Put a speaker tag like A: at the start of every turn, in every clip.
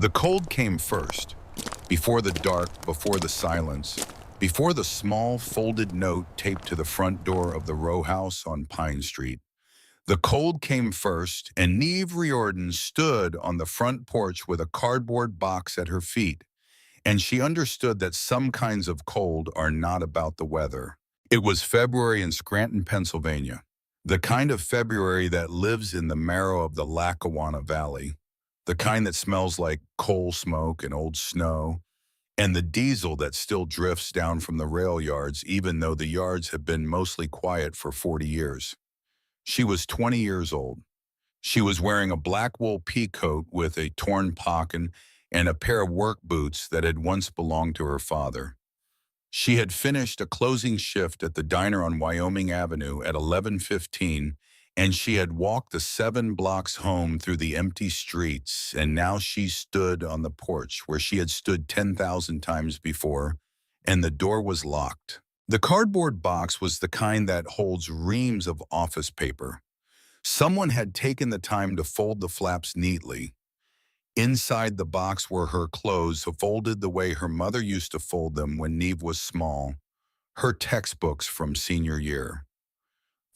A: The cold came first, before the dark, before the silence, before the small folded note taped to the front door of the row house on Pine Street. The cold came first, and Neve Riordan stood on the front porch with a cardboard box at her feet, and she understood that some kinds of cold are not about the weather. It was February in Scranton, Pennsylvania, the kind of February that lives in the marrow of the Lackawanna Valley, the kind that smells like coal smoke and old snow, and the diesel that still drifts down from the rail yards even though the yards have been mostly quiet for 40 years. She was 20 years old. She was wearing a black wool pea coat with a torn pocket and a pair of work boots that had once belonged to her father. She had finished a closing shift at the diner on Wyoming Avenue at 11:15, and she had walked the 7 blocks home through the empty streets, and now she stood on the porch where she had stood 10,000 times before, and the door was locked. The cardboard box was the kind that holds reams of office paper. Someone had taken the time to fold the flaps neatly. Inside the box were her clothes, folded the way her mother used to fold them when Neve was small, her textbooks from senior year,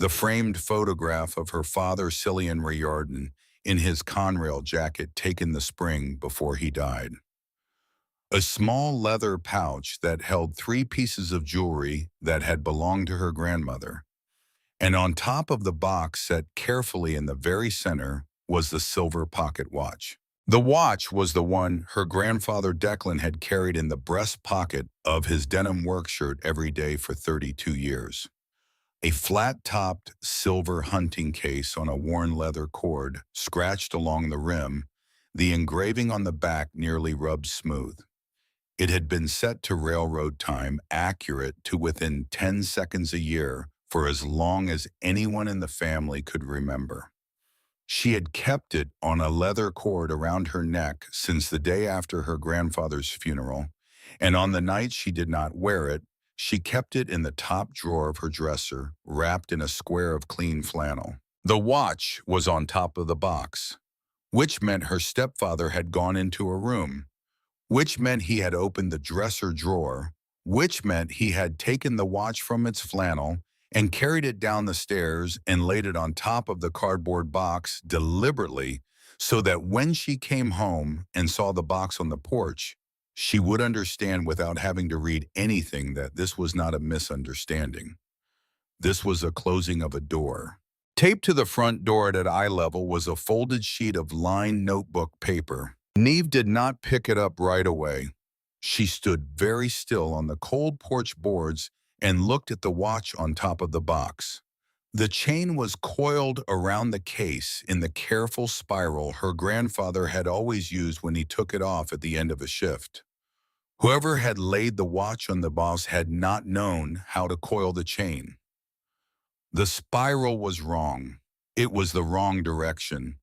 A: the framed photograph of her father, Cillian Riordan, in his Conrail jacket taken the spring before he died, a small leather pouch that held 3 pieces of jewelry that had belonged to her grandmother, and on top of the box, set carefully in the very center, was the silver pocket watch. The watch was the one her grandfather Declan had carried in the breast pocket of his denim work shirt every day for 32 years. A flat-topped silver hunting case on a worn leather cord, scratched along the rim, the engraving on the back nearly rubbed smooth. It had been set to railroad time, accurate to within 10 seconds a year for as long as anyone in the family could remember. She had kept it on a leather cord around her neck since the day after her grandfather's funeral, and on the night she did not wear it, she kept it in the top drawer of her dresser, wrapped in a square of clean flannel. The watch was on top of the box, which meant her stepfather had gone into her room, which meant he had opened the dresser drawer, which meant he had taken the watch from its flannel and carried it down the stairs and laid it on top of the cardboard box deliberately so that when she came home and saw the box on the porch, she would understand without having to read anything that this was not a misunderstanding. This was a closing of a door. Taped to the front door at eye level was a folded sheet of lined notebook paper. Neve did not pick it up right away. She stood very still on the cold porch boards and looked at the watch on top of the box. The chain was coiled around the case in the careful spiral her grandfather had always used when he took it off at the end of a shift. Whoever had laid the watch on the box had not known how to coil the chain. The spiral was wrong. It was the wrong direction.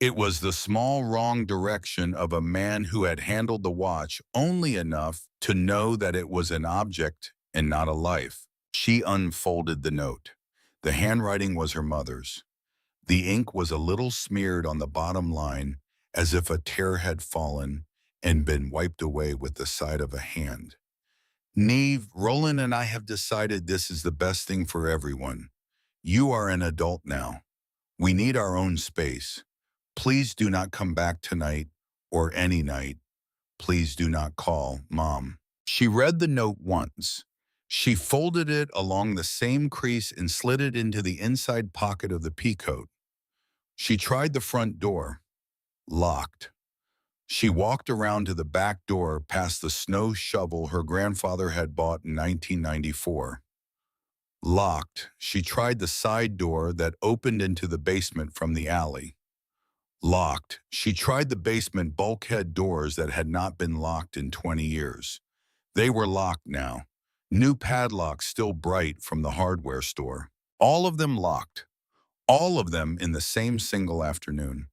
A: It was the small wrong direction of a man who had handled the watch only enough to know that it was an object and not a life. She unfolded the note. The handwriting was her mother's. The ink was a little smeared on the bottom line, as if a tear had fallen and been wiped away with the side of a hand. Neve, Roland and I have decided this is the best thing for everyone. You are an adult now. We need our own space. Please do not come back tonight or any night. Please do not call, Mom. She read the note once. She folded it along the same crease and slid it into the inside pocket of the peacoat. She tried the front door. Locked. She walked around to the back door past the snow shovel her grandfather had bought in 1994. Locked. She tried the side door that opened into the basement from the alley. Locked. She tried the basement bulkhead doors that had not been locked in 20 years. They were locked now. New padlocks still bright from the hardware store. All of them locked. All of them in the same single afternoon.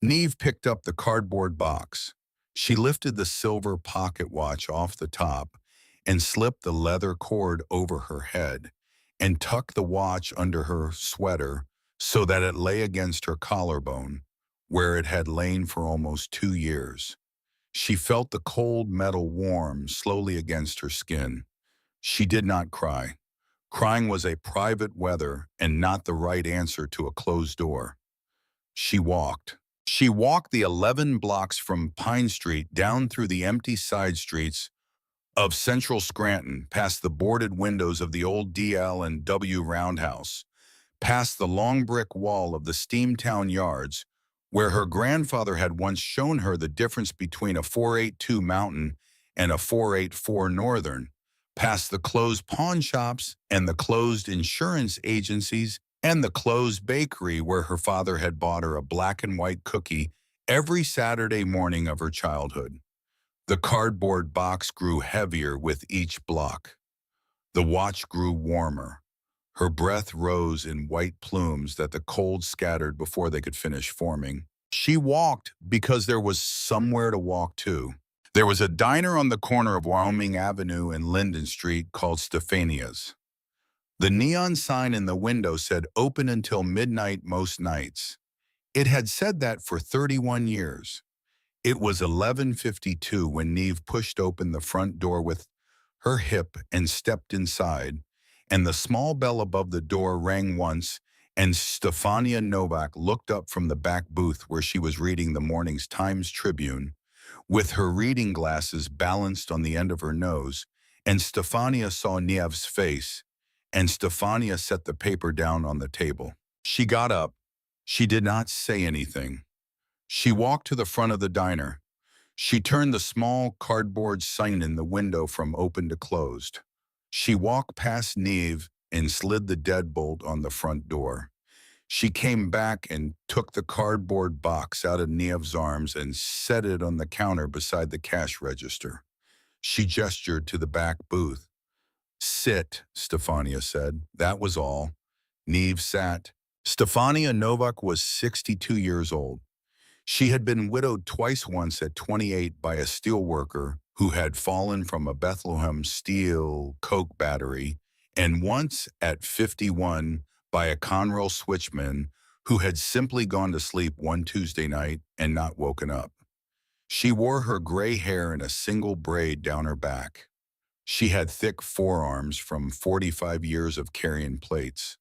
A: Neve picked up the cardboard box. She lifted the silver pocket watch off the top and slipped the leather cord over her head and tucked the watch under her sweater so that it lay against her collarbone, where it had lain for almost 2 years. She felt the cold metal warm slowly against her skin. She did not cry. Crying was a private weather and not the right answer to a closed door. She walked. She walked the 11 blocks from Pine Street down through the empty side streets of central Scranton, past the boarded windows of the old DL and W Roundhouse, past the long brick wall of the Steamtown Yards, where her grandfather had once shown her the difference between a 482 Mountain and a 484 Northern, past the closed pawn shops and the closed insurance agencies and the closed bakery where her father had bought her a black and white cookie every Saturday morning of her childhood. The cardboard box grew heavier with each block. The watch grew warmer. Her breath rose in white plumes that the cold scattered before they could finish forming. She walked because there was somewhere to walk to. There was a diner on the corner of Wyoming Avenue and Linden Street called Stefania's. The neon sign in the window said open until midnight most nights. It had said that for 31 years. It was 11:52 when Neve pushed open the front door with her hip and stepped inside, and the small bell above the door rang once, and Stefania Novak looked up from the back booth where she was reading the morning's Times-Tribune, with her reading glasses balanced on the end of her nose, and Stefania saw Neve's face, and Stefania set the paper down on the table. She got up. She did not say anything. She walked to the front of the diner. She turned the small cardboard sign in the window from open to closed. She walked past Neve and slid the deadbolt on the front door. She came back and took the cardboard box out of Neve's arms and set it on the counter beside the cash register. She gestured to the back booth. Sit, Stefania said. That was all. Neve sat. Stefania Novak was 62 years old. She had been widowed twice, once at 28 by a steelworker who had fallen from a Bethlehem steel coke battery, and once at 51 by a Conrail switchman who had simply gone to sleep one Tuesday night and not woken up. She wore her gray hair in a single braid down her back. She had thick forearms from 45 years of carrying plates.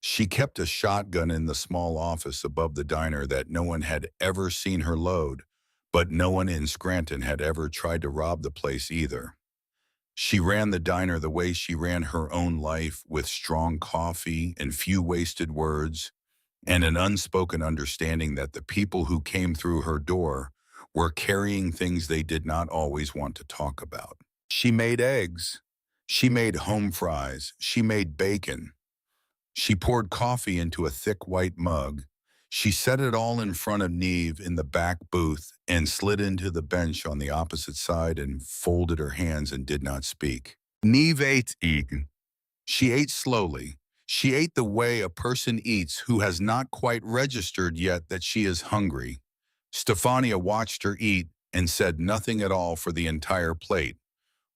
A: She kept a shotgun in the small office above the diner that no one had ever seen her load, but no one in Scranton had ever tried to rob the place either. She ran the diner the way she ran her own life, with strong coffee and few wasted words, and an unspoken understanding that the people who came through her door were carrying things they did not always want to talk about. She made eggs. She made home fries. She made bacon. She poured coffee into a thick white mug. She set it all in front of Neve in the back booth and slid into the bench on the opposite side and folded her hands and did not speak. Neve ate. She ate slowly. She ate the way a person eats who has not quite registered yet that she is hungry. Stefania watched her eat and said nothing at all for the entire plate.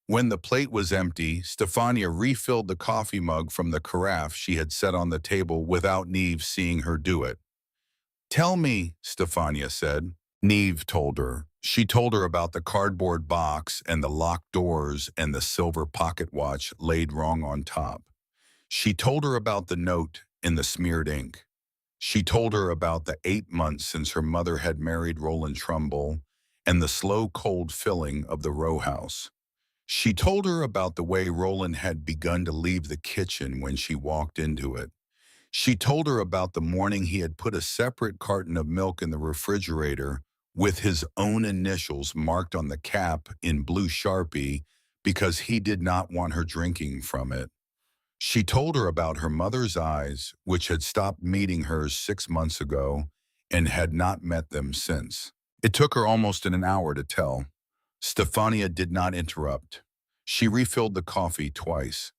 A: When the plate was empty, Stefania refilled the coffee mug from the carafe she had set on the table without Neve seeing her do it. Tell me, Stefania said. Neve told her. She told her about the cardboard box and the locked doors and the silver pocket watch laid wrong on top. She told her about the note in the smeared ink. She told her about the 8 months since her mother had married Roland Trumbull and the slow cold filling of the row house. She told her about the way Roland had begun to leave the kitchen when she walked into it. She told her about the morning he had put a separate carton of milk in the refrigerator with his own initials marked on the cap in blue Sharpie because he did not want her drinking from it. She told her about her mother's eyes, which had stopped meeting hers 6 months ago and had not met them since. It took her almost an hour to tell. Stefania did not interrupt. She refilled the coffee twice.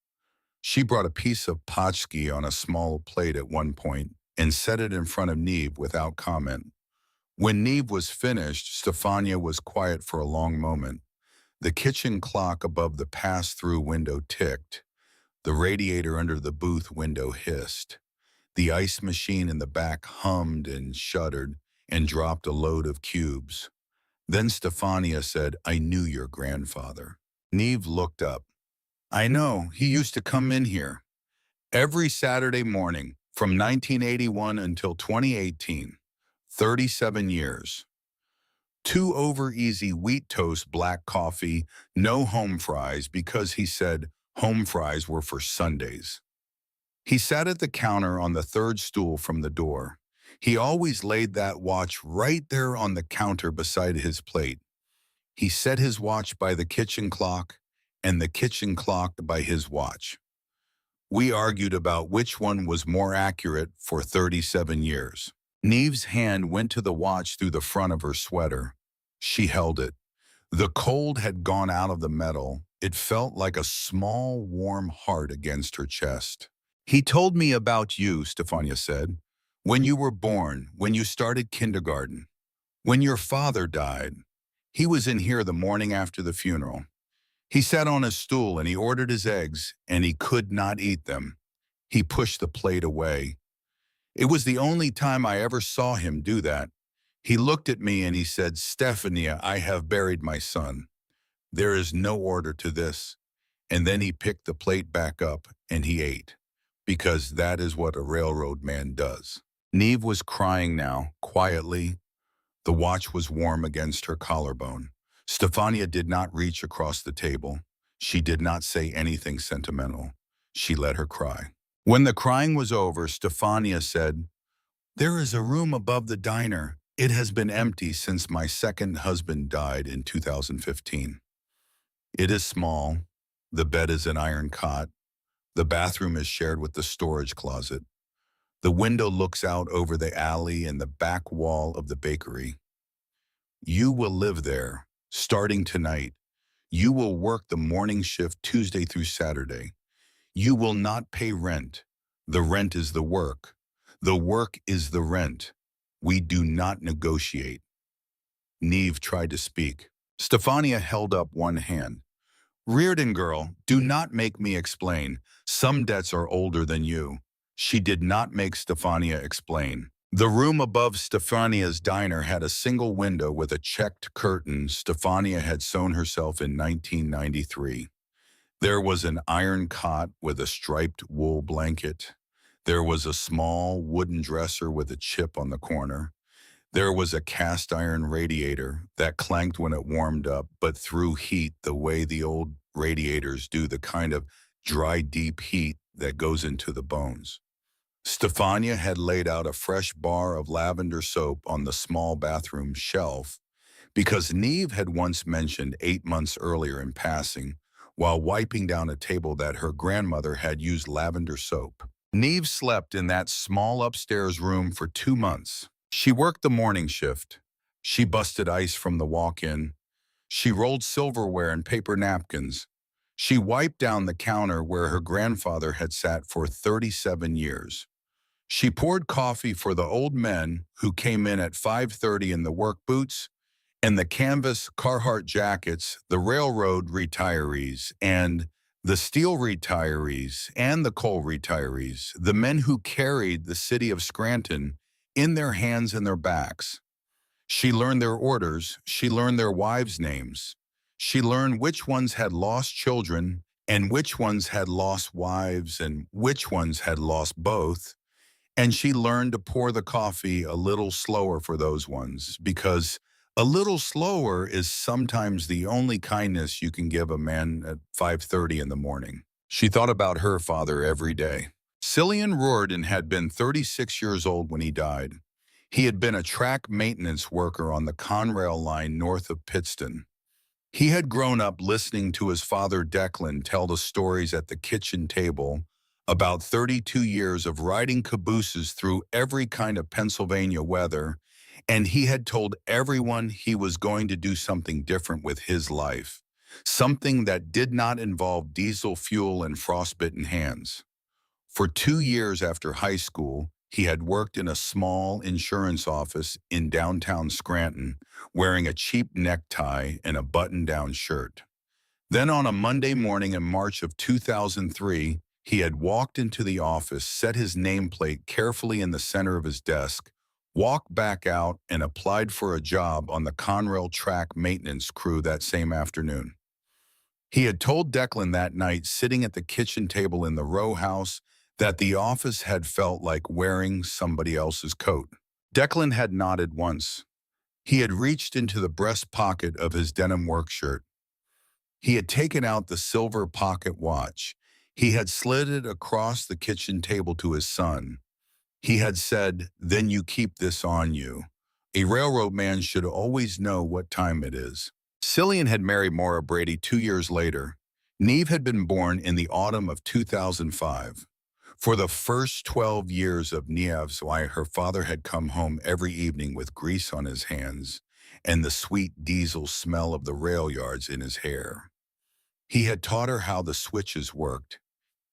A: She brought a piece of potchki on a small plate at one point and set it in front of Neve without comment. When Neve was finished, Stefania was quiet for a long moment. The kitchen clock above the pass-through window ticked. The radiator under the booth window hissed. The ice machine in the back hummed and shuddered and dropped a load of cubes. Then Stefania said, "I knew your grandfather." Neve looked up. "I know, he used to come in here every Saturday morning from 1981 until 2018. 37 years. 2 over-easy wheat toast black coffee, no home fries because he said home fries were for Sundays." He sat at the counter on the third stool from the door. He always laid that watch right there on the counter beside his plate. He set his watch by the kitchen clock and the kitchen clock by his watch. We argued about which one was more accurate for 37 years. Neve's hand went to the watch through the front of her sweater. She held it. The cold had gone out of the metal. It felt like a small, warm heart against her chest. "He told me about you," Stefania said. "When you were born, when you started kindergarten, when your father died. He was in here the morning after the funeral. He sat on his stool and he ordered his eggs, and he could not eat them. He pushed the plate away. It was the only time I ever saw him do that. He looked at me and he said, 'Stefania, I have buried my son. There is no order to this.' And then he picked the plate back up and he ate, because that is what a railroad man does." Neve was crying now, quietly. The watch was warm against her collarbone. Stefania did not reach across the table. She did not say anything sentimental. She let her cry. When the crying was over, Stefania said, "There is a room above the diner. It has been empty since my second husband died in 2015. It is small. The bed is an iron cot. The bathroom is shared with the storage closet. The window looks out over the alley and the back wall of the bakery. You will live there, starting tonight. You will work the morning shift Tuesday through Saturday. You will not pay rent. The rent is the work. The work is the rent. We do not negotiate." Neve tried to speak. Stefania held up one hand. "Reardon girl, do not make me explain. Some debts are older than you." She did not make Stefania explain. The room above Stefania's diner had a single window with a checked curtain Stefania had sewn herself in 1993. There was an iron cot with a striped wool blanket. There was a small wooden dresser with a chip on the corner. There was a cast iron radiator that clanked when it warmed up, but threw heat the way the old radiators do, the kind of dry, deep heat that goes into the bones. Stefania had laid out a fresh bar of lavender soap on the small bathroom shelf because Neve had once mentioned 8 months earlier in passing, while wiping down a table, that her grandmother had used lavender soap. Neve slept in that small upstairs room for 2 months. She worked the morning shift. She busted ice from the walk-in. She rolled silverware and paper napkins. She wiped down the counter where her grandfather had sat for 37 years. She poured coffee for the old men who came in at 5:30 in the work boots and the canvas Carhartt jackets, the railroad retirees and the steel retirees and the coal retirees, the men who carried the city of Scranton in their hands and their backs. She learned their orders. She learned their wives' names. She learned which ones had lost children and which ones had lost wives and which ones had lost both. And she learned to pour the coffee a little slower for those ones, because a little slower is sometimes the only kindness you can give a man at 5:30 in the morning. She thought about her father every day. Cillian Riordan had been 36 years old when he died. He had been a track maintenance worker on the Conrail line north of Pittston. He had grown up listening to his father Declan tell the stories at the kitchen table about 32 years of riding cabooses through every kind of Pennsylvania weather, and he had told everyone he was going to do something different with his life, something that did not involve diesel fuel and frostbitten hands. For 2 years after high school, he had worked in a small insurance office in downtown Scranton, wearing a cheap necktie and a button-down shirt. Then on a Monday morning in March of 2003, he had walked into the office, set his nameplate carefully in the center of his desk, walked back out and applied for a job on the Conrail track maintenance crew that same afternoon. He had told Declan that night, sitting at the kitchen table in the row house, that the office had felt like wearing somebody else's coat. Declan had nodded once. He had reached into the breast pocket of his denim work shirt. He had taken out the silver pocket watch. He had slid it across the kitchen table to his son. He had said, "Then you keep this on you. A railroad man should always know what time it is." Cillian had married Maura Brady 2 years later. Neve had been born in the autumn of 2005. For the first 12 years of Neve's life, her father had come home every evening with grease on his hands and the sweet diesel smell of the rail yards in his hair. He had taught her how the switches worked.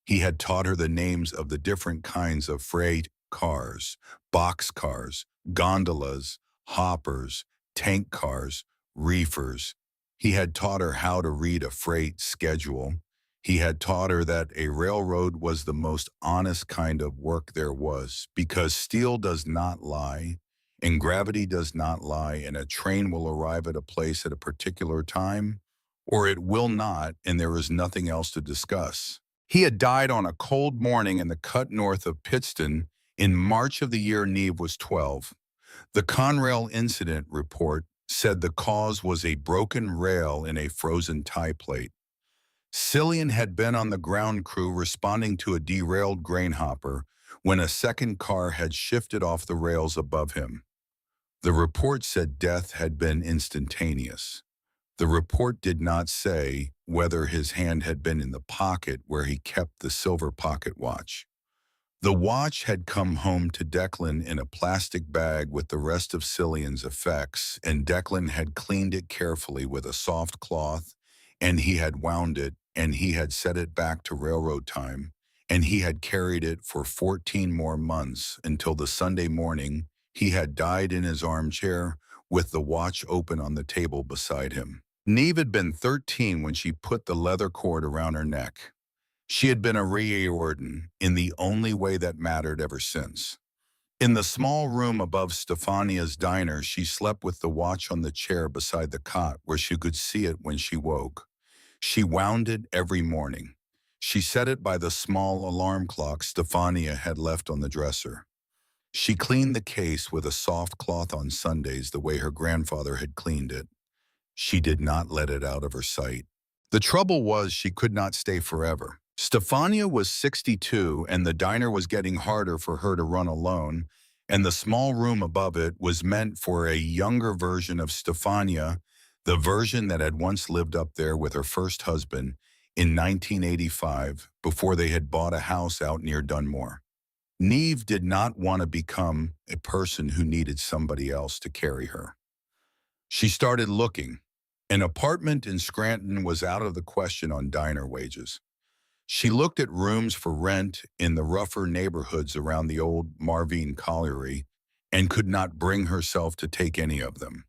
A: He had taught her the names of the different kinds of freight cars, boxcars, gondolas, hoppers, tank cars, reefers. He had taught her how to read a freight schedule. He had taught her that a railroad was the most honest kind of work there was, because steel does not lie, and gravity does not lie, and a train will arrive at a place at a particular time, or it will not, and there is nothing else to discuss. He had died on a cold morning in the cut north of Pittston in March of the year Neve was 12. The Conrail incident report said the cause was a broken rail in a frozen tie plate. Cillian had been on the ground crew responding to a derailed grain hopper when a second car had shifted off the rails above him. The report said death had been instantaneous. The report did not say whether his hand had been in the pocket where he kept the silver pocket watch. The watch had come home to Declan in a plastic bag with the rest of Cillian's effects, and Declan had cleaned it carefully with a soft cloth, and he had wound it, and he had set it back to railroad time, and he had carried it for 14 more months until the Sunday morning he had died in his armchair with the watch open on the table beside him. Neve had been 13 when she put the leather cord around her neck. She had been a Riordan in the only way that mattered ever since. In the small room above Stefania's diner, she slept with the watch on the chair beside the cot where she could see it when she woke. She wound it every morning. She set it by the small alarm clock Stefania had left on the dresser. She cleaned the case with a soft cloth on Sundays the way her grandfather had cleaned it. She did not let it out of her sight. The trouble was she could not stay forever. Stefania was 62, and the diner was getting harder for her to run alone, and the small room above it was meant for a younger version of Stefania, the version that had once lived up there with her first husband in 1985, before they had bought a house out near Dunmore. Neve did not want to become a person who needed somebody else to carry her. She started looking. An apartment in Scranton was out of the question on diner wages. She looked at rooms for rent in the rougher neighborhoods around the old Marvine Colliery and could not bring herself to take any of them.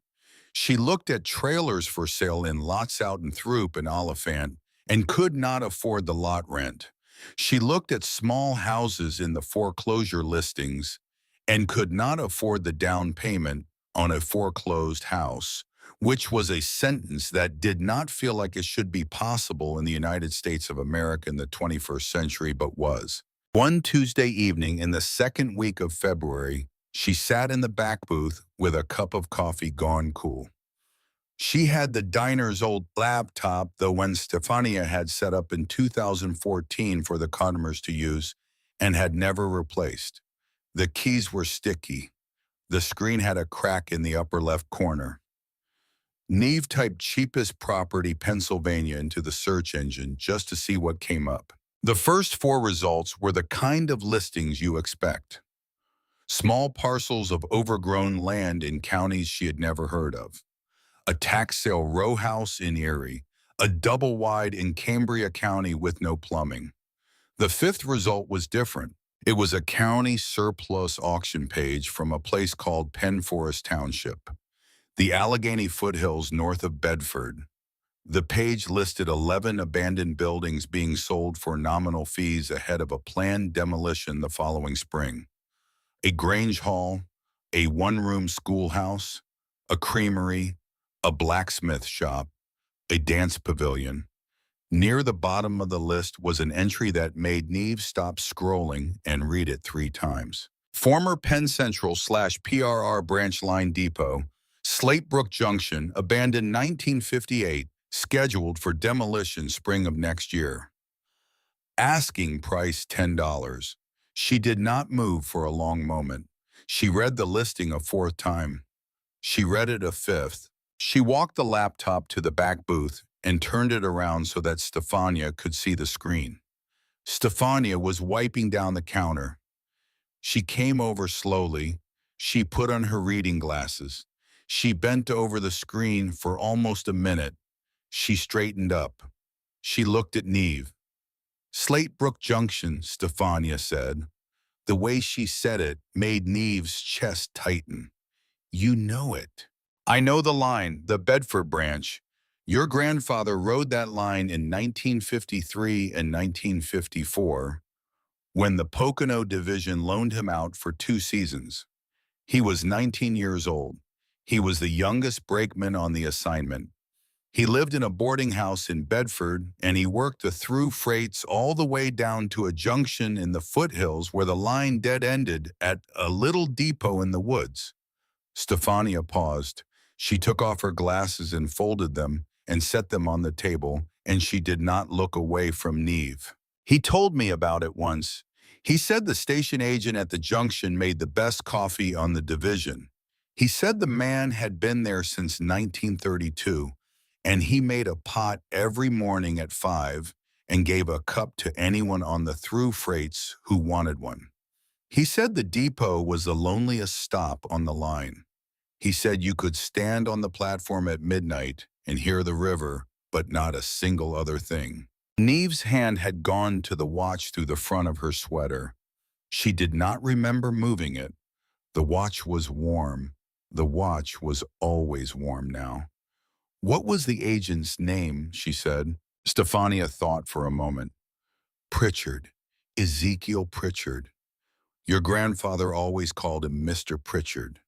A: She looked at trailers for sale in lots out in Throop and Oliphant and could not afford the lot rent. She looked at small houses in the foreclosure listings and could not afford the down payment on a foreclosed house, which was a sentence that did not feel like it should be possible in the United States of America in the 21st century, but was. One Tuesday evening in the second week of February, she sat in the back booth with a cup of coffee gone cool. She had the diner's old laptop, the one Stefania had set up in 2014 for the customers to use and had never replaced. The keys were sticky. The screen had a crack in the upper left corner. Neve typed cheapest property Pennsylvania into the search engine just to see what came up. The first 4 results were the kind of listings you expect. Small parcels of overgrown land in counties she had never heard of. A tax sale row house in Erie. A double wide in Cambria County with no plumbing. The 5th result was different. It was a county surplus auction page from a place called Penn Forest Township, the Allegheny foothills north of Bedford. The page listed 11 abandoned buildings being sold for nominal fees ahead of a planned demolition the following spring. A Grange Hall, a one-room schoolhouse, a creamery, a blacksmith shop, a dance pavilion. Near the bottom of the list was an entry that made Neve stop scrolling and read it 3 times. Former Penn Central / PRR Branch Line Depot, Slate Brook Junction, abandoned 1958, scheduled for demolition spring of next year. Asking price $10. She did not move for a long moment. She read the listing a 4th time. She read it a 5th. She walked the laptop to the back booth and turned it around so that Stefania could see the screen. Stefania was wiping down the counter. She came over slowly. She put on her reading glasses. She bent over the screen for almost a minute. She straightened up. She looked at Neve. Slate Brook Junction, Stefania said. The way she said it made Neve's chest tighten. You know it. I know the line, the Bedford branch. Your grandfather rode that line in 1953 and 1954 when the Pocono Division loaned him out for 2 seasons. He was 19 years old. He was the youngest brakeman on the assignment. He lived in a boarding house in Bedford, and he worked the through freights all the way down to a junction in the foothills where the line dead-ended at a little depot in the woods. Stefania paused. She took off her glasses and folded them and set them on the table, and she did not look away from Neve. He told me about it once. He said the station agent at the junction made the best coffee on the division. He said the man had been there since 1932, and he made a pot every morning at 5 and gave a cup to anyone on the through freights who wanted one. He said the depot was the loneliest stop on the line. He said you could stand on the platform at midnight and hear the river, but not a single other thing. Neve's hand had gone to the watch through the front of her sweater. She did not remember moving it. The watch was warm. The watch was always warm now. What was the agent's name, she said. Stefania thought for a moment. Pritchard. Ezekiel Pritchard. Your grandfather always called him Mr. Pritchard,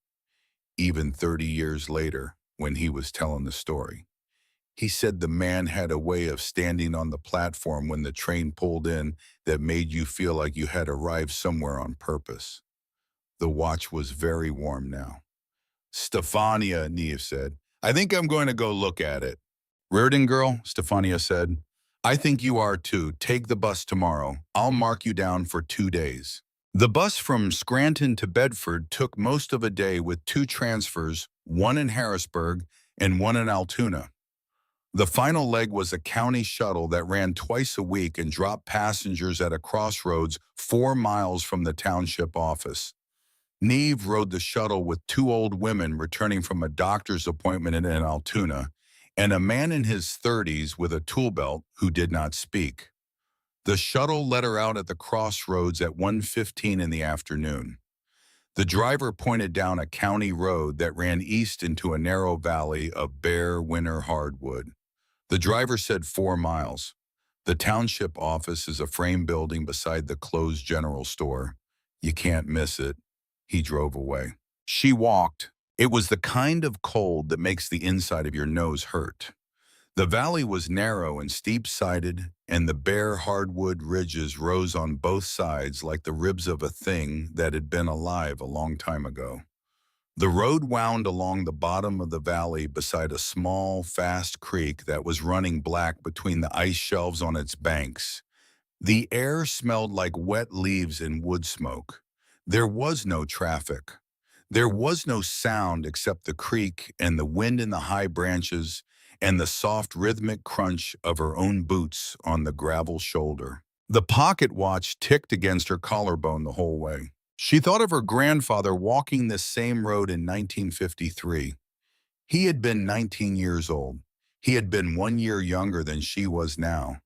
A: even 30 years later when he was telling the story. He said the man had a way of standing on the platform when the train pulled in that made you feel like you had arrived somewhere on purpose. The watch was very warm now. Stefania, Neve said, I think I'm going to go look at it. Reardon girl, Stefania said, I think you are too. Take the bus tomorrow. I'll mark you down for 2 days. The bus from Scranton to Bedford took most of a day with 2 transfers, one in Harrisburg and one in Altoona. The final leg was a county shuttle that ran twice a week and dropped passengers at a crossroads 4 miles from the township office. Neve rode the shuttle with 2 old women returning from a doctor's appointment in Altoona and a man in his 30s with a tool belt who did not speak. The shuttle let her out at the crossroads at 1:15 in the afternoon. The driver pointed down a county road that ran east into a narrow valley of bare winter hardwood. The driver said 4 miles. The township office is a frame building beside the closed general store. You can't miss it. He drove away. She walked. It was the kind of cold that makes the inside of your nose hurt. The valley was narrow and steep-sided, and the bare hardwood ridges rose on both sides like the ribs of a thing that had been alive a long time ago. The road wound along the bottom of the valley beside a small, fast creek that was running black between the ice shelves on its banks. The air smelled like wet leaves and wood smoke. There was no traffic. There was no sound except the creek and the wind in the high branches and the soft rhythmic crunch of her own boots on the gravel shoulder. The pocket watch ticked against her collarbone the whole way. She thought of her grandfather walking this same road in 1953. He had been 19 years old. He had been 1 year younger than she was now.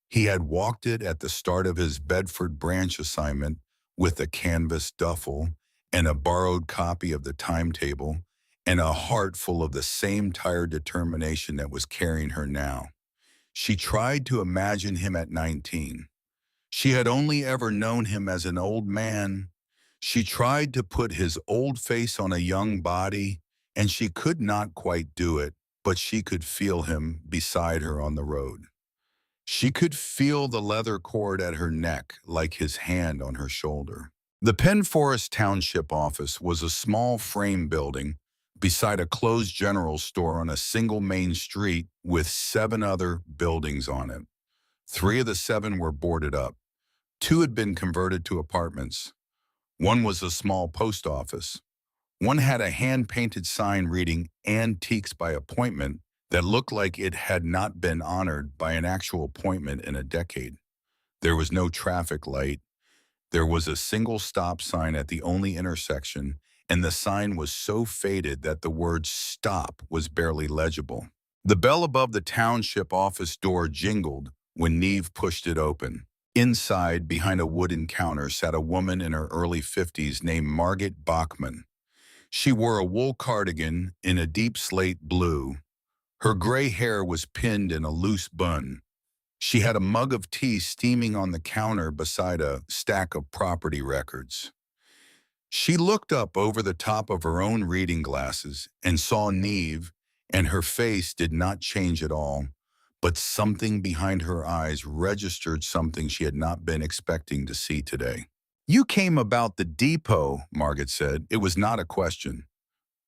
A: He had walked it at the start of his Bedford branch assignment with a canvas duffel and a borrowed copy of the timetable and a heart full of the same tired determination that was carrying her now. She tried to imagine him at 19. She had only ever known him as an old man. She tried to put his old face on a young body, and she could not quite do it, but she could feel him beside her on the road. She could feel the leather cord at her neck like his hand on her shoulder. The Penn Forest Township office was a small frame building beside a closed general store on a single main street with 7 other buildings on it. 3 of the 7 were boarded up. 2 had been converted to apartments. One was a small post office. One had a hand-painted sign reading "Antiques by Appointment" that looked like it had not been honored by an actual appointment in a decade. There was no traffic light. There was a single stop sign at the only intersection, and the sign was so faded that the word "stop" was barely legible. The bell above the township office door jingled when Neve pushed it open. Inside, behind a wooden counter, sat a woman in her early 50s named Margaret Bachman. She wore a wool cardigan in a deep slate blue. Her gray hair was pinned in a loose bun. She had a mug of tea steaming on the counter beside a stack of property records. She looked up over the top of her own reading glasses and saw Neve, and her face did not change at all, but something behind her eyes registered something she had not been expecting to see today. "You came about the depot," Margaret said. It was not a question.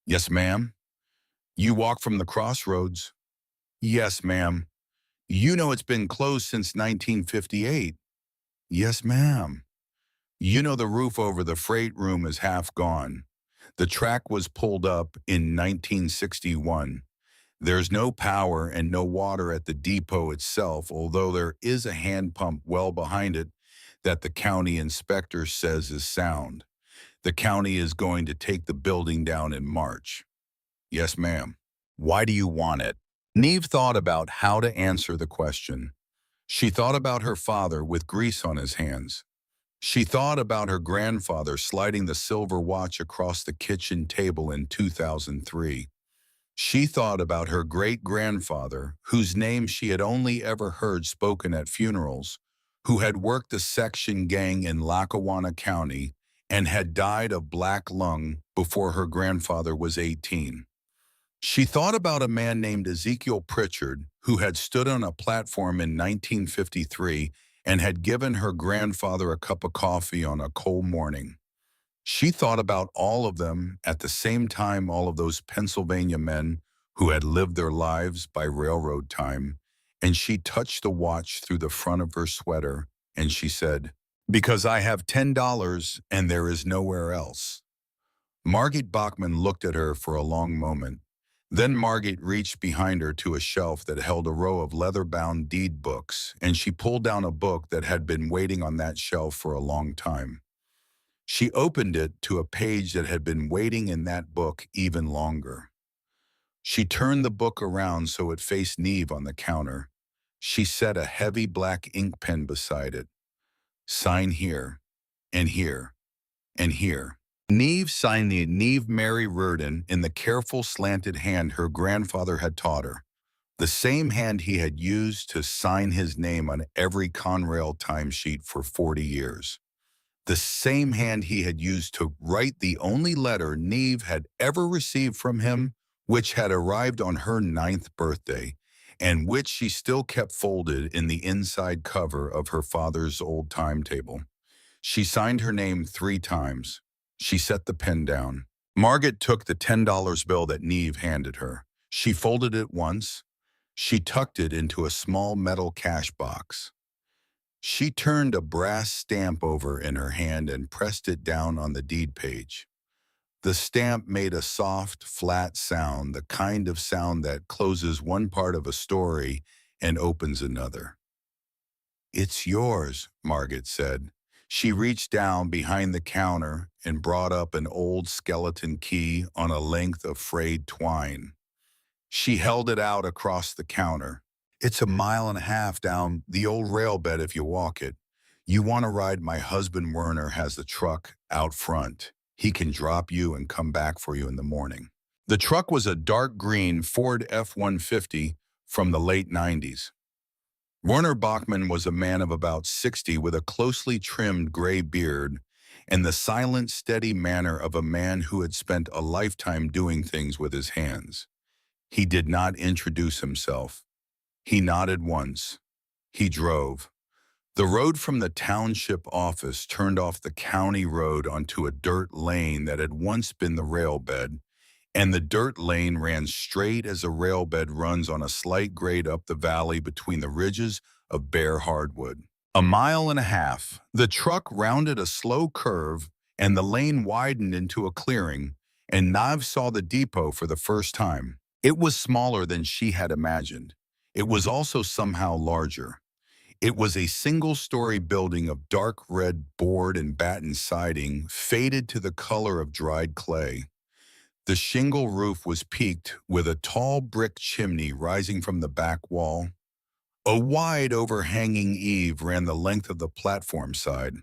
A: "Yes, ma'am." "You walk from the crossroads?" "Yes, ma'am." "You know it's been closed since 1958. "Yes, ma'am." "You know the roof over the freight room is half gone. The track was pulled up in 1961. There's no power and no water at the depot itself, although there is a hand pump well behind it that the county inspector says is sound. The county is going to take the building down in March." "Yes, ma'am." "Why do you want it?" Neve thought about how to answer the question. She thought about her father with grease on his hands. She thought about her grandfather sliding the silver watch across the kitchen table in 2003. She thought about her great-grandfather, whose name she had only ever heard spoken at funerals, who had worked the section gang in Lackawanna County and had died of black lung before her grandfather was 18. She thought about a man named Ezekiel Pritchard, who had stood on a platform in 1953 and had given her grandfather a cup of coffee on a cold morning. She thought about all of them at the same time, all of those Pennsylvania men who had lived their lives by railroad time, and she touched the watch through the front of her sweater, and she said, "Because I have $10 and there is nowhere else." Margaret Bachman looked at her for a long moment. Then Margaret reached behind her to a shelf that held a row of leather-bound deed books, and she pulled down a book that had been waiting on that shelf for a long time. She opened it to a page that had been waiting in that book even longer. She turned the book around so it faced Neve on the counter. She set a heavy black ink pen beside it. "Sign here, and here, and here." Neve signed the Neve Mary Reardon in the careful slanted hand her grandfather had taught her, the same hand he had used to sign his name on every Conrail timesheet for 40 years. The same hand he had used to write the only letter Neve had ever received from him, which had arrived on her 9th birthday, and which she still kept folded in the inside cover of her father's old timetable. She signed her name 3 times. She set the pen down. Margaret took the $10 bill that Neve handed her. She folded it once. She tucked it into a small metal cash box. She turned a brass stamp over in her hand and pressed it down on the deed page. The stamp made a soft, flat sound, the kind of sound that closes one part of a story and opens another. "It's yours," Margaret said. She reached down behind the counter and brought up an old skeleton key on a length of frayed twine. She held it out across the counter. "It's a mile and a half down the old rail bed if you walk it. You want to ride? My husband Werner has the truck out front. He can drop you and come back for you in the morning." The truck was a dark green Ford F-150 from the late 90s. Werner Bachman was a man of about 60 with a closely trimmed gray beard and the silent, steady manner of a man who had spent a lifetime doing things with his hands. He did not introduce himself. He nodded once. He drove. The road from the township office turned off the county road onto a dirt lane that had once been the rail bed, and the dirt lane ran straight as a rail bed runs on a slight grade up the valley between the ridges of bare hardwood. A mile and a half, the truck rounded a slow curve and the lane widened into a clearing, and Nav saw the depot for the first time. It was smaller than she had imagined. It was also somehow larger. It was a single-story building of dark red board and batten siding, faded to the color of dried clay. The shingle roof was peaked with a tall brick chimney rising from the back wall. A wide overhanging eave ran the length of the platform side.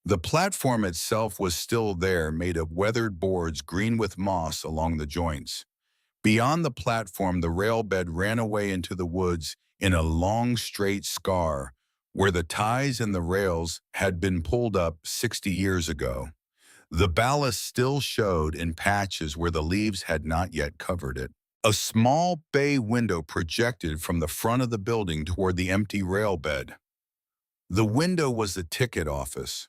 A: The platform itself was still there, made of weathered boards green with moss along the joints. Beyond the platform, the rail bed ran away into the woods in a long, straight scar where the ties and the rails had been pulled up 60 years ago. The ballast still showed in patches where the leaves had not yet covered it. A small bay window projected from the front of the building toward the empty rail bed. The window was the ticket office.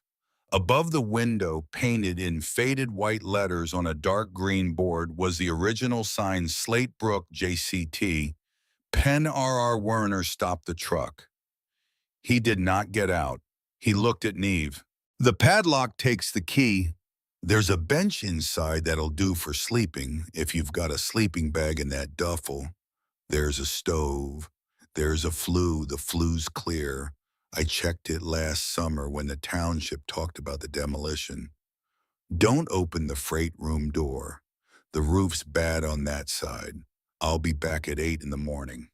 A: Above the window, painted in faded white letters on a dark green board, was the original sign Slate Brook JCT. Penn R.R. Werner stopped the truck. He did not get out. He looked at Neve. The padlock takes the key. There's a bench inside that'll do for sleeping if you've got a sleeping bag in that duffel. There's a stove. There's a flue. The flue's clear. I checked it last summer when the township talked about the demolition. Don't open the freight room door. The roof's bad on that side. I'll be back at 8 in the morning.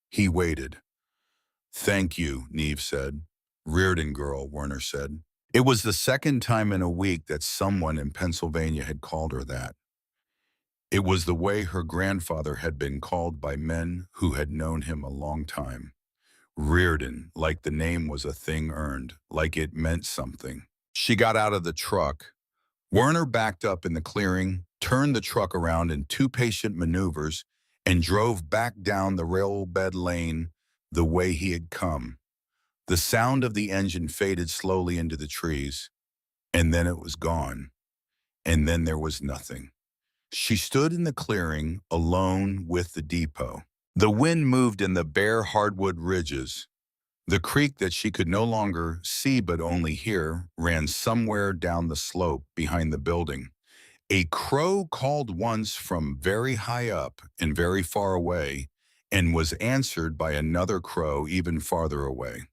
A: He waited. Thank you, Neve said. Reardon girl, Werner said. It was the second time in a week that someone in Pennsylvania had called her that. It was the way her grandfather had been called by men who had known him a long time. Reardon, like the name was a thing earned, like it meant something. She got out of the truck. Werner backed up in the clearing, turned the truck around in two patient maneuvers, and drove back down the railbed lane the way he had come. The sound of the engine faded slowly into the trees, and then it was gone, and then there was nothing. She stood in the clearing, alone with the depot. The wind moved in the bare hardwood ridges. The creek that she could no longer see but only hear ran somewhere down the slope behind the building. A crow called once from very high up and very far away, and was answered by another crow even farther away.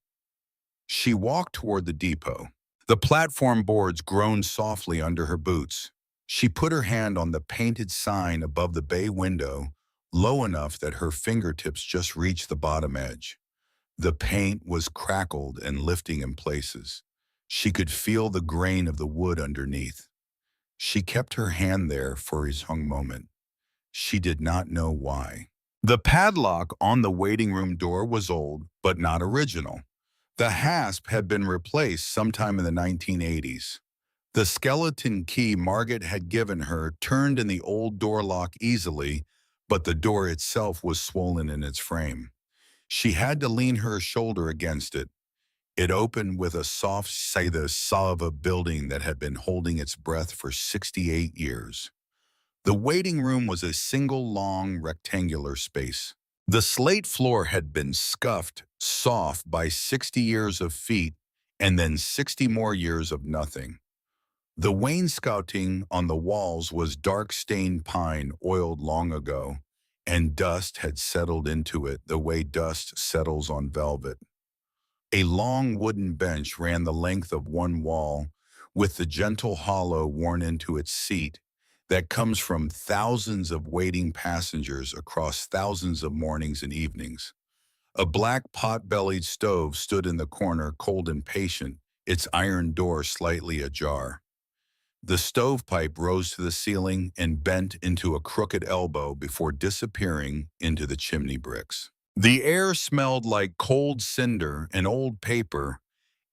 A: She walked toward the depot. The platform boards groaned softly under her boots. She put her hand on the painted sign above the bay window, low enough that her fingertips just reached the bottom edge. The paint was crackled and lifting in places. She could feel the grain of the wood underneath. She kept her hand there for a long moment. She did not know why. The padlock on the waiting room door was old, but not original. The hasp had been replaced sometime in the 1980s. The skeleton key Margaret had given her turned in the old door lock easily, but the door itself was swollen in its frame. She had to lean her shoulder against it. It opened with a soft sigh, the sob of a building that had been holding its breath for 68 years. The waiting room was a single long rectangular space. The slate floor had been scuffed soft by 60 years of feet and then 60 more years of nothing. The wainscoting on the walls was dark-stained pine oiled long ago, and dust had settled into it the way dust settles on velvet. A long wooden bench ran the length of one wall, with the gentle hollow worn into its seat that comes from thousands of waiting passengers across thousands of mornings and evenings. A black pot-bellied stove stood in the corner, cold and patient, its iron door slightly ajar. The stovepipe rose to the ceiling and bent into a crooked elbow before disappearing into the chimney bricks. The air smelled like cold cinder and old paper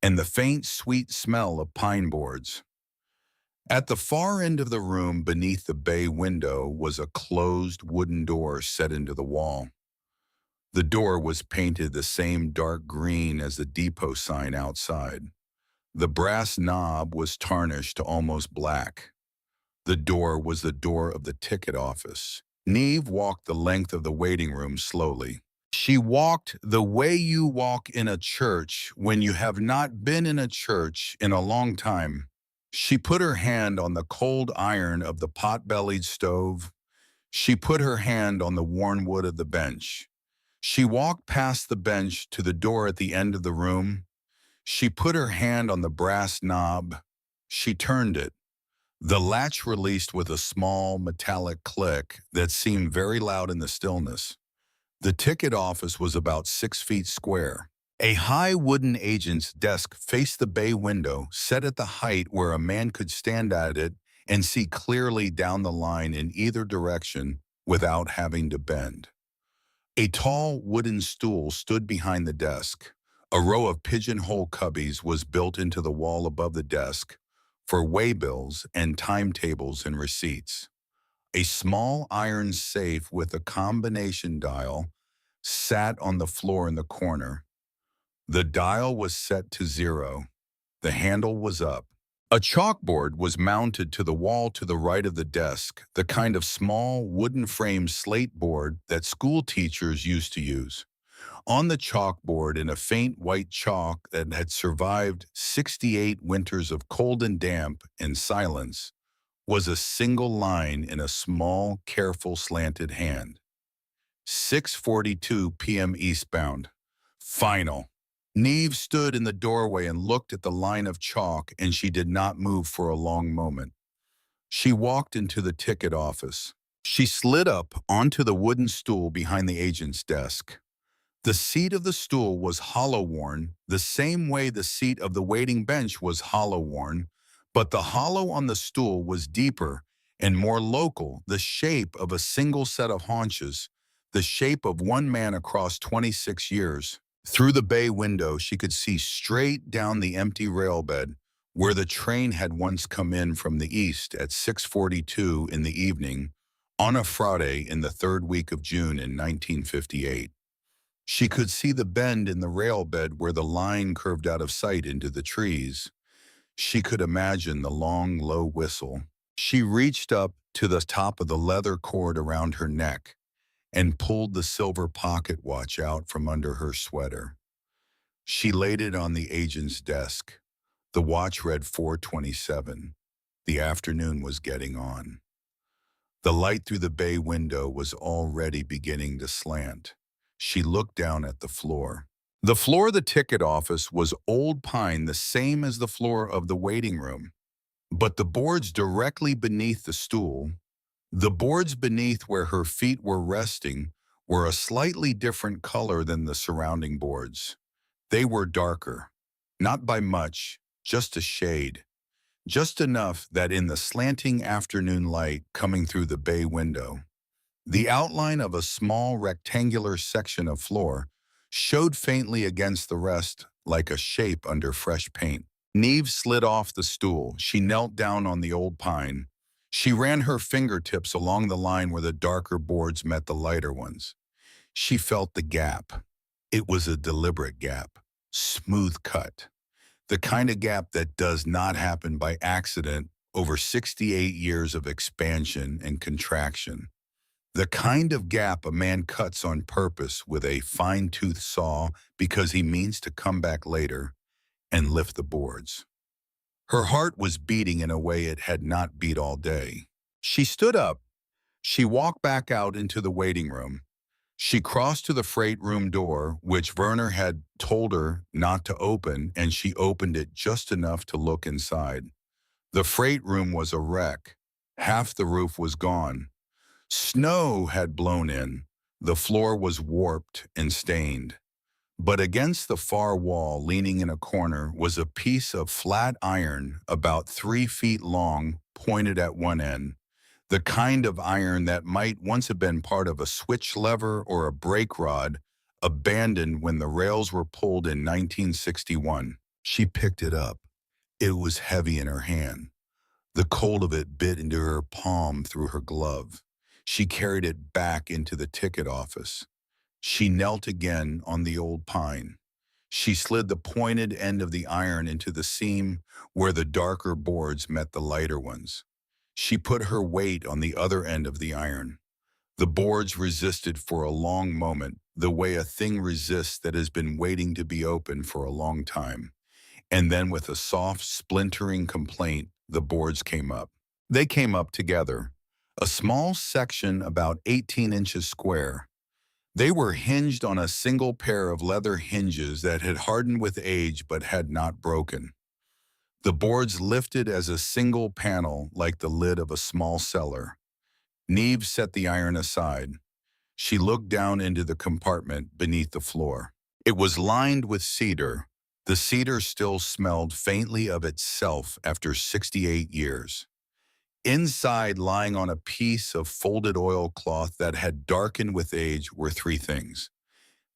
A: and the faint, sweet smell of pine boards. At the far end of the room beneath the bay window was a closed wooden door set into the wall. The door was painted the same dark green as the depot sign outside. The brass knob was tarnished to almost black. The door was the door of the ticket office. Neve walked the length of the waiting room slowly. She walked the way you walk in a church when you have not been in a church in a long time. She put her hand on the cold iron of the pot-bellied stove. She put her hand on the worn wood of the bench. She walked past the bench to the door at the end of the room. She put her hand on the brass knob. She turned it. The latch released with a small metallic click that seemed very loud in the stillness. The ticket office was about 6 feet square. A high wooden agent's desk faced the bay window, set at the height where a man could stand at it and see clearly down the line in either direction without having to bend. A tall wooden stool stood behind the desk. A row of pigeonhole cubbies was built into the wall above the desk for waybills and timetables and receipts. A small iron safe with a combination dial sat on the floor in the corner. The dial was set to 0. The handle was up. A chalkboard was mounted to the wall to the right of the desk, the kind of small wooden frame slate board that school teachers used to use. On the chalkboard, in a faint white chalk that had survived 68 winters of cold and damp and silence, was a single line in a small, careful, slanted hand. 6:42 p.m. eastbound. Final. Neve stood in the doorway and looked at the line of chalk, and she did not move for a long moment. She walked into the ticket office. She slid up onto the wooden stool behind the agent's desk. The seat of the stool was hollow-worn, the same way the seat of the waiting bench was hollow-worn, but the hollow on the stool was deeper and more local, the shape of a single set of haunches, the shape of one man across 26 years. Through the bay window, she could see straight down the empty railbed where the train had once come in from the east at 6:42 in the evening on a Friday in the third week of June in 1958. She could see the bend in the railbed where the line curved out of sight into the trees. She could imagine the long, low whistle. She reached up to the top of the leather cord around her neck and pulled the silver pocket watch out from under her sweater. She laid it on the agent's desk. The watch read 4:27. The afternoon was getting on. The light through the bay window was already beginning to slant. She looked down at the floor. The floor of the ticket office was old pine, the same as the floor of the waiting room. But the boards directly beneath the stool, the boards beneath where her feet were resting, were a slightly different color than the surrounding boards. They were darker, not by much, just a shade, just enough that in the slanting afternoon light coming through the bay window, the outline of a small rectangular section of floor showed faintly against the rest like a shape under fresh paint. Neve slid off the stool. She knelt down on the old pine. She ran her fingertips along the line where the darker boards met the lighter ones. She felt the gap. It was a deliberate gap, smooth cut, the kind of gap that does not happen by accident over 68 years of expansion and contraction. The kind of gap a man cuts on purpose with a fine-tooth saw because he means to come back later and lift the boards. Her heart was beating in a way it had not beat all day. She stood up. She walked back out into the waiting room. She crossed to the freight room door, which Werner had told her not to open, and she opened it just enough to look inside. The freight room was a wreck. Half the roof was gone. Snow had blown in. The floor was warped and stained. But against the far wall, leaning in a corner, was a piece of flat iron about 3 feet long, pointed at one end. The kind of iron that might once have been part of a switch lever or a brake rod, abandoned when the rails were pulled in 1961. She picked it up. It was heavy in her hand. The cold of it bit into her palm through her glove. She carried it back into the ticket office. She knelt again on the old pine. She slid the pointed end of the iron into the seam where the darker boards met the lighter ones. She put her weight on the other end of the iron. The boards resisted for a long moment, the way a thing resists that has been waiting to be opened for a long time. And then with a soft, splintering complaint, the boards came up. They came up together. A small section about 18 inches square. They were hinged on a single pair of leather hinges that had hardened with age but had not broken. The boards lifted as a single panel like the lid of a small cellar. Neve set the iron aside. She looked down into the compartment beneath the floor. It was lined with cedar. The cedar still smelled faintly of itself after 68 years. Inside, lying on a piece of folded oilcloth that had darkened with age, were three things.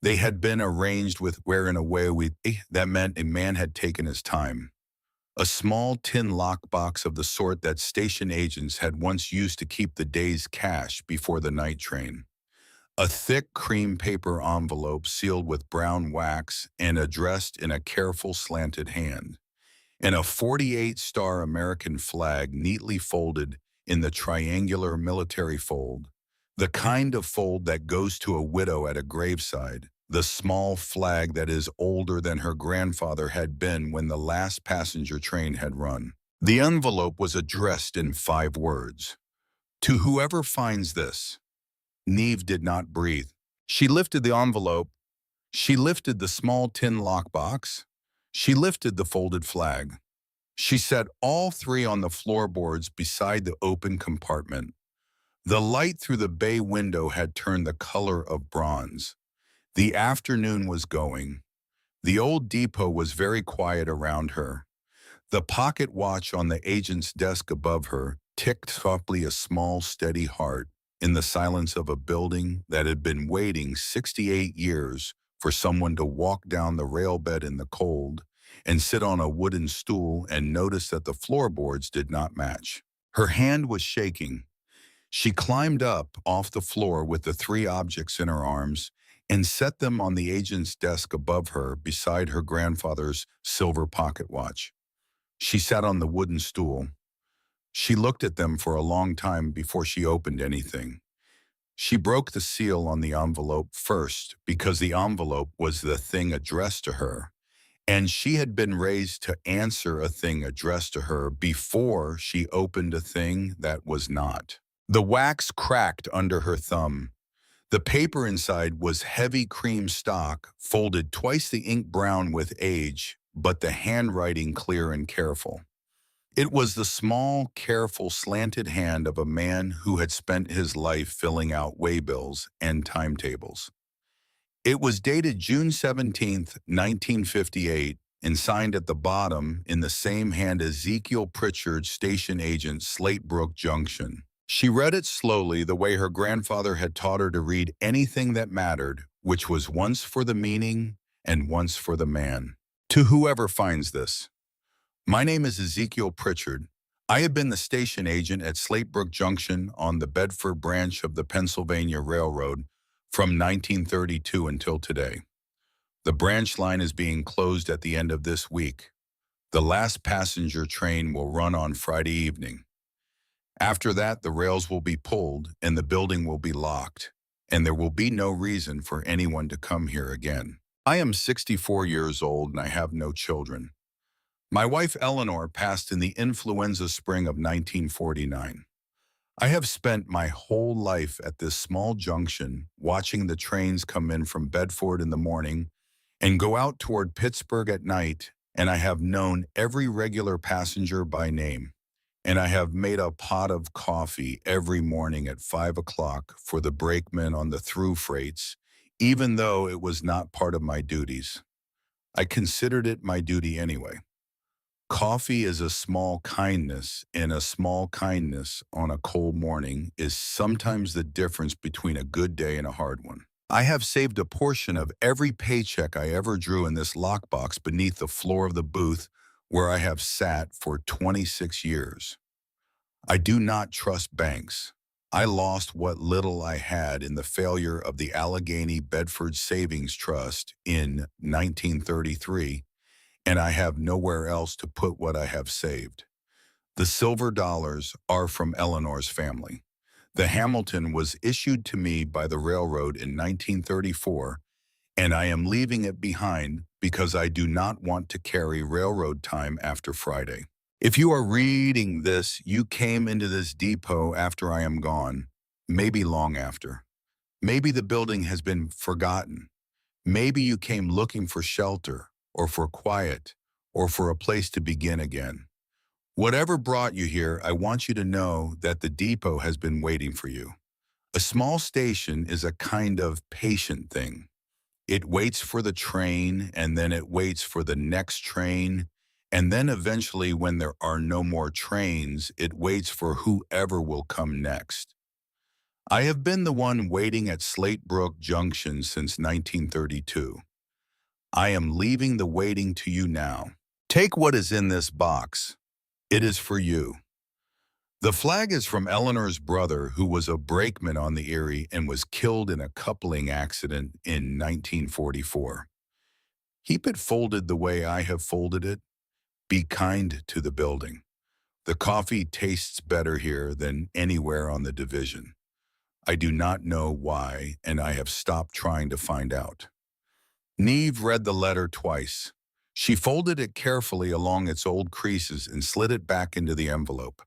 A: They had been arranged with where in a way that meant a man had taken his time. A small tin lockbox of the sort that station agents had once used to keep the day's cash before the night train. A thick cream paper envelope sealed with brown wax and addressed in a careful slanted hand. And a 48-star American flag neatly folded in the triangular military fold, the kind of fold that goes to a widow at a graveside, the small flag that is older than her grandfather had been when the last passenger train had run. The envelope was addressed in 5 words. To whoever finds this. Neve did not breathe. She lifted the envelope. She lifted the small tin lockbox. She lifted the folded flag. She set all 3 on the floorboards beside the open compartment. The light through the bay window had turned the color of bronze. The afternoon was going. The old depot was very quiet around her. The pocket watch on the agent's desk above her ticked softly, a small, steady heart in the silence of a building that had been waiting 68 years for someone to walk down the rail bed in the cold and sit on a wooden stool and notice that the floorboards did not match. Her hand was shaking. She climbed up off the floor with the 3 objects in her arms and set them on the agent's desk above her beside her grandfather's silver pocket watch. She sat on the wooden stool. She looked at them for a long time before she opened anything. She broke the seal on the envelope first because the envelope was the thing addressed to her, and she had been raised to answer a thing addressed to her before she opened a thing that was not. The wax cracked under her thumb. The paper inside was heavy cream stock, folded twice the ink brown with age, but the handwriting clear and careful. It was the small, careful, slanted hand of a man who had spent his life filling out waybills and timetables. It was dated June 17th, 1958, and signed at the bottom in the same hand as Ezekiel Pritchard, station agent, Slatebrook Junction. She read it slowly, the way her grandfather had taught her to read anything that mattered, which was once for the meaning and once for the man. To whoever finds this. My name is Ezekiel Pritchard. I have been the station agent at Slatebrook Junction on the Bedford branch of the Pennsylvania Railroad from 1932 until today. The branch line is being closed at the end of this week. The last passenger train will run on Friday evening. After that, the rails will be pulled and the building will be locked, and there will be no reason for anyone to come here again. I am 64 years old and I have no children. My wife Eleanor passed in the influenza spring of 1949. I have spent my whole life at this small junction watching the trains come in from Bedford in the morning and go out toward Pittsburgh at night, and I have known every regular passenger by name. And I have made a pot of coffee every morning at 5 o'clock for the brakemen on the through freights, even though it was not part of my duties. I considered it my duty anyway. Coffee is a small kindness, and a small kindness on a cold morning is sometimes the difference between a good day and a hard one. I have saved a portion of every paycheck I ever drew in this lockbox beneath the floor of the booth where I have sat for 26 years. I do not trust banks. I lost what little I had in the failure of the Allegheny Bedford Savings Trust in 1933, and I have nowhere else to put what I have saved. The silver dollars are from Eleanor's family. The Hamilton was issued to me by the railroad in 1934, and I am leaving it behind because I do not want to carry railroad time after Friday. If you are reading this, you came into this depot after I am gone, maybe long after. Maybe the building has been forgotten. Maybe you came looking for shelter, or for quiet, or for a place to begin again. Whatever brought you here, I want you to know that the depot has been waiting for you. A small station is a kind of patient thing. It waits for the train, and then it waits for the next train, and then eventually when there are no more trains, it waits for whoever will come next. I have been the one waiting at Slate Brook Junction since 1932. I am leaving the waiting to you now. Take what is in this box. It is for you. The flag is from Eleanor's brother, who was a brakeman on the Erie and was killed in a coupling accident in 1944. Keep it folded the way I have folded it. Be kind to the building. The coffee tastes better here than anywhere on the division. I do not know why, and I have stopped trying to find out. Neve read the letter twice. She folded it carefully along its old creases and slid it back into the envelope.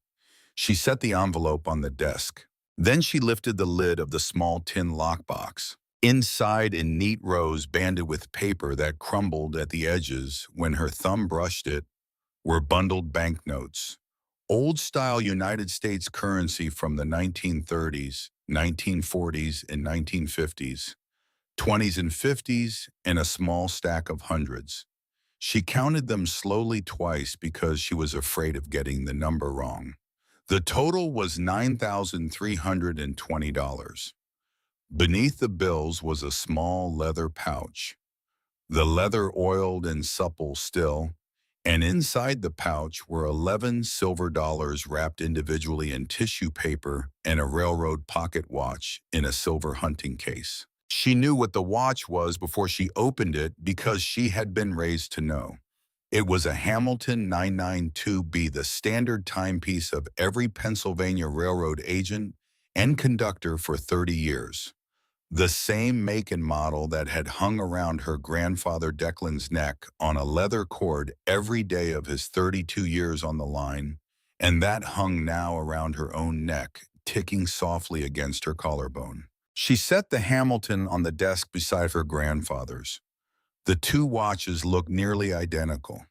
A: She set the envelope on the desk. Then she lifted the lid of the small tin lockbox. Inside, in neat rows banded with paper that crumbled at the edges when her thumb brushed it, were bundled banknotes. Old-style United States currency from the 1930s, 1940s, and 1950s, 20s and 50s, and a small stack of hundreds. She counted them slowly twice because she was afraid of getting the number wrong. The total was $9,320. Beneath the bills was a small leather pouch, the leather oiled and supple still, and inside the pouch were 11 silver dollars wrapped individually in tissue paper and a railroad pocket watch in a silver hunting case. She knew what the watch was before she opened it because she had been raised to know. It was a Hamilton 992B, the standard timepiece of every Pennsylvania Railroad agent and conductor for 30 years. The same make and model that had hung around her grandfather Declan's neck on a leather cord every day of his 32 years on the line, and that hung now around her own neck, ticking softly against her collarbone. She set the Hamilton on the desk beside her grandfather's. The two watches looked nearly identical.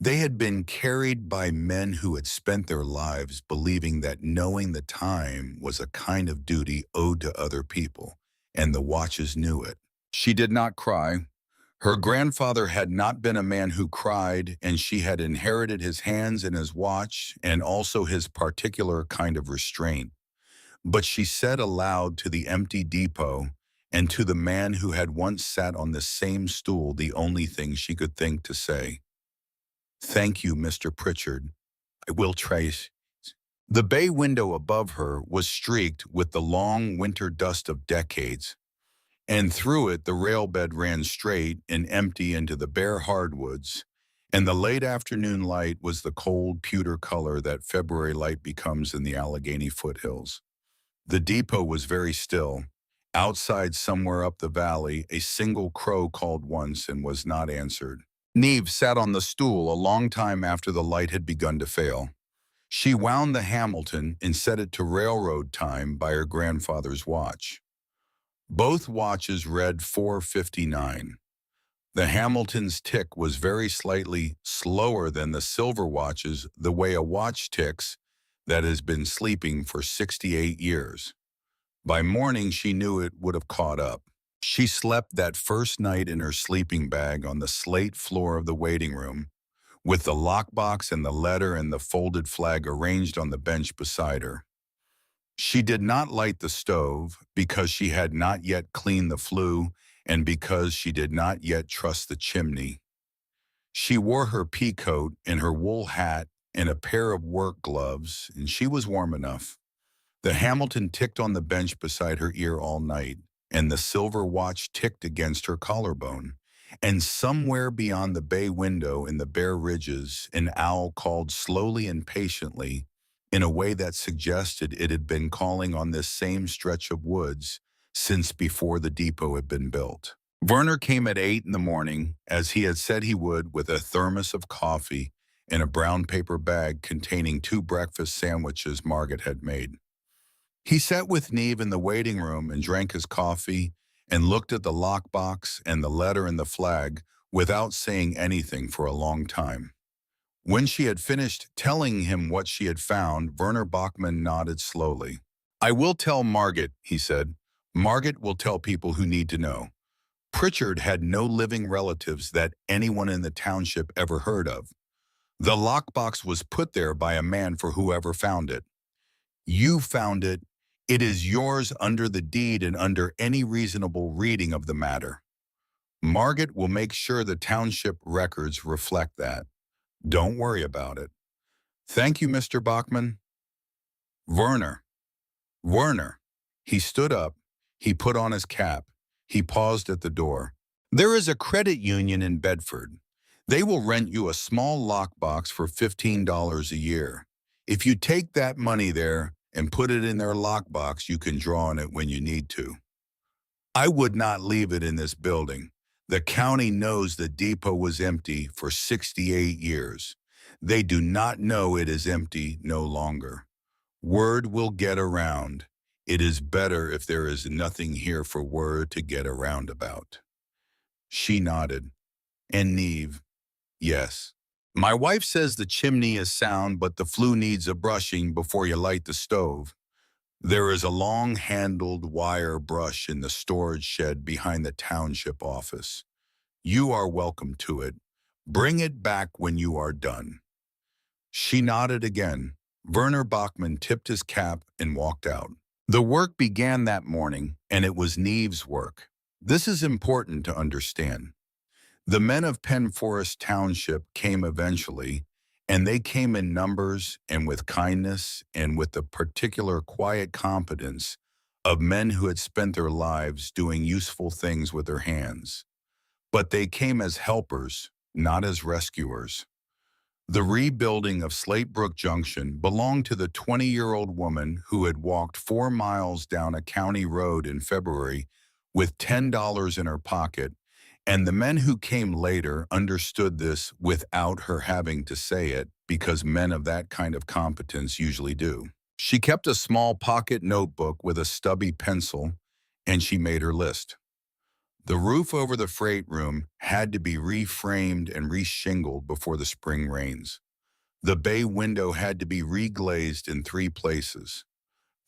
A: They had been carried by men who had spent their lives believing that knowing the time was a kind of duty owed to other people, and the watches knew it. She did not cry. Her grandfather had not been a man who cried, and she had inherited his hands and his watch and also his particular kind of restraint. But she said aloud to the empty depot and to the man who had once sat on the same stool the only thing she could think to say. "Thank you, Mr. Pritchard. I will trace." The bay window above her was streaked with the long winter dust of decades, and through it the railbed ran straight and empty into the bare hardwoods, and the late afternoon light was the cold pewter color that February light becomes in the Allegheny foothills. The depot was very still. Outside, somewhere up the valley, a single crow called once and was not answered. Neve sat on the stool a long time after the light had begun to fail. She wound the Hamilton and set it to railroad time by her grandfather's watch. Both watches read 4:59. The Hamilton's tick was very slightly slower than the silver watches, the way a watch ticks that has been sleeping for 68 years. By morning, she knew it would have caught up. She slept that first night in her sleeping bag on the slate floor of the waiting room, with the lockbox and the letter and the folded flag arranged on the bench beside her. She did not light the stove because she had not yet cleaned the flue and because she did not yet trust the chimney. She wore her pea coat and her wool hat and a pair of work gloves, and she was warm enough. The Hamilton ticked on the bench beside her ear all night, and the silver watch ticked against her collarbone. And somewhere beyond the bay window in the bare ridges, an owl called slowly and patiently, in a way that suggested it had been calling on this same stretch of woods since before the depot had been built. Werner came at 8 in the morning, as he had said he would, with a thermos of coffee and a brown paper bag containing 2 breakfast sandwiches Margaret had made. He sat with Neve in the waiting room and drank his coffee and looked at the lockbox and the letter and the flag without saying anything for a long time. When she had finished telling him what she had found, Werner Bachmann nodded slowly. "I will tell Margaret," he said. "Margaret will tell people who need to know." Pritchard had no living relatives that anyone in the township ever heard of. The lockbox was put there by a man for whoever found it. "You found it. It is yours under the deed and under any reasonable reading of the matter. Margaret will make sure the township records reflect that. Don't worry about it. Thank you, Mr. Bachman." Werner. Werner. He stood up. He put on his cap. He paused at the door. "There is a credit union in Bedford. They will rent you a small lockbox for $15 a year. If you take that money there and put it in their lockbox, you can draw on it when you need to. I would not leave it in this building. The county knows the depot was empty for 68 years. They do not know it is empty no longer. Word will get around. It is better if there is nothing here for word to get around about." She nodded. "And Neve?" "Yes. My wife says the chimney is sound, but the flue needs a brushing before you light the stove. There is a long-handled wire brush in the storage shed behind the township office. You are welcome to it. Bring it back when you are done." She nodded again. Werner Bachmann tipped his cap and walked out. The work began that morning, and it was Neve's work. This is important to understand. The men of Penn Forest Township came eventually, and they came in numbers and with kindness and with the particular quiet competence of men who had spent their lives doing useful things with their hands. But they came as helpers, not as rescuers. The rebuilding of Slate Brook Junction belonged to the 20-year-old woman who had walked 4 miles down a county road in February with $10 in her pocket, and the men who came later understood this without her having to say it, because men of that kind of competence usually do. She kept a small pocket notebook with a stubby pencil, and she made her list. The roof over the freight room had to be reframed and reshingled before the spring rains. The bay window had to be reglazed in 3 places.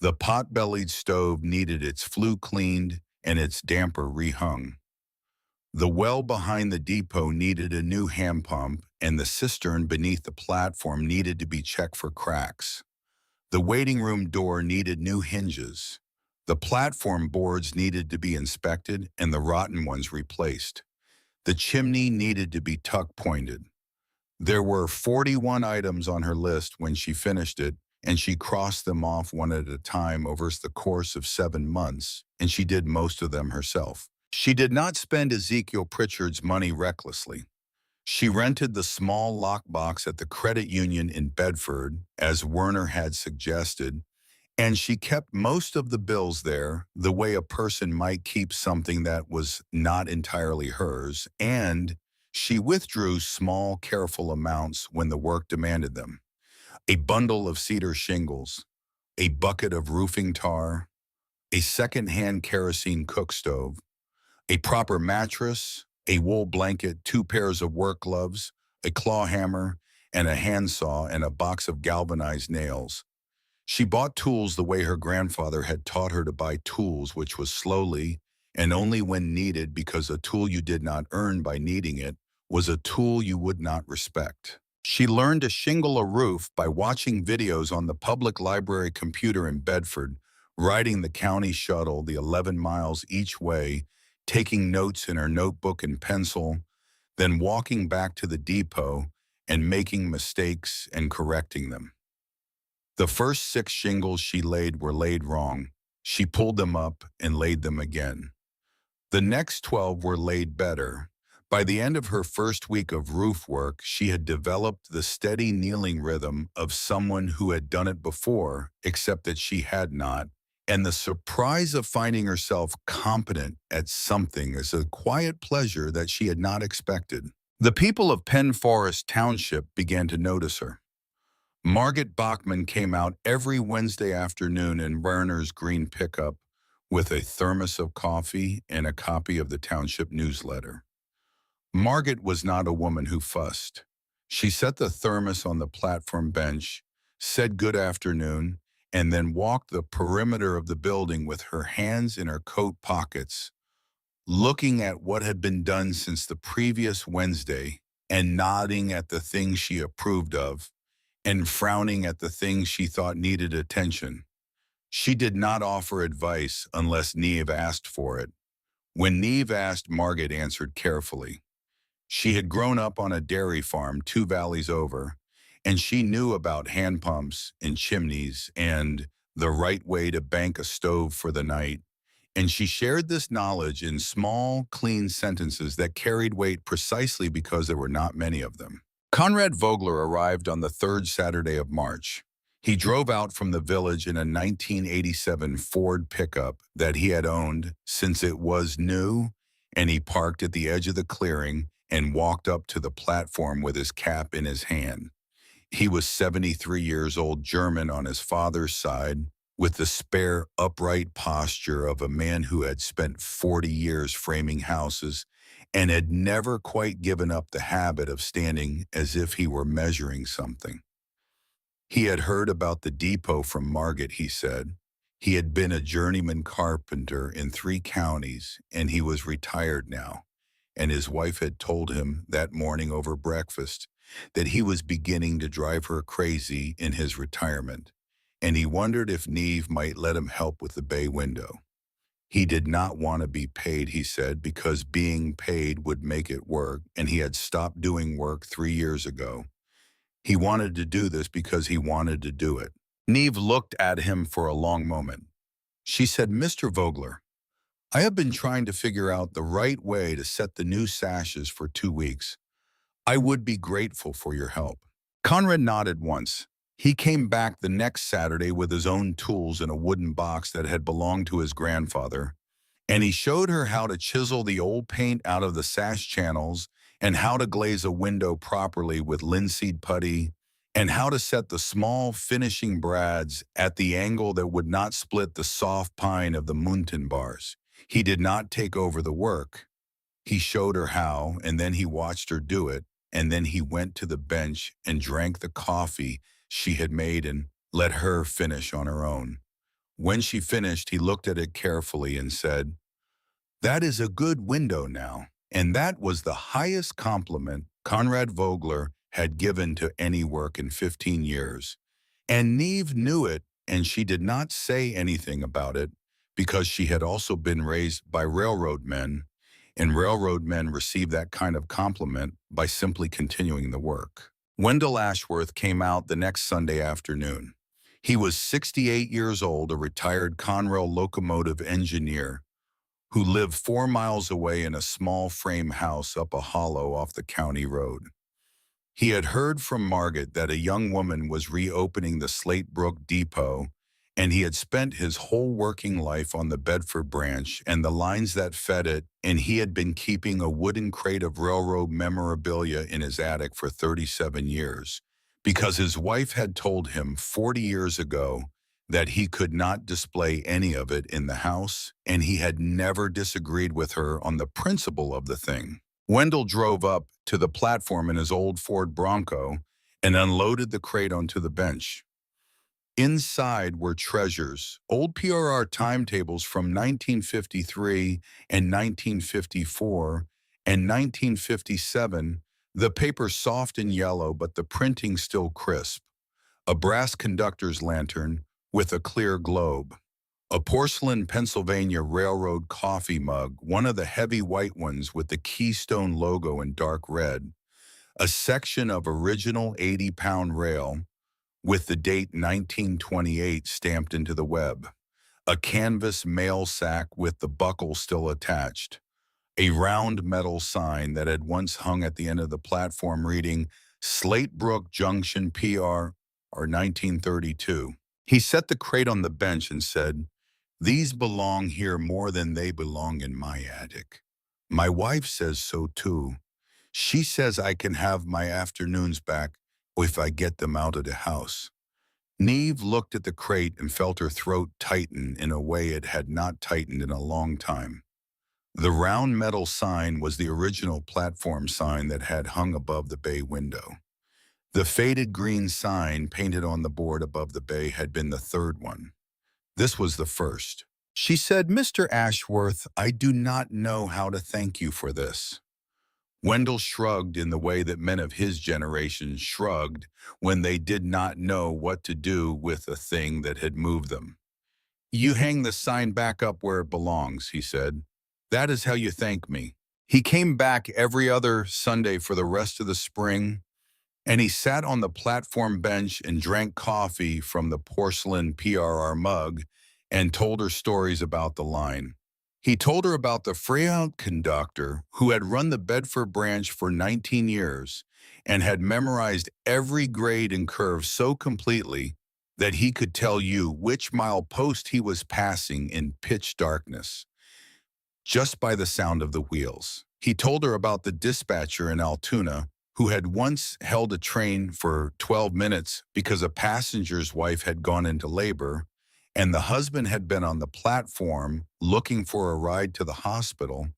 A: The pot-bellied stove needed its flue cleaned and its damper rehung. The well behind the depot needed a new hand pump, and the cistern beneath the platform needed to be checked for cracks. The waiting room door needed new hinges. The platform boards needed to be inspected and the rotten ones replaced. The chimney needed to be tuck-pointed. There were 41 items on her list when she finished it, and she crossed them off one at a time over the course of 7 months, and she did most of them herself. She did not spend Ezekiel Pritchard's money recklessly. She rented the small lockbox at the credit union in Bedford, as Werner had suggested, and she kept most of the bills there the way a person might keep something that was not entirely hers, and she withdrew small, careful amounts when the work demanded them. A bundle of cedar shingles, a bucket of roofing tar, a second-hand kerosene cook stove, a proper mattress, a wool blanket, 2 pairs of work gloves, a claw hammer, and a handsaw, and a box of galvanized nails. She bought tools the way her grandfather had taught her to buy tools, which was slowly and only when needed, because a tool you did not earn by needing it was a tool you would not respect. She learned to shingle a roof by watching videos on the public library computer in Bedford, riding the county shuttle the 11 miles each way, taking notes in her notebook and pencil, then walking back to the depot and making mistakes and correcting them. The first 6 shingles she laid were laid wrong. She pulled them up and laid them again. The next 12 were laid better. By the end of her first week of roof work, she had developed the steady kneeling rhythm of someone who had done it before, except that she had not, and the surprise of finding herself competent at something is a quiet pleasure that she had not expected. The people of Penn Forest Township began to notice her. Margaret Bachman came out every Wednesday afternoon in Werner's green pickup with a thermos of coffee and a copy of the township newsletter. Margaret was not a woman who fussed. She set the thermos on the platform bench, said good afternoon, and then walked the perimeter of the building with her hands in her coat pockets, looking at what had been done since the previous Wednesday and nodding at the things she approved of and frowning at the things she thought needed attention. She did not offer advice unless Neve asked for it. When Neve asked, Margaret answered carefully. She had grown up on a dairy farm 2 valleys over, and she knew about hand pumps and chimneys and the right way to bank a stove for the night. And she shared this knowledge in small, clean sentences that carried weight precisely because there were not many of them. Conrad Vogler arrived on the third Saturday of March. He drove out from the village in a 1987 Ford pickup that he had owned since it was new, and he parked at the edge of the clearing and walked up to the platform with his cap in his hand. He was 73 years old, German on his father's side, with the spare, upright posture of a man who had spent 40 years framing houses and had never quite given up the habit of standing as if he were measuring something. He had heard about the depot from Margaret, he said. He had been a journeyman carpenter in 3 counties, and he was retired now. And his wife had told him that morning over breakfast that he was beginning to drive her crazy in his retirement, and he wondered if Neve might let him help with the bay window. He did not want to be paid, he said, because being paid would make it work, and he had stopped doing work 3 years ago. He wanted to do this because he wanted to do it. Neve looked at him for a long moment. She said, Mr. Vogler, I have been trying to figure out the right way to set the new sashes for 2 weeks. I would be grateful for your help. Conrad nodded once. He came back the next Saturday with his own tools in a wooden box that had belonged to his grandfather, and he showed her how to chisel the old paint out of the sash channels and how to glaze a window properly with linseed putty and how to set the small finishing brads at the angle that would not split the soft pine of the Munten bars. He did not take over the work. He showed her how, and then he watched her do it, and then he went to the bench and drank the coffee she had made and let her finish on her own. When she finished, he looked at it carefully and said, That is a good window now. And that was the highest compliment Conrad Vogler had given to any work in 15 years. And Neve knew it, and she did not say anything about it because she had also been raised by railroad men, and railroad men receive that kind of compliment by simply continuing the work. Wendell Ashworth came out the next Sunday afternoon. He was 68 years old, a retired Conrail locomotive engineer who lived 4 miles away in a small frame house up a hollow off the county road. He had heard from Margaret that a young woman was reopening the Slate Brook Depot, and he had spent his whole working life on the Bedford branch and the lines that fed it, and he had been keeping a wooden crate of railroad memorabilia in his attic for 37 years, because his wife had told him 40 years ago that he could not display any of it in the house, and he had never disagreed with her on the principle of the thing. Wendell drove up to the platform in his old Ford Bronco and unloaded the crate onto the bench. Inside were treasures, old PRR timetables from 1953 and 1954 and 1957, the paper soft and yellow but the printing still crisp, a brass conductor's lantern with a clear globe, a porcelain Pennsylvania Railroad coffee mug, one of the heavy white ones with the Keystone logo in dark red, a section of original 80-pound rail with the date 1928 stamped into the web, a canvas mail sack with the buckle still attached, a round metal sign that had once hung at the end of the platform reading Slatebrook Junction PR or 1932. He set the crate on the bench and said, "These belong here more than they belong in my attic. My wife says so too. She says I can have my afternoons back if I get them out of the house." Neve looked at the crate and felt her throat tighten in a way it had not tightened in a long time. The round metal sign was the original platform sign that had hung above the bay window. The faded green sign painted on the board above the bay had been the third one. This was the first. She said, "Mr. Ashworth, I do not know how to thank you for this." Wendell shrugged in the way that men of his generation shrugged when they did not know what to do with a thing that had moved them. "You hang the sign back up where it belongs," he said. "That is how you thank me." He came back every other Sunday for the rest of the spring, and he sat on the platform bench and drank coffee from the porcelain PRR mug and told her stories about the line. He told her about the Freyhound conductor who had run the Bedford branch for 19 years and had memorized every grade and curve so completely that he could tell you which mile post he was passing in pitch darkness, just by the sound of the wheels. He told her about the dispatcher in Altoona who had once held a train for 12 minutes because a passenger's wife had gone into labor, and the husband had been on the platform looking for a ride to the hospital,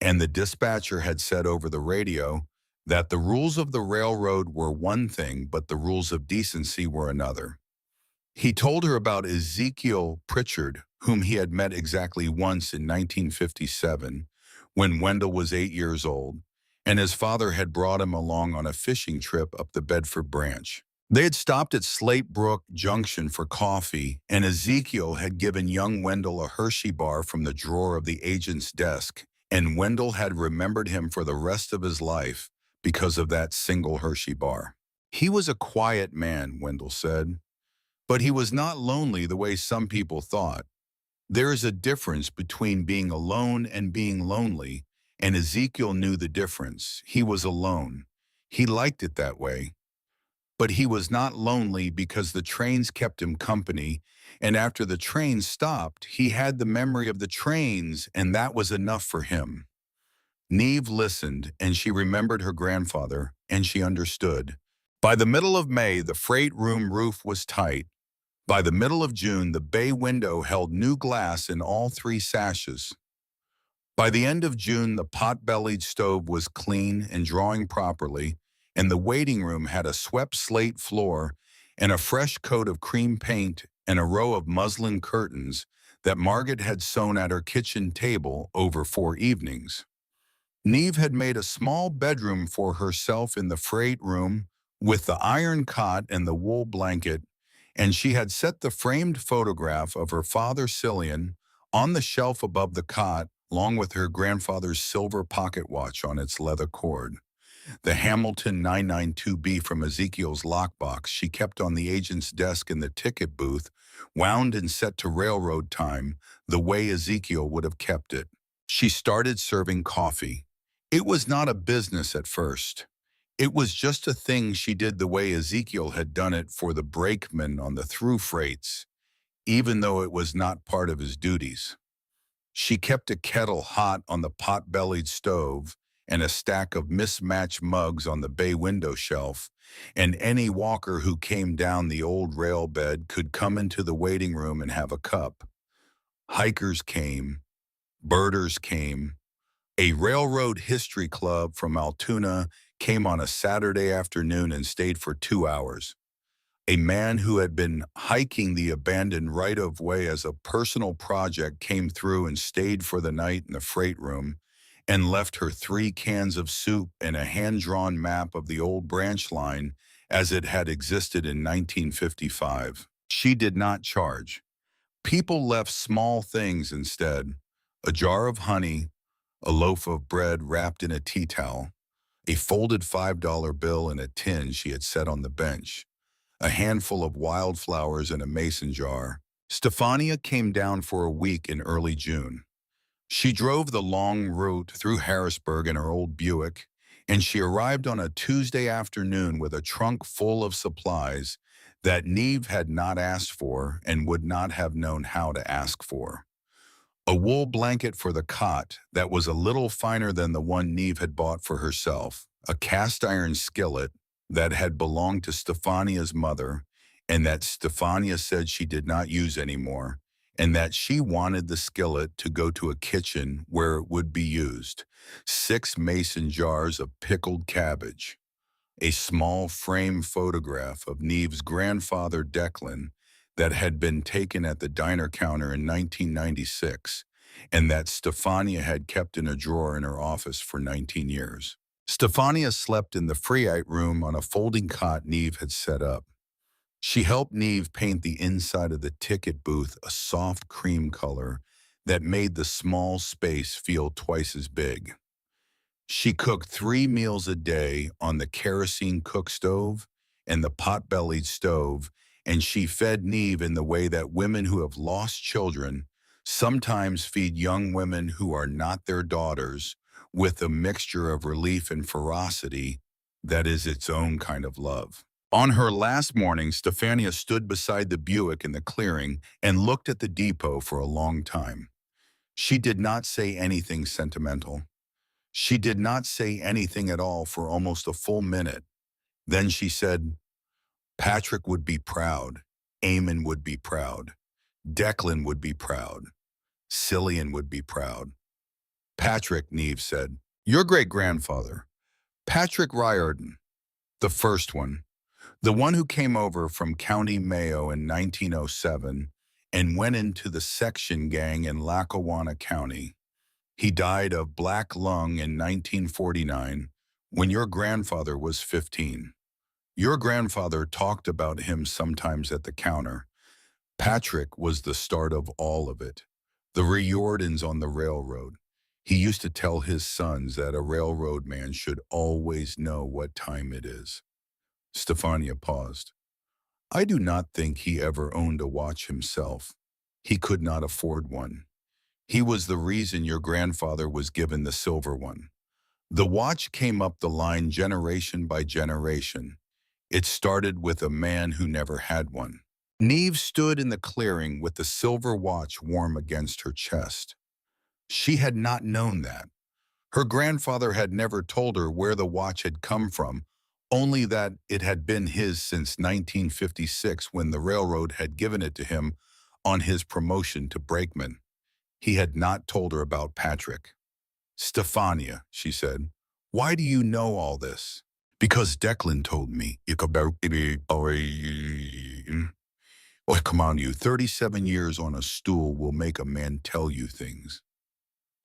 A: and the dispatcher had said over the radio that the rules of the railroad were one thing, but the rules of decency were another. He told her about Ezekiel Pritchard, whom he had met exactly once in 1957, when Wendell was 8 years old, and his father had brought him along on a fishing trip up the Bedford branch. They had stopped at Slatebrook Junction for coffee, and Ezekiel had given young Wendell a Hershey bar from the drawer of the agent's desk, and Wendell had remembered him for the rest of his life because of that single Hershey bar. He was a quiet man, Wendell said, but he was not lonely the way some people thought. There is a difference between being alone and being lonely, and Ezekiel knew the difference. He was alone. He liked it that way. But he was not lonely because the trains kept him company, and after the trains stopped, he had the memory of the trains, and that was enough for him. Neve listened, and she remembered her grandfather, and she understood. By the middle of May, the freight room roof was tight. By the middle of June, the bay window held new glass in all 3 sashes. By the end of June, the pot-bellied stove was clean and drawing properly, and the waiting room had a swept slate floor and a fresh coat of cream paint and a row of muslin curtains that Margaret had sewn at her kitchen table over 4 evenings. Neve had made a small bedroom for herself in the freight room with the iron cot and the wool blanket, and she had set the framed photograph of her father Cillian on the shelf above the cot, along with her grandfather's silver pocket watch on its leather cord. The Hamilton 992B from Ezekiel's lockbox she kept on the agent's desk in the ticket booth, wound and set to railroad time, the way Ezekiel would have kept it. She started serving coffee. It was not a business at first. It was just a thing she did the way Ezekiel had done it for the brakeman on the through freights, even though it was not part of his duties. She kept a kettle hot on the pot-bellied stove and a stack of mismatched mugs on the bay window shelf, and any walker who came down the old rail bed could come into the waiting room and have a cup. Hikers came, birders came. A railroad history club from Altoona came on a Saturday afternoon and stayed for 2 hours. A man who had been hiking the abandoned right-of-way as a personal project came through and stayed for the night in the freight room and left her 3 cans of soup and a hand-drawn map of the old branch line as it had existed in 1955. She did not charge. People left small things instead: a jar of honey, a loaf of bread wrapped in a tea towel, a folded $5 bill in a tin she had set on the bench, a handful of wildflowers in a mason jar. Stefania came down for a week in early June. She drove the long route through Harrisburg in her old Buick, and she arrived on a Tuesday afternoon with a trunk full of supplies that Neve had not asked for and would not have known how to ask for. A wool blanket for the cot that was a little finer than the one Neve had bought for herself, a cast iron skillet that had belonged to Stefania's mother and that Stefania said she did not use anymore, and that she wanted the skillet to go to a kitchen where it would be used. 6 mason jars of pickled cabbage, a small frame photograph of Neve's grandfather Declan that had been taken at the diner counter in 1996 and that Stefania had kept in a drawer in her office for 19 years. Stefania slept in the Freite room on a folding cot Neve had set up. She helped Neve paint the inside of the ticket booth a soft cream color that made the small space feel twice as big. She cooked 3 meals a day on the kerosene cook stove and the pot-bellied stove, and she fed Neve in the way that women who have lost children sometimes feed young women who are not their daughters, with a mixture of relief and ferocity that is its own kind of love. On her last morning, Stefania stood beside the Buick in the clearing and looked at the depot for a long time. She did not say anything sentimental. She did not say anything at all for almost a full minute. Then she said, Patrick would be proud. Eamon would be proud. Declan would be proud. Cillian would be proud. Patrick, Neve said. Your great-grandfather. Patrick Riordan. The first one. The one who came over from County Mayo in 1907 and went into the section gang in Lackawanna County. He died of black lung in 1949 when your grandfather was 15. Your grandfather talked about him sometimes at the counter. Patrick was the start of all of it. The Riordans on the railroad. He used to tell his sons that a railroad man should always know what time it is. Stefania paused. I do not think he ever owned a watch himself. He could not afford one. He was the reason your grandfather was given the silver one. The watch came up the line generation by generation. It started with a man who never had one. Neve stood in the clearing with the silver watch warm against her chest. She had not known that. Her grandfather had never told her where the watch had come from, only that it had been his since 1956 when the railroad had given it to him on his promotion to brakeman. He had not told her about Patrick. Stefania, she said, why do you know all this? Because Declan told me. Oh, come on, you. 37 years on a stool will make a man tell you things.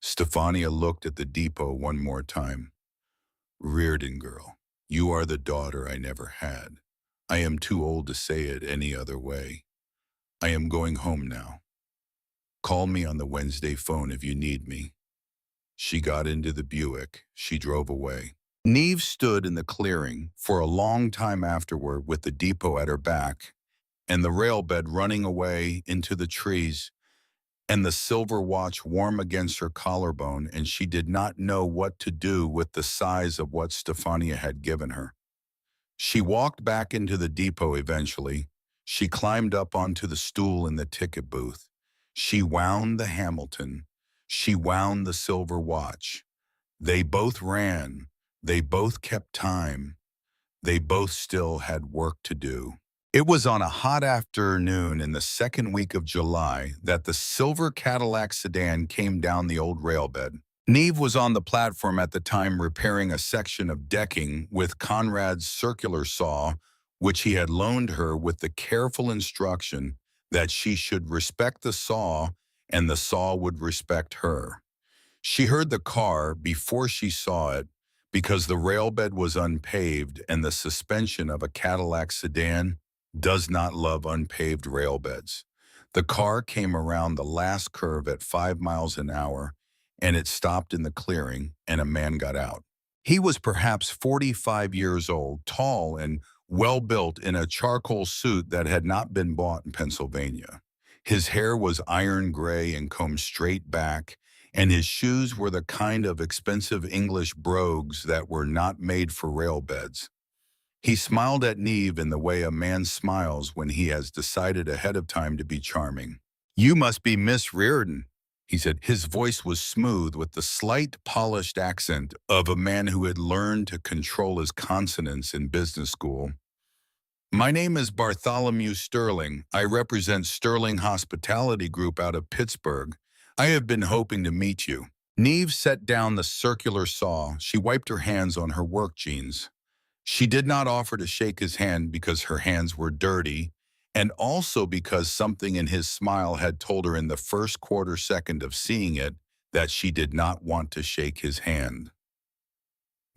A: Stefania looked at the depot one more time. Riordan girl, you are the daughter I never had. I am too old to say it any other way. I am going home now. Call me on the Wednesday phone if you need me. She got into the Buick. She drove away. Neve stood in the clearing for a long time afterward with the depot at her back and the rail bed running away into the trees and the silver watch warm against her collarbone, and she did not know what to do with the size of what Stefania had given her. She walked back into the depot eventually. She climbed up onto the stool in the ticket booth. She wound the Hamilton. She wound the silver watch. They both ran. They both kept time. They both still had work to do. It was on a hot afternoon in the second week of July that the silver Cadillac sedan came down the old railbed. Neve was on the platform at the time repairing a section of decking with Conrad's circular saw, which he had loaned her with the careful instruction that she should respect the saw and the saw would respect her. She heard the car before she saw it because the railbed was unpaved and the suspension of a Cadillac sedan does not love unpaved railbeds. The car came around the last curve at 5 miles an hour and it stopped in the clearing and a man got out. He was perhaps 45 years old, tall and well-built in a charcoal suit that had not been bought in Pennsylvania. His hair was iron gray and combed straight back, and his shoes were the kind of expensive English brogues that were not made for railbeds. He smiled at Neve in the way a man smiles when he has decided ahead of time to be charming. "You must be Miss Reardon," he said. His voice was smooth with the slight polished accent of a man who had learned to control his consonants in business school. "My name is Bartholomew Sterling. I represent Sterling Hospitality Group out of Pittsburgh. I have been hoping to meet you." Neve set down the circular saw. She wiped her hands on her work jeans. She did not offer to shake his hand because her hands were dirty, and also because something in his smile had told her in the first quarter second of seeing it that she did not want to shake his hand.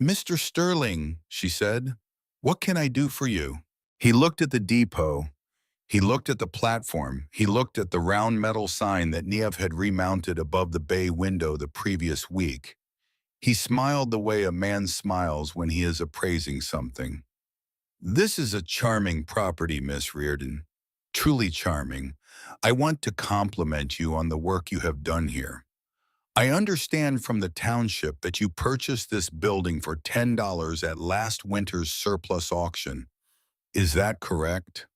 A: "Mr. Sterling," she said, "what can I do for you?" He looked at the depot. He looked at the platform. He looked at the round metal sign that Niev had remounted above the bay window the previous week. He smiled the way a man smiles when he is appraising something. "This is a charming property, Miss Reardon. Truly charming. I want to compliment you on the work you have done here. I understand from the township that you purchased this building for $10 at last winter's surplus auction. Is that correct?"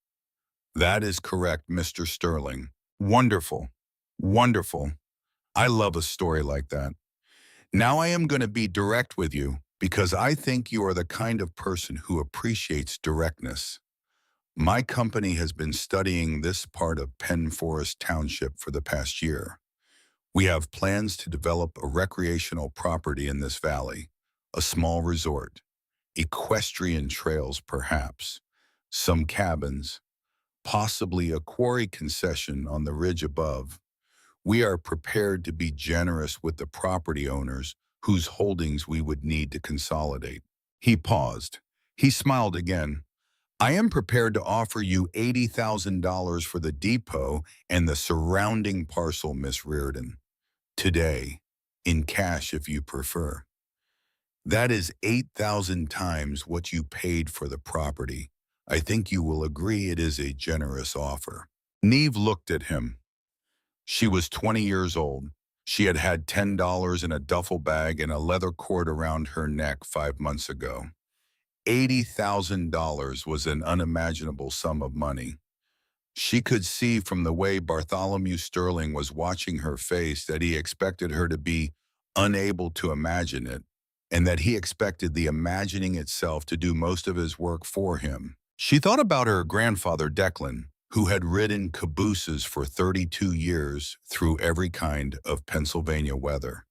A: "That is correct, Mr. Sterling." "Wonderful. Wonderful. I love a story like that. Now I am going to be direct with you because I think you are the kind of person who appreciates directness. My company has been studying this part of Penn Forest Township for the past year. We have plans to develop a recreational property in this valley, a small resort, equestrian trails perhaps, some cabins, possibly a quarry concession on the ridge above. We are prepared to be generous with the property owners whose holdings we would need to consolidate." He paused. He smiled again. "I am prepared to offer you $80,000 for the depot and the surrounding parcel, Miss Reardon. Today, in cash if you prefer. That is 8,000 times what you paid for the property. I think you will agree it is a generous offer." Neve looked at him. She was 20 years old. She had had $10 in a duffel bag and a leather cord around her neck 5 months ago. $80,000 was an unimaginable sum of money. She could see from the way Bartholomew Sterling was watching her face that he expected her to be unable to imagine it, and that he expected the imagining itself to do most of his work for him. She thought about her grandfather Declan, who had ridden cabooses for 32 years through every kind of Pennsylvania weather.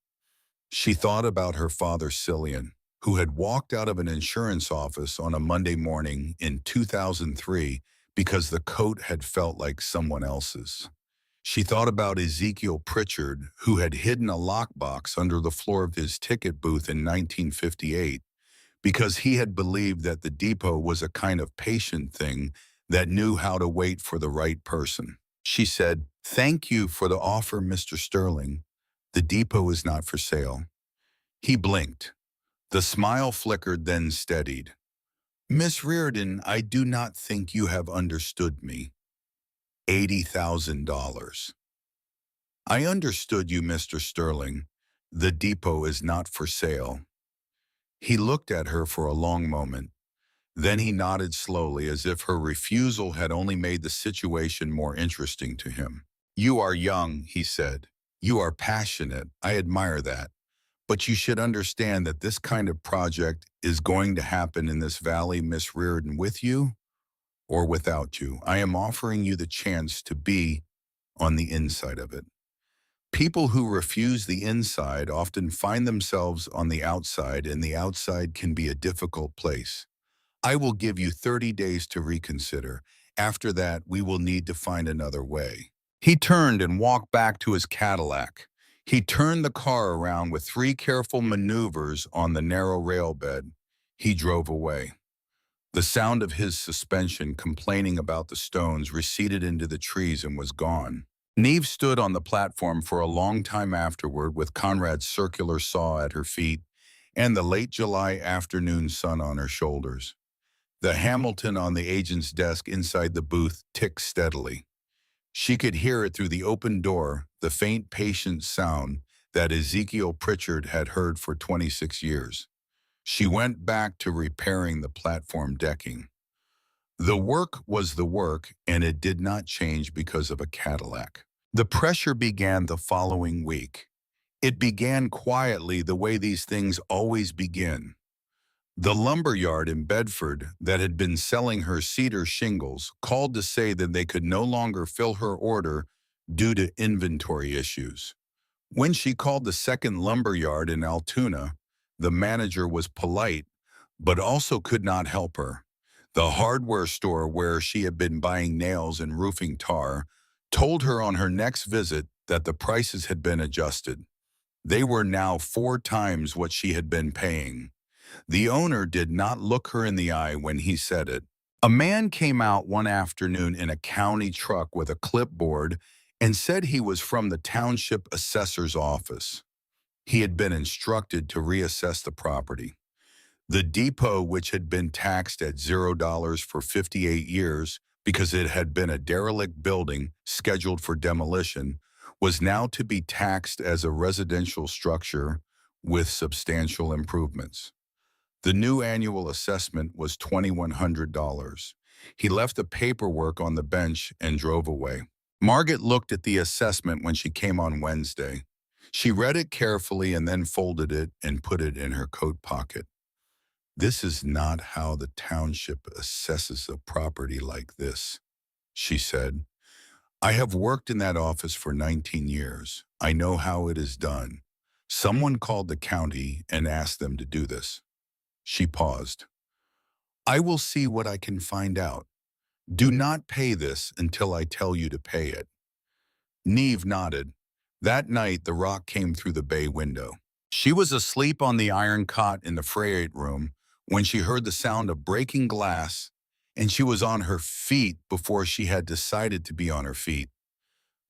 A: She thought about her father Cillian, who had walked out of an insurance office on a Monday morning in 2003 because the coat had felt like someone else's. She thought about Ezekiel Pritchard, who had hidden a lockbox under the floor of his ticket booth in 1958 because he had believed that the depot was a kind of patient thing that knew how to wait for the right person. She said, "Thank you for the offer, Mr. Sterling. The depot is not for sale." He blinked. The smile flickered, then steadied. "Miss Reardon, I do not think you have understood me. $80,000. I understood you, Mr. Sterling. The depot is not for sale." He looked at her for a long moment. Then he nodded slowly as if her refusal had only made the situation more interesting to him. "You are young," he said. "You are passionate. I admire that. But you should understand that this kind of project is going to happen in this valley, Miss Reardon, with you or without you. I am offering you the chance to be on the inside of it. People who refuse the inside often find themselves on the outside, and the outside can be a difficult place. I will give you 30 days to reconsider. After that, we will need to find another way." He turned and walked back to his Cadillac. He turned the car around with 3 careful maneuvers on the narrow rail bed. He drove away. The sound of his suspension complaining about the stones receded into the trees and was gone. Neve stood on the platform for a long time afterward with Conrad's circular saw at her feet and the late July afternoon sun on her shoulders. The Hamilton on the agent's desk inside the booth ticked steadily. She could hear it through the open door, the faint, patient sound that Ezekiel Pritchard had heard for 26 years. She went back to repairing the platform decking. The work was the work, and it did not change because of a Cadillac. The pressure began the following week. It began quietly the way these things always begin. The lumber yard in Bedford that had been selling her cedar shingles called to say that they could no longer fill her order due to inventory issues. When she called the second lumber yard in Altoona, the manager was polite, but also could not help her. The hardware store where she had been buying nails and roofing tar told her on her next visit that the prices had been adjusted. They were now 4 times what she had been paying. The owner did not look her in the eye when he said it. A man came out one afternoon in a county truck with a clipboard and said he was from the township assessor's office. He had been instructed to reassess the property. The depot, which had been taxed at $0 for 58 years because it had been a derelict building scheduled for demolition, was now to be taxed as a residential structure with substantial improvements. The new annual assessment was $2,100. He left the paperwork on the bench and drove away. Margaret looked at the assessment when she came on Wednesday. She read it carefully and then folded it and put it in her coat pocket. "This is not how the township assesses a property like this," she said. "I have worked in that office for 19 years. I know how it is done. Someone called the county and asked them to do this." She paused. "I will see what I can find out. Do not pay this until I tell you to pay it." Neve nodded. That night, the rock came through the bay window. She was asleep on the iron cot in the freight room when she heard the sound of breaking glass, and she was on her feet before she had decided to be on her feet.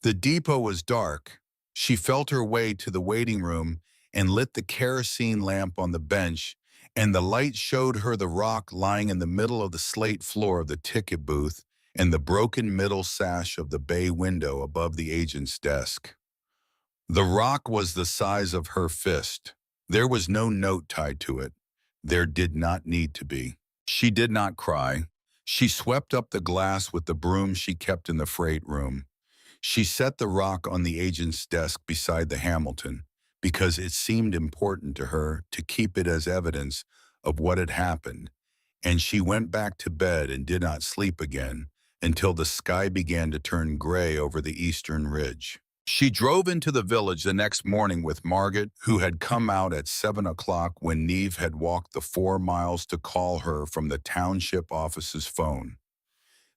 A: The depot was dark. She felt her way to the waiting room and lit the kerosene lamp on the bench, and the light showed her the rock lying in the middle of the slate floor of the ticket booth and the broken middle sash of the bay window above the agent's desk. The rock was the size of her fist. There was no note tied to it. There did not need to be. She did not cry. She swept up the glass with the broom she kept in the freight room. She set the rock on the agent's desk beside the Hamilton because it seemed important to her to keep it as evidence of what had happened, and she went back to bed and did not sleep again until the sky began to turn gray over the eastern ridge. She drove into the village the next morning with Margaret, who had come out at 7 o'clock when Neve had walked the 4 miles to call her from the township office's phone.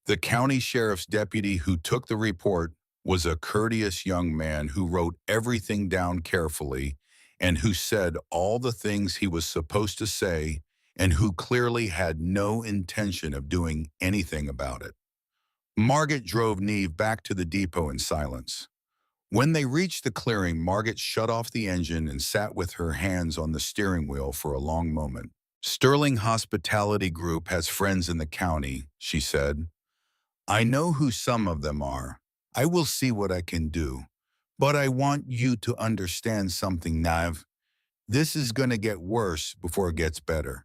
A: The county sheriff's deputy who took the report was a courteous young man who wrote everything down carefully and who said all the things he was supposed to say and who clearly had no intention of doing anything about it. Margaret drove Neve back to the depot in silence. When they reached the clearing, Margaret shut off the engine and sat with her hands on the steering wheel for a long moment. "Sterling Hospitality Group has friends in the county," she said. "I know who some of them are. I will see what I can do. But I want you to understand something, Neve. This is going to get worse before it gets better.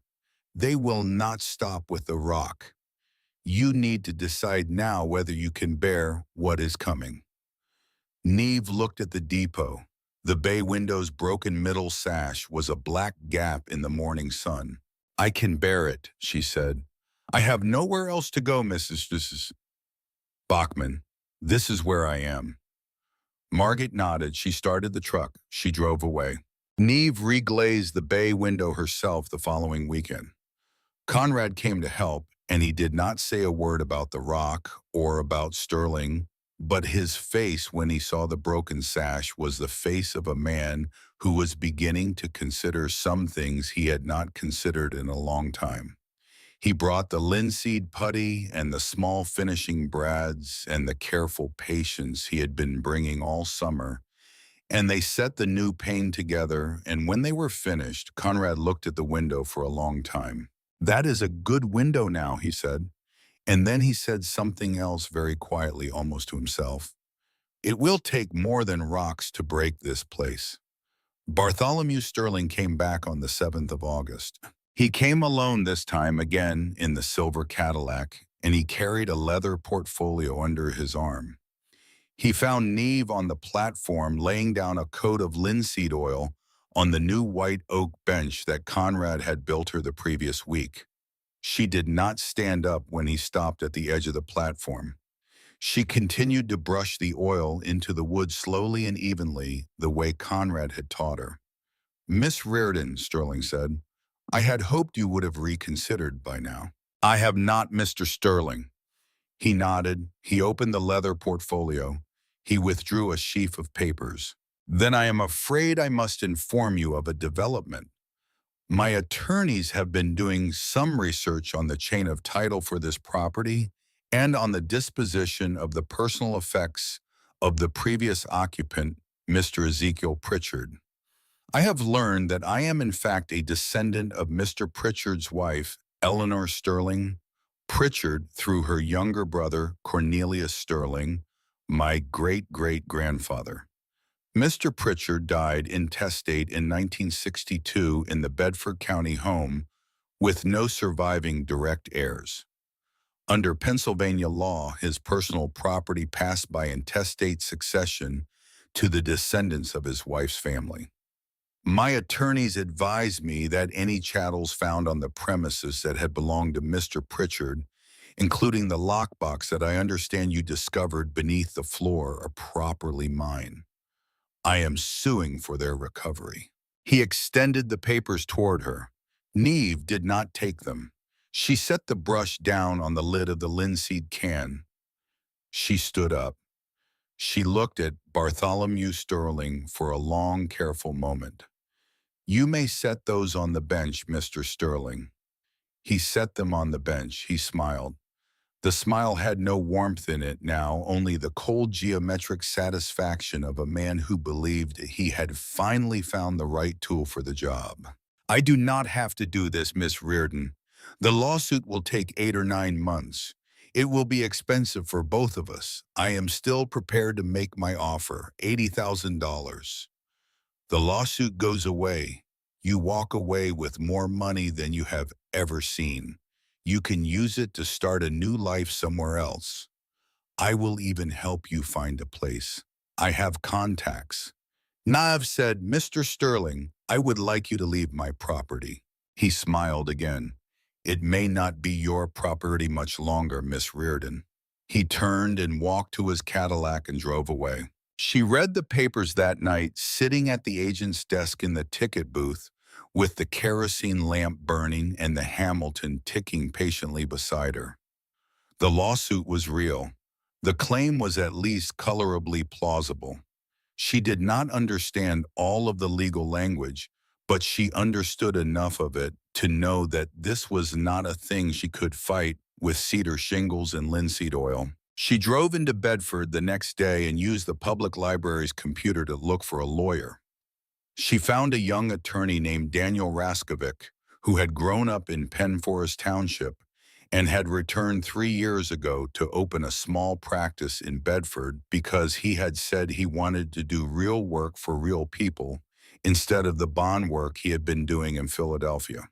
A: They will not stop with the rock. You need to decide now whether you can bear what is coming." Neve looked at the depot. The bay window's broken middle sash was a black gap in the morning sun. "I can bear it," she said. "I have nowhere else to go, Mrs. Bachman. This is where I am." Margaret nodded. She started the truck. She drove away. Neve reglazed the bay window herself the following weekend. Conrad came to help, and he did not say a word about the rock or about Sterling, but his face when he saw the broken sash was the face of a man who was beginning to consider some things he had not considered in a long time. He brought the linseed putty and the small finishing brads and the careful patience he had been bringing all summer, And they set the new pane together, and when they were finished, Conrad looked at the window for a long time. "That is a good window now," he said. And then he said something else very quietly, almost to himself. "It will take more than rocks to break this place." Bartholomew Sterling came back on the 7th of August. He came alone this time, again in the silver Cadillac, and he carried a leather portfolio under his arm. He found Neve on the platform laying down a coat of linseed oil on the new white oak bench that Conrad had built her the previous week. She did not stand up when he stopped at the edge of the platform. She continued to brush the oil into the wood slowly and evenly, the way Conrad had taught her. "Miss Reardon," Sterling said, "I had hoped you would have reconsidered by now." "I have not, Mr. Sterling." He nodded. He opened the leather portfolio. He withdrew a sheaf of papers. "Then I am afraid I must inform you of a development. My attorneys have been doing some research on the chain of title for this property and on the disposition of the personal effects of the previous occupant, Mr. Ezekiel Pritchard. I have learned that I am in fact a descendant of Mr. Pritchard's wife, Eleanor Sterling, Pritchard through her younger brother, Cornelius Sterling, my great-great-grandfather. Mr. Pritchard died intestate in 1962 in the Bedford County home with no surviving direct heirs. Under Pennsylvania law, his personal property passed by intestate succession to the descendants of his wife's family. My attorneys advised me that any chattels found on the premises that had belonged to Mr. Pritchard, including the lockbox that I understand you discovered beneath the floor, are properly mine. I am suing for their recovery." He extended the papers toward her. Neve did not take them. She set the brush down on the lid of the linseed can. She stood up. She looked at Bartholomew Sterling for a long, careful moment. "You may set those on the bench, Mr. Sterling." He set them on the bench. He smiled. The smile had no warmth in it now, only the cold geometric satisfaction of a man who believed he had finally found the right tool for the job. "I do not have to do this, Miss Reardon. The lawsuit will take 8 or 9 months. It will be expensive for both of us. I am still prepared to make my offer, $80,000. The lawsuit goes away. You walk away with more money than you have ever seen. You can use it to start a new life somewhere else. I will even help you find a place. I have contacts." Neve said, "Mr. Sterling, I would like you to leave my property." He smiled again. "It may not be your property much longer, Miss Reardon." He turned and walked to his Cadillac and drove away. She read the papers that night, sitting at the agent's desk in the ticket booth, with the kerosene lamp burning and the Hamilton ticking patiently beside her. The lawsuit was real. The claim was at least colorably plausible. She did not understand all of the legal language, but she understood enough of it to know that this was not a thing she could fight with cedar shingles and linseed oil. She drove into Bedford the next day and used the public library's computer to look for a lawyer. She found a young attorney named Daniel Raskovic, who had grown up in Penn Forest Township and had returned 3 years ago to open a small practice in Bedford because he had said he wanted to do real work for real people instead of the bond work he had been doing in Philadelphia.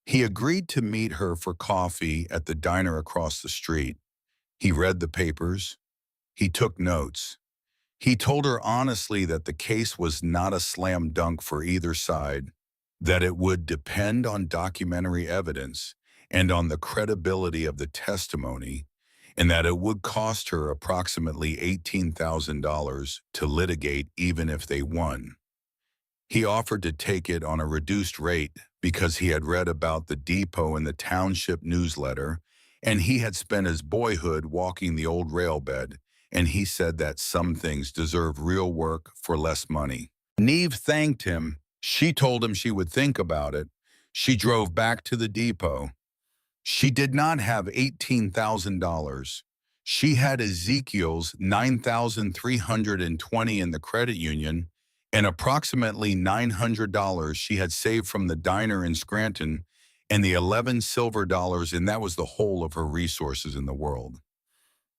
A: He agreed to meet her for coffee at the diner across the street. He read the papers. He took notes. He told her honestly that the case was not a slam dunk for either side, that it would depend on documentary evidence and on the credibility of the testimony, and that it would cost her approximately $18,000 to litigate even if they won. He offered to take it on a reduced rate because he had read about the depot in the township newsletter, and he had spent his boyhood walking the old railbed, and he said that some things deserve real work for less money. Neve thanked him. She told him she would think about it. She drove back to the depot. She did not have $18,000. She had Ezekiel's $9,320 in the credit union and approximately $900 she had saved from the diner in Scranton, and the 11 silver dollars, and that was the whole of her resources in the world.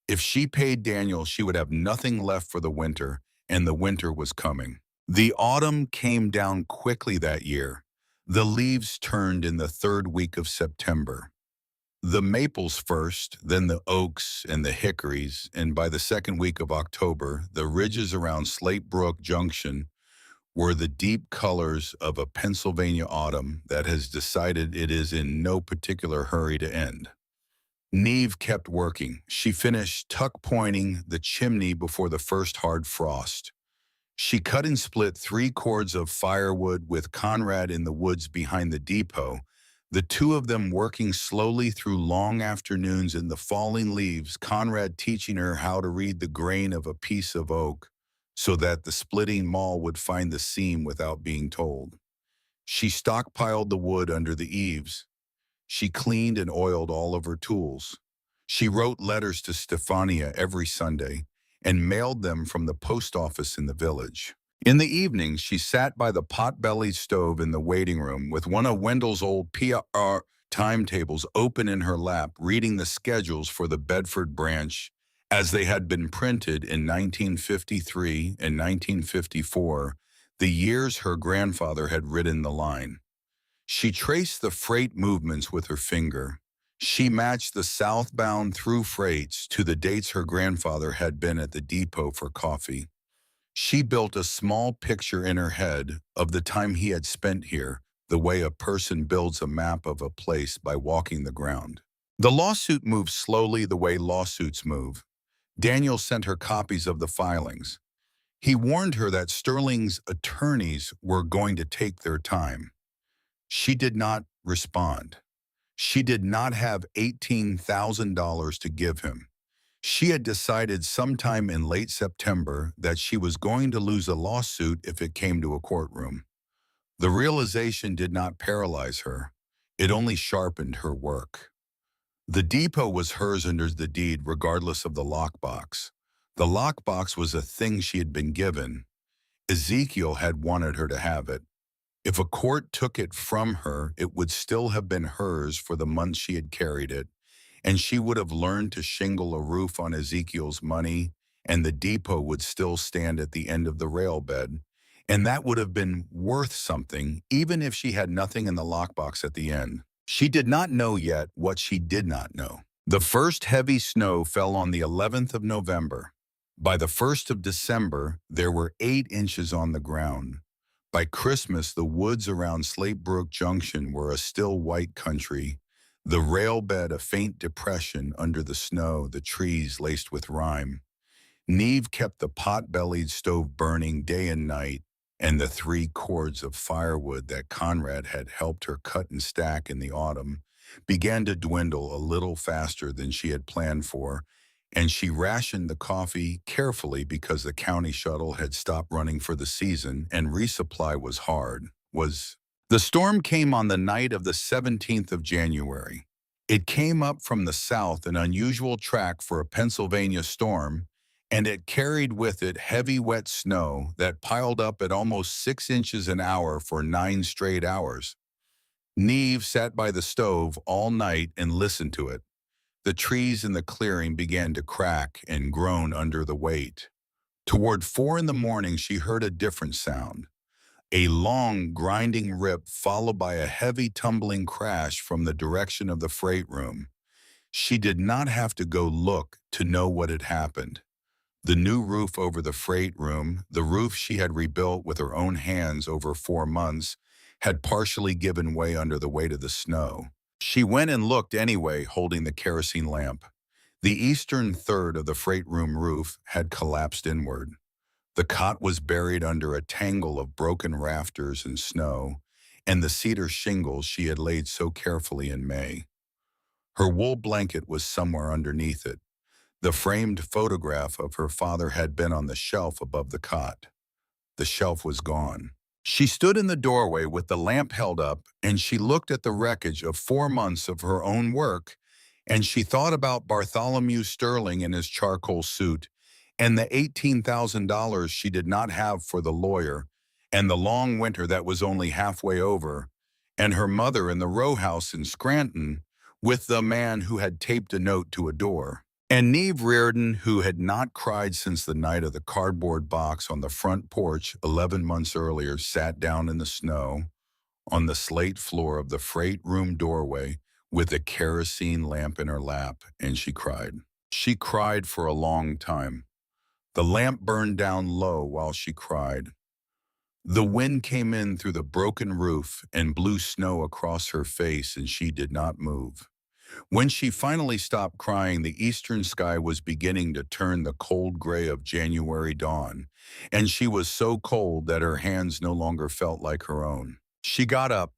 A: If she paid Daniel, she would have nothing left for the winter, and the winter was coming. The autumn came down quickly that year. The leaves turned in the third week of September. The maples first, then the oaks and the hickories, and by the second week of October, the ridges around Slate Brook Junction were the deep colors of a Pennsylvania autumn that has decided it is in no particular hurry to end. Neve kept working. She finished tuck-pointing the chimney before the first hard frost. She cut and split 3 cords of firewood with Conrad in the woods behind the depot, the two of them working slowly through long afternoons in the falling leaves, Conrad teaching her how to read the grain of a piece of oak so that the splitting maul would find the seam without being told. She stockpiled the wood under the eaves. She cleaned and oiled all of her tools. She wrote letters to Stefania every Sunday and mailed them from the post office in the village. In the evenings, she sat by the pot-bellied stove in the waiting room with one of Wendell's old PR timetables open in her lap, reading the schedules for the Bedford branch as they had been printed in 1953 and 1954, the years her grandfather had ridden the line. She traced the freight movements with her finger. She matched the southbound through freights to the dates her grandfather had been at the depot for coffee. She built a small picture in her head of the time he had spent here, the way a person builds a map of a place by walking the ground. The lawsuit moved slowly the way lawsuits move. Daniel sent her copies of the filings. He warned her that Sterling's attorneys were going to take their time. She did not respond. She did not have $18,000 to give him. She had decided sometime in late September that she was going to lose a lawsuit if it came to a courtroom. The realization did not paralyze her. It only sharpened her work. The depot was hers under the deed regardless of the lockbox. The lockbox was a thing she had been given. Ezekiel had wanted her to have it. If a court took it from her, it would still have been hers for the months she had carried it, and she would have learned to shingle a roof on Ezekiel's money, and the depot would still stand at the end of the rail bed, and that would have been worth something, even if she had nothing in the lockbox at the end. She did not know yet what she did not know. The first heavy snow fell on the 11th of November. By the 1st of December, there were 8 inches on the ground. By Christmas, the woods around Slate Brook Junction were a still white country, the rail bed a faint depression under the snow, the trees laced with rime. Neve kept the pot-bellied stove burning day and night, and the 3 cords of firewood that Conrad had helped her cut and stack in the autumn began to dwindle a little faster than she had planned for, and she rationed the coffee carefully because the county shuttle had stopped running for the season and resupply was hard. The storm came on the night of the 17th of January. It came up from the south, an unusual track for a Pennsylvania storm, and it carried with it heavy wet snow that piled up at almost 6 inches an hour for 9 straight hours. Neve sat by the stove all night and listened to it. The trees in the clearing began to crack and groan under the weight. Toward 4 in the morning, she heard a different sound. A long, grinding rip followed by a heavy tumbling crash from the direction of the freight room. She did not have to go look to know what had happened. The new roof over the freight room, the roof she had rebuilt with her own hands over 4 months, had partially given way under the weight of the snow. She went and looked anyway, holding the kerosene lamp. The eastern third of the freight room roof had collapsed inward. The cot was buried under a tangle of broken rafters and snow, and the cedar shingles she had laid so carefully in May. Her wool blanket was somewhere underneath it. The framed photograph of her father had been on the shelf above the cot. The shelf was gone. She stood in the doorway with the lamp held up, and she looked at the wreckage of 4 months of her own work, and she thought about Bartholomew Sterling in his charcoal suit, and the $18,000 she did not have for the lawyer, and the long winter that was only halfway over, and her mother in the row house in Scranton with the man who had taped a note to a door. And Neve Reardon, who had not cried since the night of the cardboard box on the front porch 11 months earlier, sat down in the snow on the slate floor of the freight room doorway with a kerosene lamp in her lap, and she cried. She cried for a long time. The lamp burned down low while she cried. The wind came in through the broken roof and blew snow across her face, and she did not move. When she finally stopped crying, the eastern sky was beginning to turn the cold gray of January dawn, and she was so cold that her hands no longer felt like her own. She got up.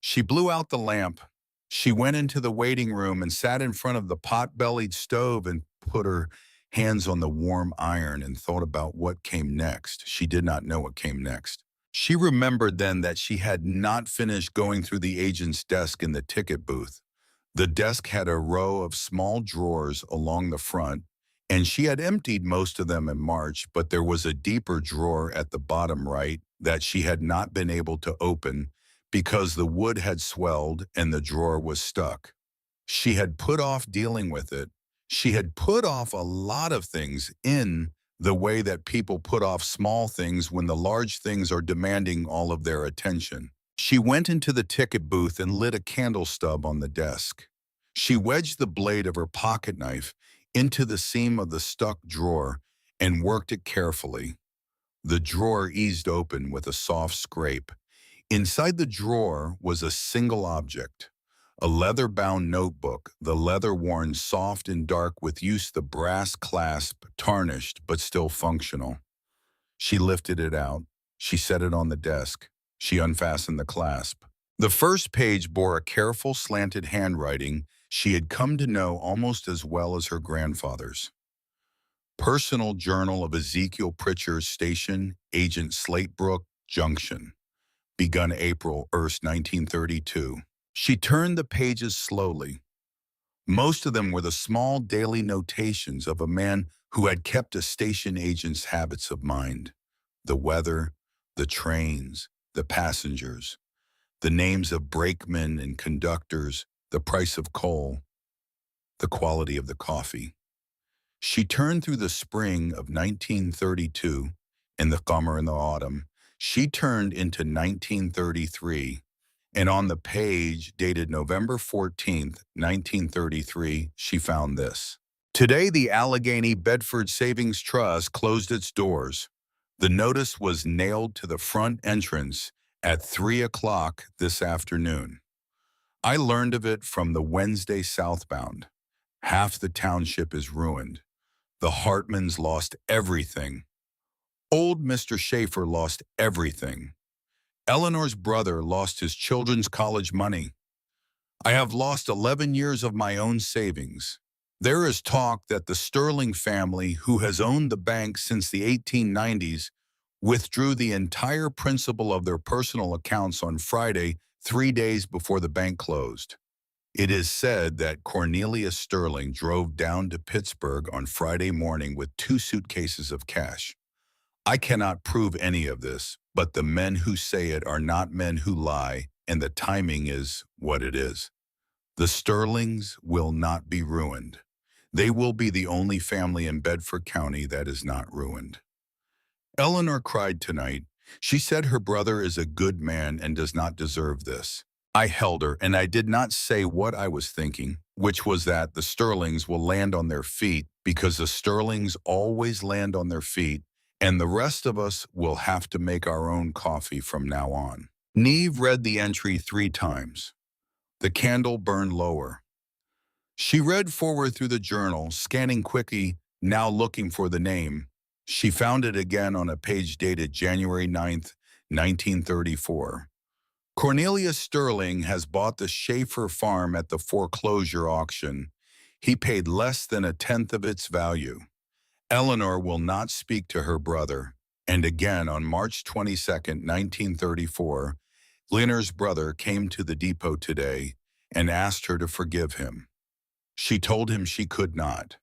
A: She blew out the lamp. She went into the waiting room and sat in front of the pot-bellied stove and put her hands on the warm iron and thought about what came next. She did not know what came next. She remembered then that she had not finished going through the agent's desk in the ticket booth. The desk had a row of small drawers along the front, and she had emptied most of them in March, but there was a deeper drawer at the bottom right that she had not been able to open because the wood had swelled and the drawer was stuck. She had put off dealing with it. She had put off a lot of things in the way that people put off small things when the large things are demanding all of their attention. She went into the ticket booth and lit a candle stub on the desk. She wedged the blade of her pocket knife into the seam of the stuck drawer and worked it carefully. The drawer eased open with a soft scrape. Inside the drawer was a single object, a leather-bound notebook, the leather worn soft and dark with use, the brass clasp tarnished but still functional. She lifted it out. She set it on the desk. She unfastened the clasp. The first page bore a careful, slanted handwriting she had come to know almost as well as her grandfather's. Personal Journal of Ezekiel Pritchard Station, Agent Slatebrook, Junction. Begun April 1st, 1932. She turned the pages slowly. Most of them were the small daily notations of a man who had kept a station agent's habits of mind. The weather, the trains, the passengers, the names of brakemen and conductors, the price of coal, the quality of the coffee. She turned through the spring of 1932 and the summer and the autumn. She turned into 1933, and on the page dated November 14th, 1933, she found this. Today, the Allegheny Bedford Savings Trust closed its doors. The notice was nailed to the front entrance at 3 o'clock this afternoon. I learned of it from the Wednesday southbound. Half the township is ruined. The Hartmans lost everything. Old Mr. Schaefer lost everything. Eleanor's brother lost his children's college money. I have lost 11 years of my own savings. There is talk that the Sterling family, who has owned the bank since the 1890s, withdrew the entire principal of their personal accounts on Friday, 3 days before the bank closed. It is said that Cornelius Sterling drove down to Pittsburgh on Friday morning with 2 suitcases of cash. I cannot prove any of this, but the men who say it are not men who lie, and the timing is what it is. The Sterlings will not be ruined. They will be the only family in Bedford County that is not ruined. Eleanor cried tonight. She said her brother is a good man and does not deserve this. I held her, and I did not say what I was thinking, which was that the Sterlings will land on their feet because the Sterlings always land on their feet, and the rest of us will have to make our own coffee from now on. Neve read the entry 3 times. The candle burned lower. She read forward through the journal, scanning quickly, now looking for the name. She found it again on a page dated January 9th, 1934. Cornelius Sterling has bought the Schaefer farm at the foreclosure auction. He paid less than 1/10 of its value. Eleanor will not speak to her brother. And again on March 22nd, 1934, Leonor's brother came to the depot today and asked her to forgive him. She told him she could not.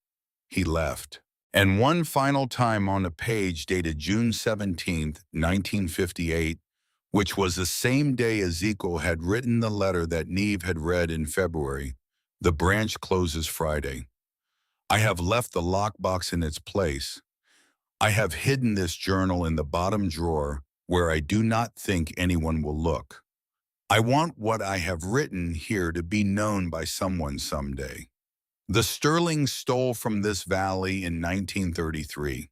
A: He left. And one final time on a page dated June 17th, 1958, which was the same day Ezekiel had written the letter that Neve had read in February. The branch closes Friday. I have left the lockbox in its place. I have hidden this journal in the bottom drawer where I do not think anyone will look. I want what I have written here to be known by someone someday. The Sterlings stole from this valley in 1933.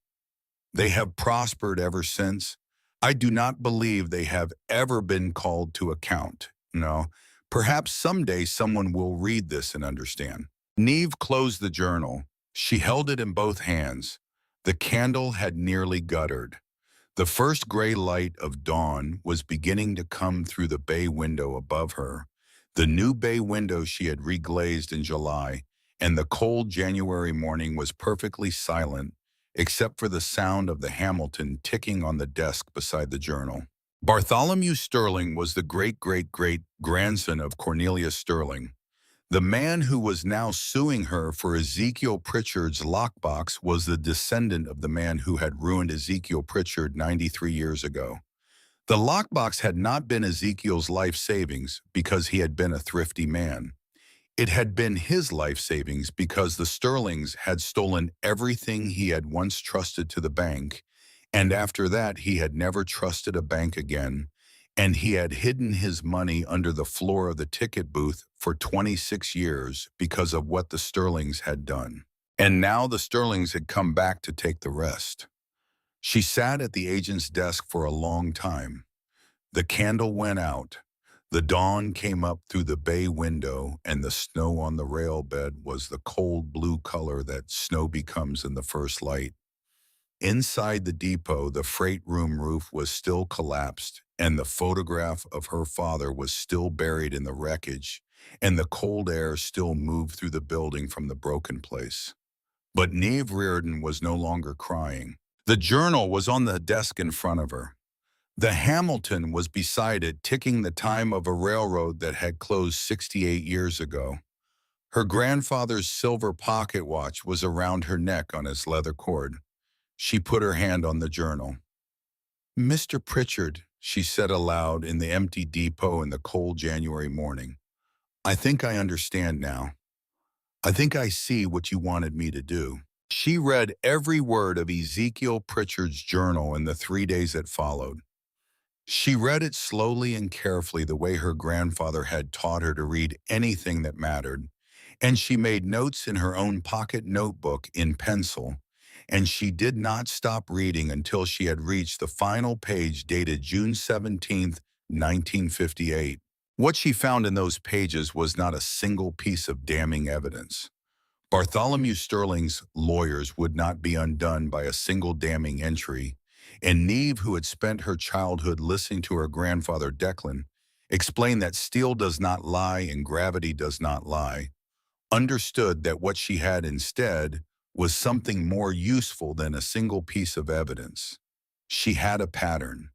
A: They have prospered ever since. I do not believe they have ever been called to account. No, perhaps someday someone will read this and understand. Neve closed the journal. She held it in both hands. The candle had nearly guttered. The first gray light of dawn was beginning to come through the bay window above her, the new bay window she had reglazed in July, and the cold January morning was perfectly silent, except for the sound of the Hamilton ticking on the desk beside the journal. Bartholomew Sterling was the great-great-great-grandson of Cornelius Sterling. The man who was now suing her for Ezekiel Pritchard's lockbox was the descendant of the man who had ruined Ezekiel Pritchard 93 years ago. The lockbox had not been Ezekiel's life savings because he had been a thrifty man. It had been his life savings because the Sterlings had stolen everything he had once trusted to the bank, and after that he had never trusted a bank again, and he had hidden his money under the floor of the ticket booth for 26 years because of what the Sterlings had done. And now the Sterlings had come back to take the rest. She sat at the agent's desk for a long time. The candle went out. The dawn came up through the bay window, and the snow on the rail bed was the cold blue color that snow becomes in the first light. Inside the depot, the freight room roof was still collapsed, and the photograph of her father was still buried in the wreckage, and the cold air still moved through the building from the broken place. But Neve Reardon was no longer crying. The journal was on the desk in front of her. The Hamilton was beside it, ticking the time of a railroad that had closed 68 years ago. Her grandfather's silver pocket watch was around her neck on its leather cord. She put her hand on the journal. "Mr. Pritchard," she said aloud in the empty depot in the cold January morning, "I think I understand now. I think I see what you wanted me to do." She read every word of Ezekiel Pritchard's journal in the 3 days that followed. She read it slowly and carefully the way her grandfather had taught her to read anything that mattered, and she made notes in her own pocket notebook in pencil, and she did not stop reading until she had reached the final page dated June 17th, 1958. What she found in those pages was not a single piece of damning evidence. Bartholomew Sterling's lawyers would not be undone by a single damning entry, and Neve, who had spent her childhood listening to her grandfather Declan explain that steel does not lie and gravity does not lie, understood that what she had instead was something more useful than a single piece of evidence. She had a pattern.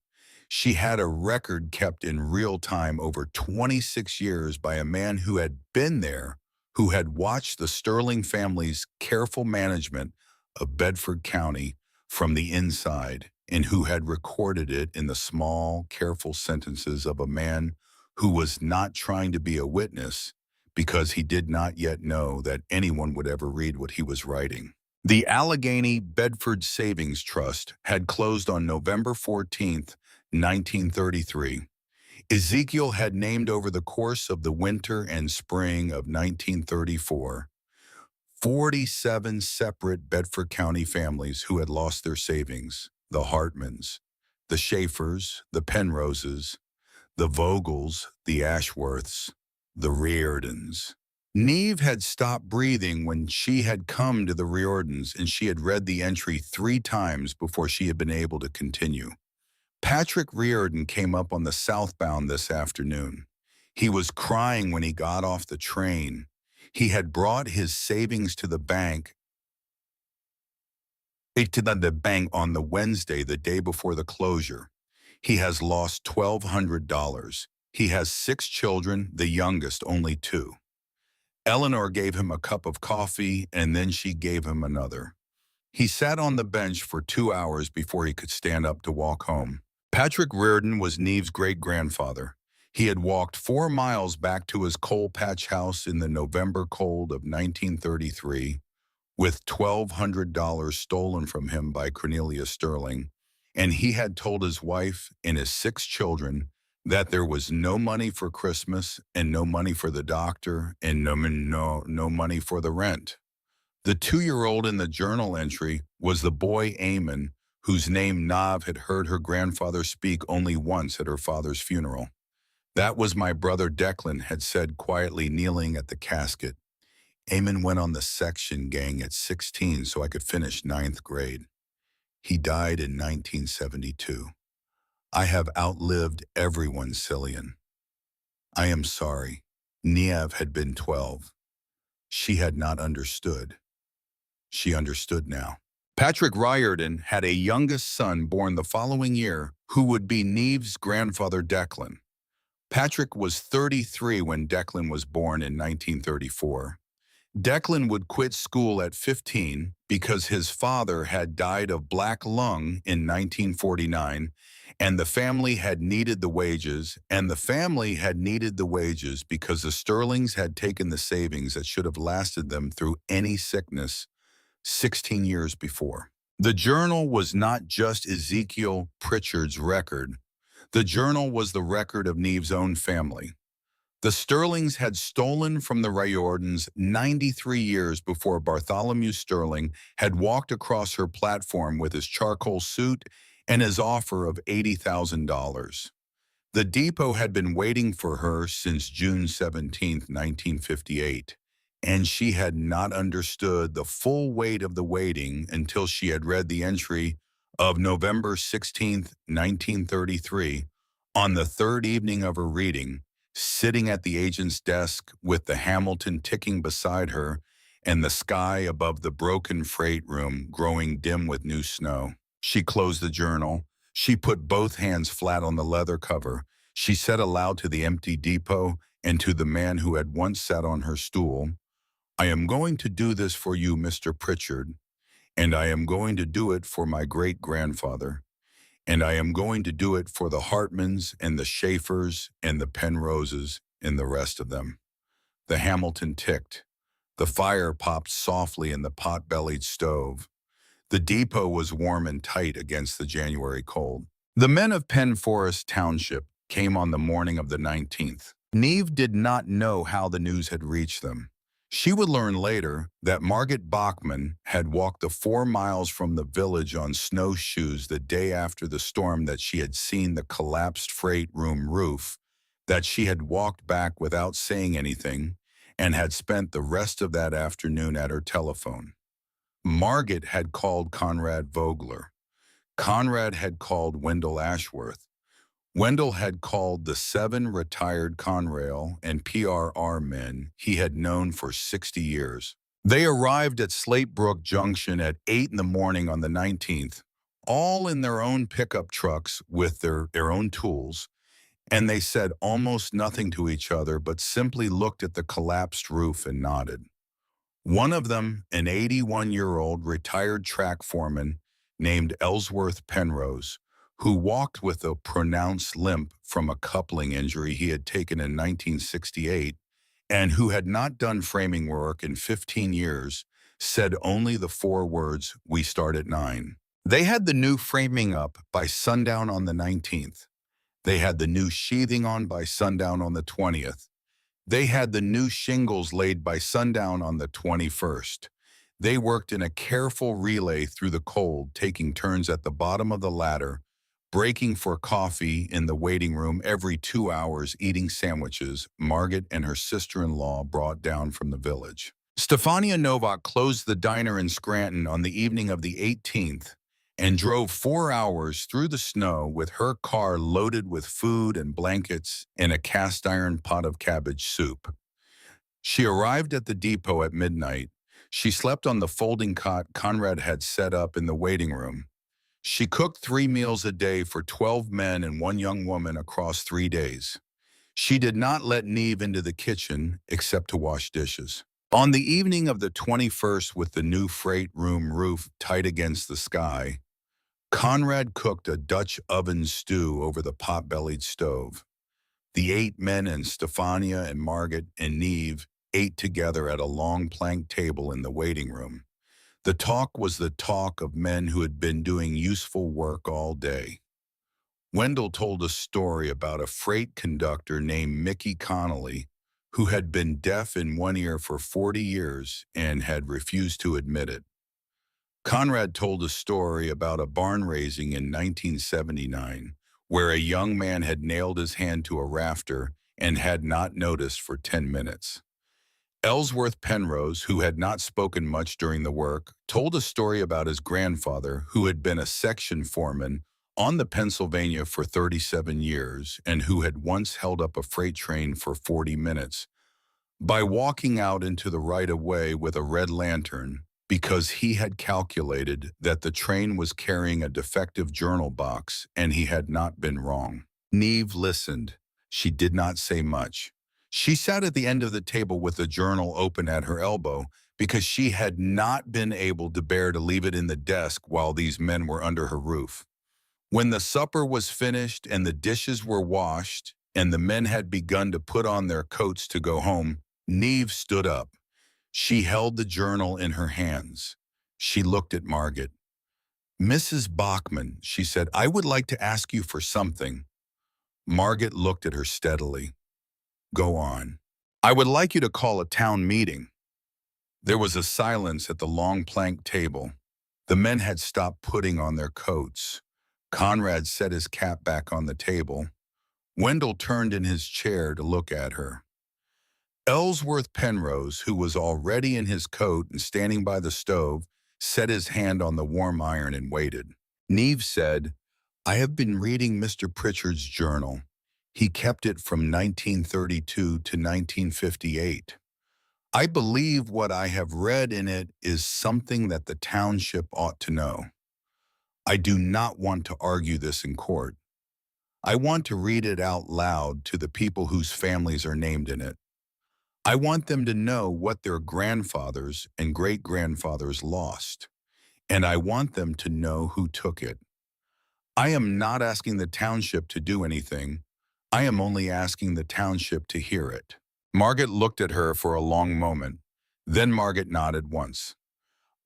A: She had a record kept in real time over 26 years by a man who had been there, who had watched the Sterling family's careful management of Bedford County from the inside, and who had recorded it in the small, careful sentences of a man who was not trying to be a witness because he did not yet know that anyone would ever read what he was writing. The Allegheny Bedford Savings Trust had closed on November 14th, 1933. Ezekiel had named over the course of the winter and spring of 1934 47 separate Bedford County families who had lost their savings: the Hartmans, the Schaefers, the Penroses, the Vogels, the Ashworths, the Riordans. Neve had stopped breathing when she had come to the Riordans, and she had read the entry 3 times before she had been able to continue. Patrick Riordan came up on the southbound this afternoon. He was crying when he got off the train. He had brought his savings to the bank on the Wednesday, the day before the closure. He has lost $1,200. He has 6 children, the youngest only 2. Eleanor gave him a cup of coffee, and then she gave him another. He sat on the bench for 2 hours before he could stand up to walk home. Patrick Reardon was Neve's great-grandfather. He had walked 4 miles back to his coal patch house in the November cold of 1933 with $1,200 stolen from him by Cornelia Sterling, and he had told his wife and his 6 children that there was no money for Christmas and no money for the doctor and no money for the rent. The 2-year-old in the journal entry was the boy Eamon, whose name Nav had heard her grandfather speak only once at her father's funeral. That was my brother Declan had said quietly, kneeling at the casket. Eamon went on the section gang at 16 so I could finish ninth grade. He died in 1972. I have outlived everyone, Cillian. I am sorry. Neve had been 12. She had not understood. She understood now. Patrick Riordan had a youngest son born the following year who would be Neve's grandfather Declan. Patrick was 33 when Declan was born in 1934. Declan would quit school at 15 because his father had died of black lung in 1949, and the family had needed the wages, because the Sterlings had taken the savings that should have lasted them through any sickness 16 years before. The journal was not just Ezekiel Pritchard's record. The journal was the record of Neve's own family. The Sterlings had stolen from the Riordans 93 years before Bartholomew Sterling had walked across her platform with his charcoal suit and his offer of $80,000. The depot had been waiting for her since June 17, 1958, and she had not understood the full weight of the waiting until she had read the entry of November 16, 1933, on the third evening of her reading, sitting at the agent's desk with the Hamilton ticking beside her and the sky above the broken freight room growing dim with new snow. She closed the journal. She put both hands flat on the leather cover. She said aloud to the empty depot and to the man who had once sat on her stool, "I am going to do this for you, Mr. Pritchard, and I am going to do it for my great-grandfather. And I am going to do it for the Hartmans and the Schaefers and the Penroses and the rest of them." The Hamilton ticked. The fire popped softly in the pot-bellied stove. The depot was warm and tight against the January cold. The men of Penn Forest Township came on the morning of the 19th. Neve did not know how the news had reached them. She would learn later that Margaret Bachman had walked the 4 miles from the village on snowshoes the day after the storm, that she had seen the collapsed freight room roof, that she had walked back without saying anything, and had spent the rest of that afternoon at her telephone. Margaret had called Conrad Vogler. Conrad had called Wendell Ashworth. Wendell had called the 7 retired Conrail and PRR men he had known for 60 years. They arrived at Slate Brook Junction at 8 in the morning on the 19th, all in their own pickup trucks with their own tools, and they said almost nothing to each other but simply looked at the collapsed roof and nodded. One of them, an 81-year-old retired track foreman named Ellsworth Penrose, who walked with a pronounced limp from a coupling injury he had taken in 1968, and who had not done framing work in 15 years, said only the 4 words, "We start at 9." They had the new framing up by sundown on the 19th. They had the new sheathing on by sundown on the 20th. They had the new shingles laid by sundown on the 21st. They worked in a careful relay through the cold, taking turns at the bottom of the ladder, breaking for coffee in the waiting room every 2 hours, eating sandwiches Margaret and her sister-in-law brought down from the village. Stefania Novak closed the diner in Scranton on the evening of the 18th and drove 4 hours through the snow with her car loaded with food and blankets and a cast-iron pot of cabbage soup. She arrived at the depot at midnight. She slept on the folding cot Conrad had set up in the waiting room. She cooked 3 meals a day for 12 men and 1 young woman across 3 days. She did not let Neve into the kitchen except to wash dishes. On the evening of the 21st, with the new freight room roof tight against the sky, Conrad cooked a Dutch oven stew over the pot-bellied stove. The 8 men and Stefania and Margaret and Neve ate together at a long plank table in the waiting room. The talk was the talk of men who had been doing useful work all day. Wendell told a story about a freight conductor named Mickey Connolly who had been deaf in one ear for 40 years and had refused to admit it. Conrad told a story about a barn raising in 1979 where a young man had nailed his hand to a rafter and had not noticed for 10 minutes. Ellsworth Penrose, who had not spoken much during the work, told a story about his grandfather, who had been a section foreman on the Pennsylvania for 37 years and who had once held up a freight train for 40 minutes by walking out into the right-of-way with a red lantern because he had calculated that the train was carrying a defective journal box and he had not been wrong. Neve listened. She did not say much. She sat at the end of the table with the journal open at her elbow because she had not been able to bear to leave it in the desk while these men were under her roof. When the supper was finished and the dishes were washed and the men had begun to put on their coats to go home, Neve stood up. She held the journal in her hands. She looked at Margaret. "Mrs. Bachman," she said, "I would like to ask you for something." Margaret looked at her steadily. "Go on." "I would like you to call a town meeting." There was a silence at the long plank table. The men had stopped putting on their coats. Conrad set his cap back on the table. Wendell turned in his chair to look at her. Ellsworth Penrose, who was already in his coat and standing by the stove, set his hand on the warm iron and waited. Neve said, "I have been reading Mr. Pritchard's journal. He kept it from 1932 to 1958. I believe what I have read in it is something that the township ought to know. I do not want to argue this in court. I want to read it out loud to the people whose families are named in it. I want them to know what their grandfathers and great-grandfathers lost, and I want them to know who took it. I am not asking the township to do anything. I am only asking the township to hear it." Margaret looked at her for a long moment. Then Margaret nodded once.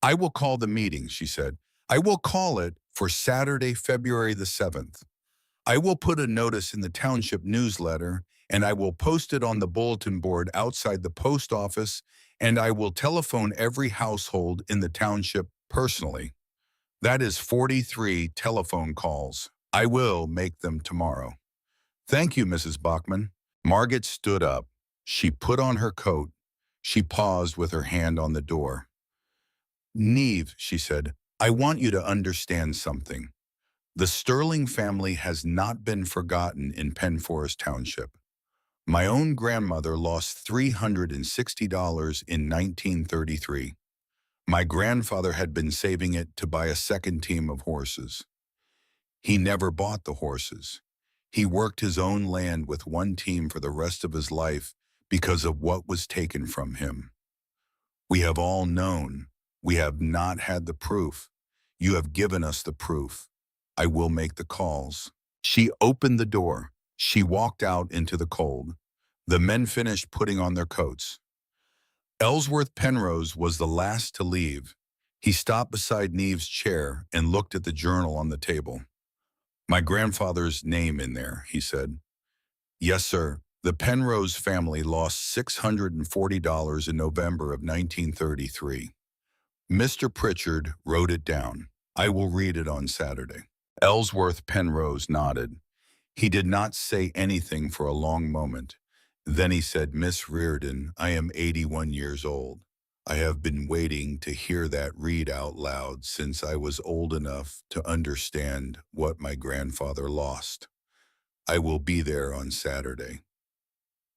A: "I will call the meeting," she said. "I will call it for Saturday, February the 7th. I will put a notice in the township newsletter, and I will post it on the bulletin board outside the post office, and I will telephone every household in the township personally. That is 43 telephone calls. I will make them tomorrow." "Thank you, Mrs. Bachman." Margaret stood up. She put on her coat. She paused with her hand on the door. "Neve," she said, "I want you to understand something. The Sterling family has not been forgotten in Penn Forest Township. My own grandmother lost $360 in 1933. My grandfather had been saving it to buy a second team of horses. He never bought the horses. He worked his own land with one team for the rest of his life because of what was taken from him. We have all known. We have not had the proof. You have given us the proof. I will make the calls." She opened the door. She walked out into the cold. The men finished putting on their coats. Ellsworth Penrose was the last to leave. He stopped beside Neve's chair and looked at the journal on the table. "My grandfather's name in there," he said. "Yes, sir. The Penrose family lost $640 in November of 1933. Mr. Pritchard wrote it down. I will read it on Saturday." Ellsworth Penrose nodded. He did not say anything for a long moment. Then he said, "Miss Reardon, I am 81 years old. I have been waiting to hear that read out loud since I was old enough to understand what my grandfather lost. I will be there on Saturday."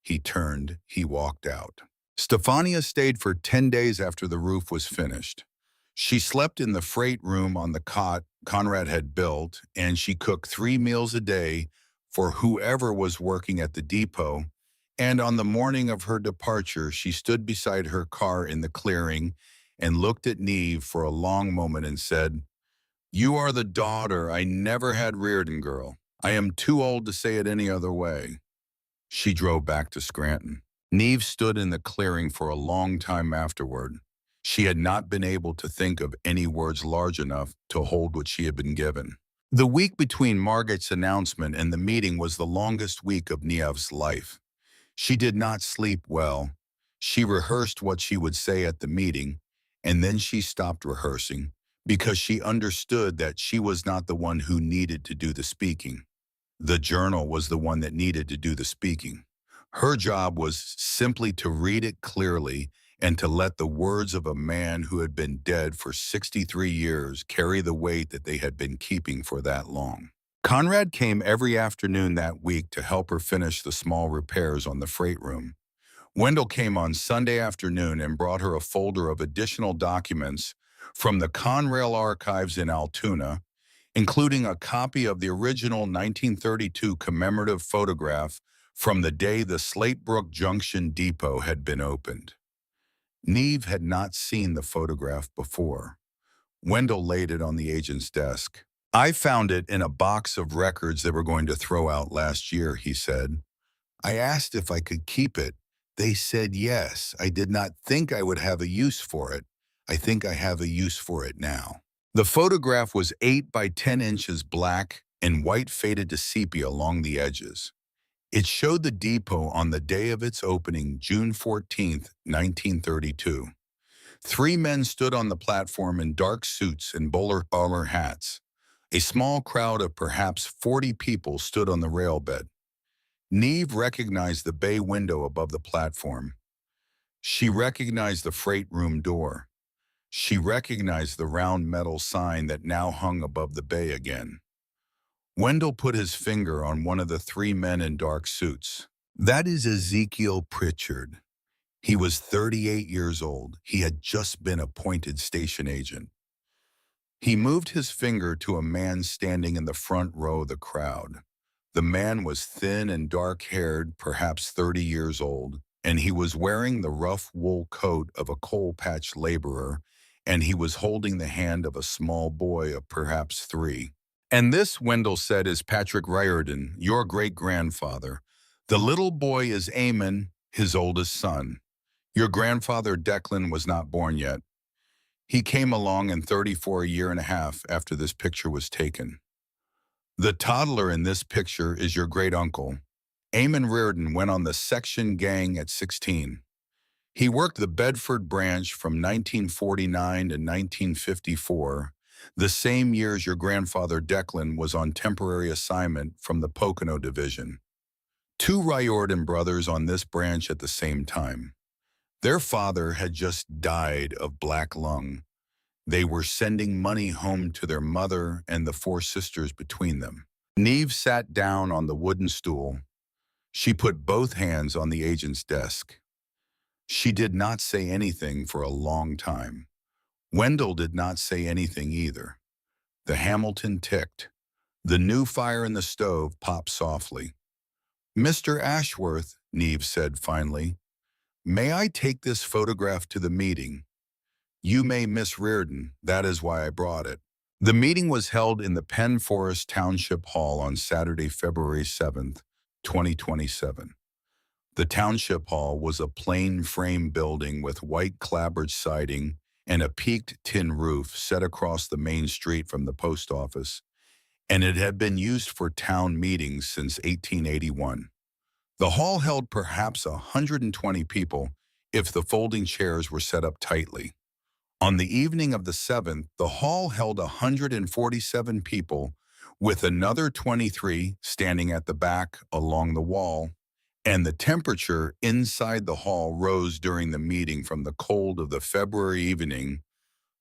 A: He turned, he walked out. Stefania stayed for 10 days after the roof was finished. She slept in the freight room on the cot Conrad had built, and she cooked 3 meals a day for whoever was working at the depot, And on the morning of her departure, she stood beside her car in the clearing and looked at Neve for a long moment and said, "You are the daughter I never had, Reardon girl. I am too old to say it any other way." She drove back to Scranton. Neve stood in the clearing for a long time afterward. She had not been able to think of any words large enough to hold what she had been given. The week between Margaret's announcement and the meeting was the longest week of Neve's life. She did not sleep well. She rehearsed what she would say at the meeting, and then she stopped rehearsing because she understood that she was not the one who needed to do the speaking. The journal was the one that needed to do the speaking. Her job was simply to read it clearly and to let the words of a man who had been dead for 63 years carry the weight that they had been keeping for that long. Conrad came every afternoon that week to help her finish the small repairs on the freight room. Wendell came on Sunday afternoon and brought her a folder of additional documents from the Conrail archives in Altoona, including a copy of the original 1932 commemorative photograph from the day the Slatebrook Junction Depot had been opened. Neve had not seen the photograph before. Wendell laid it on the agent's desk. "I found it in a box of records they were going to throw out last year," he said. "I asked if I could keep it. They said yes. I did not think I would have a use for it. I think I have a use for it now." The photograph was 8 by 10 inches black and white faded to sepia along the edges. It showed the depot on the day of its opening, June 14th, 1932. 3 men stood on the platform in dark suits and bowler bomber hats. A small crowd of perhaps 40 people stood on the rail bed. Neve recognized the bay window above the platform. She recognized the freight room door. She recognized the round metal sign that now hung above the bay again. Wendell put his finger on one of the 3 men in dark suits. "That is Ezekiel Pritchard. He was 38 years old. He had just been appointed station agent." He moved his finger to a man standing in the front row of the crowd. The man was thin and dark-haired, perhaps 30 years old, and he was wearing the rough wool coat of a coal patch laborer, and he was holding the hand of a small boy of perhaps 3. "And this," Wendell said, "is Patrick Riordan, your great-grandfather. The little boy is Eamon, his oldest son. Your grandfather Declan was not born yet. He came along in 34 a year and a half after this picture was taken. The toddler in this picture is your great-uncle. Eamon Riordan went on the section gang at 16. He worked the Bedford branch from 1949 to 1954, the same years your grandfather Declan was on temporary assignment from the Pocono Division. 2 Riordan brothers on this branch at the same time. Their father had just died of black lung. They were sending money home to their mother and the 4 sisters between them." Neve sat down on the wooden stool. She put both hands on the agent's desk. She did not say anything for a long time. Wendell did not say anything either. The Hamilton ticked. The new fire in the stove popped softly. "Mr. Ashworth," Neve said finally, "may I take this photograph to the meeting?" "You may, Miss Riordan. That is why I brought it." The meeting was held in the Penn Forest Township Hall on Saturday, February 7th, 2027. The Township Hall was a plain frame building with white clapboard siding and a peaked tin roof set across the main street from the post office, and it had been used for town meetings since 1881. The hall held perhaps 120 people if the folding chairs were set up tightly. On the evening of the 7th, the hall held 147 people, with another 23 standing at the back along the wall, and the temperature inside the hall rose during the meeting from the cold of the February evening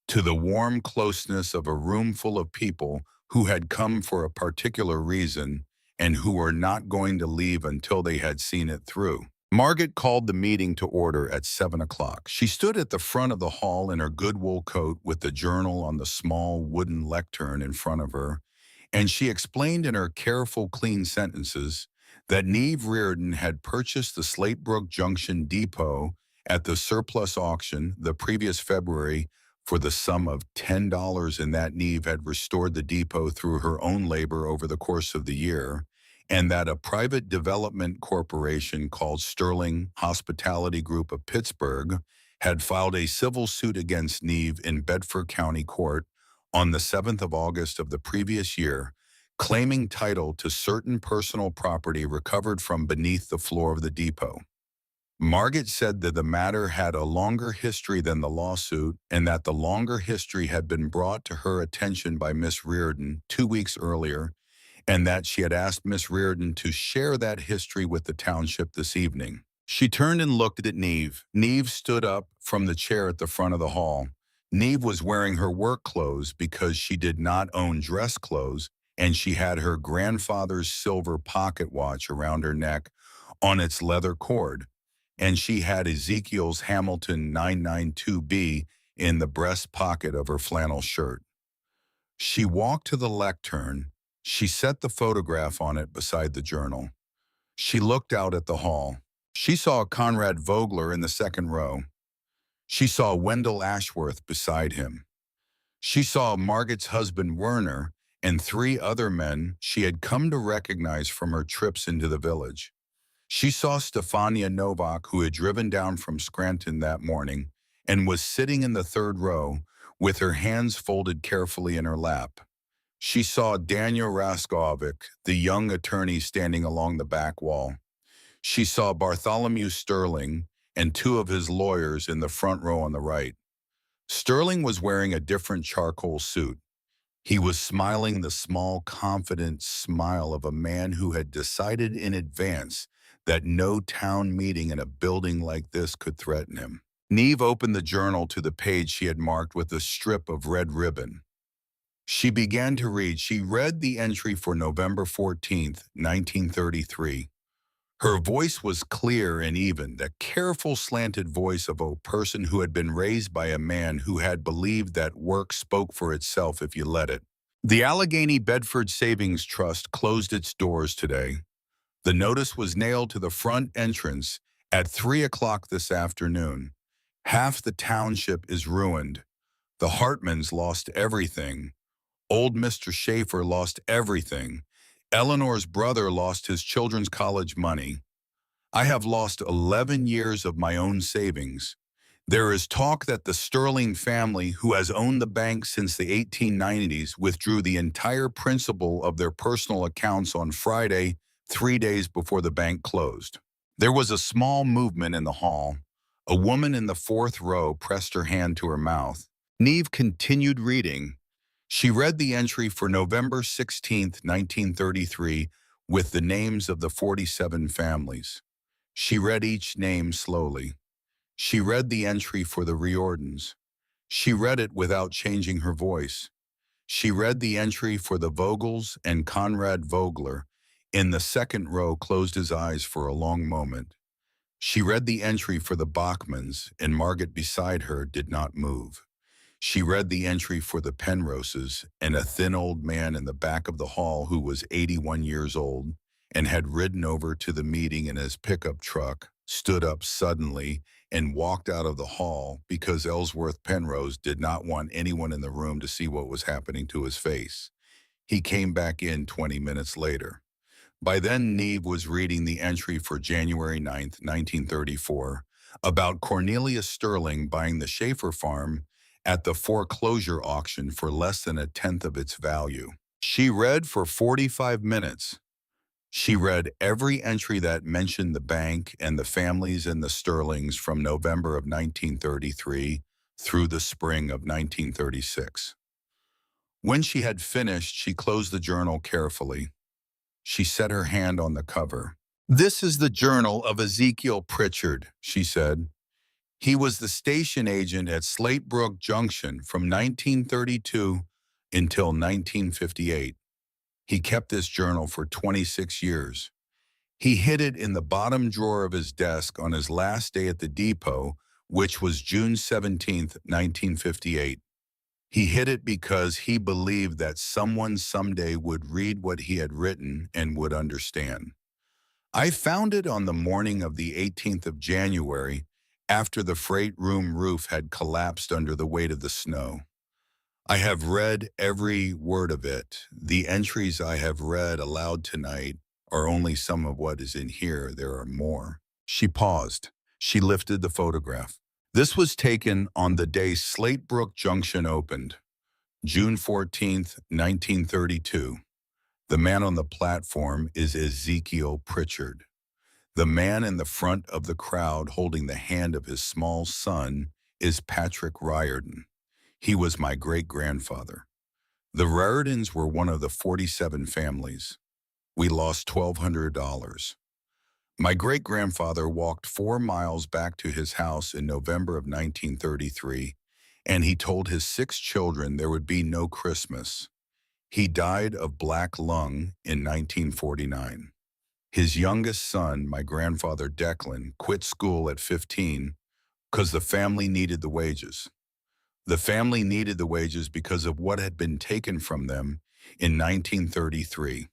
A: to the warm closeness of a room full of people who had come for a particular reason and who were not going to leave until they had seen it through. Margaret called the meeting to order at 7 o'clock. She stood at the front of the hall in her good wool coat with the journal on the small wooden lectern in front of her, and she explained in her careful, clean sentences that Neve Reardon had purchased the Slatebrook Junction Depot at the surplus auction the previous February for the sum of $10, and that Neve had restored the depot through her own labor over the course of the year, and that a private development corporation called Sterling Hospitality Group of Pittsburgh had filed a civil suit against Neve in Bedford County Court on the 7th of August of the previous year, claiming title to certain personal property recovered from beneath the floor of the depot. Margaret said that the matter had a longer history than the lawsuit, and that the longer history had been brought to her attention by Miss Reardon 2 weeks earlier, and that she had asked Miss Reardon to share that history with the township this evening. She turned and looked at Neve. Neve stood up from the chair at the front of the hall. Neve was wearing her work clothes because she did not own dress clothes, and she had her grandfather's silver pocket watch around her neck on its leather cord, and she had Ezekiel's Hamilton 992B in the breast pocket of her flannel shirt. She walked to the lectern. She set the photograph on it beside the journal. She looked out at the hall. She saw Conrad Vogler in the second row. She saw Wendell Ashworth beside him. She saw Margaret's husband Werner and 3 other men she had come to recognize from her trips into the village. She saw Stefania Novak, who had driven down from Scranton that morning and was sitting in the third row with her hands folded carefully in her lap. She saw Daniel Raskovic, the young attorney, standing along the back wall. She saw Bartholomew Sterling and 2 of his lawyers in the front row on the right. Sterling was wearing a different charcoal suit. He was smiling the small, confident smile of a man who had decided in advance that no town meeting in a building like this could threaten him. Neve opened the journal to the page she had marked with a strip of red ribbon. She began to read. She read the entry for November 14th, 1933. Her voice was clear and even, the careful slanted voice of a person who had been raised by a man who had believed that work spoke for itself if you let it. The Allegheny Bedford Savings Trust closed its doors today. The notice was nailed to the front entrance at 3 o'clock this afternoon. Half the township is ruined. The Hartmans lost everything. Old Mr. Schaefer lost everything. Eleanor's brother lost his children's college money. I have lost 11 years of my own savings. There is talk that the Sterling family, who has owned the bank since the 1890s, withdrew the entire principal of their personal accounts on Friday, 3 days before the bank closed. There was a small movement in the hall. A woman in the fourth row pressed her hand to her mouth. Neve continued reading. She read the entry for November 16, 1933, with the names of the 47 families. She read each name slowly. She read the entry for the Riordans. She read it without changing her voice. She read the entry for the Vogels, and Conrad Vogler, in the second row, closed his eyes for a long moment. She read the entry for the Bachmans, and Margaret beside her did not move. She read the entry for the Penroses, and a thin old man in the back of the hall who was 81 years old and had ridden over to the meeting in his pickup truck stood up suddenly and walked out of the hall because Ellsworth Penrose did not want anyone in the room to see what was happening to his face. He came back in 20 minutes later. By then, Neve was reading the entry for January 9th, 1934, about Cornelia Sterling buying the Schaefer farm at the foreclosure auction for less than 1/10 of its value. She read for 45 minutes. She read every entry that mentioned the bank and the families and the Sterlings from November of 1933 through the spring of 1936. When she had finished, she closed the journal carefully. She set her hand on the cover. "This is the journal of Ezekiel Pritchard," she said. "He was the station agent at Slatebrook Junction from 1932 until 1958. He kept this journal for 26 years. He hid it in the bottom drawer of his desk on his last day at the depot, which was June 17, 1958. He hid it because he believed that someone someday would read what he had written and would understand. I found it on the morning of the 18th of January after the freight room roof had collapsed under the weight of the snow. I have read every word of it. The entries I have read aloud tonight are only some of what is in here. There are more. She paused. She lifted the photograph. This was taken on the day Slate Brook Junction opened, June 14th, 1932. The man on the platform is Ezekiel Pritchard. The man in the front of the crowd holding the hand of his small son is Patrick Riordan. He was my great-grandfather. The Riordans were one of the 47 families. We lost $1,200. My great-grandfather walked 4 miles back to his house in November of 1933, and he told his 6 children there would be no Christmas. He died of black lung in 1949. His youngest son, my grandfather Declan, quit school at 15 because the family needed the wages. The family needed the wages because of what had been taken from them in 1933.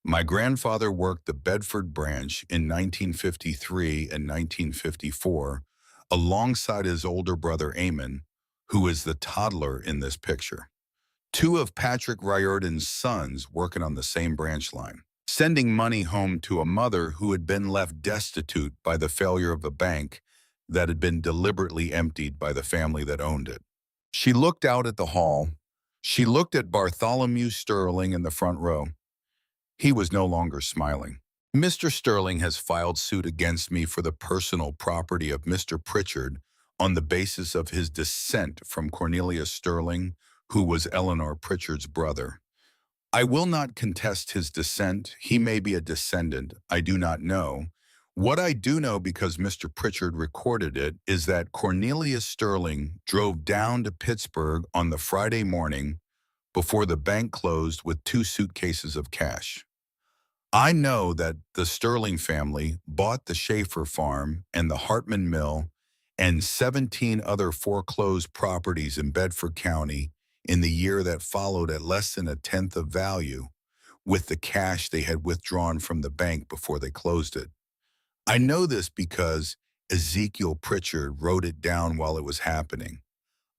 A: My grandfather worked the Bedford branch in 1953 and 1954 alongside his older brother Eamon, who is the toddler in this picture. Two of Patrick Riordan's sons working on the same branch line, sending money home to a mother who had been left destitute by the failure of a bank that had been deliberately emptied by the family that owned it. She looked out at the hall. She looked at Bartholomew Sterling in the front row. He was no longer smiling. Mr. Sterling has filed suit against me for the personal property of Mr. Pritchard on the basis of his descent from Cornelius Sterling, who was Eleanor Pritchard's brother. I will not contest his descent. He may be a descendant. I do not know. What I do know, because Mr. Pritchard recorded it, is that Cornelius Sterling drove down to Pittsburgh on the Friday morning before the bank closed with 2 suitcases of cash. I know that the Sterling family bought the Schaefer farm and the Hartman Mill and 17 other foreclosed properties in Bedford County in the year that followed at less than a tenth of value with the cash they had withdrawn from the bank before they closed it. I know this because Ezekiel Pritchard wrote it down while it was happening.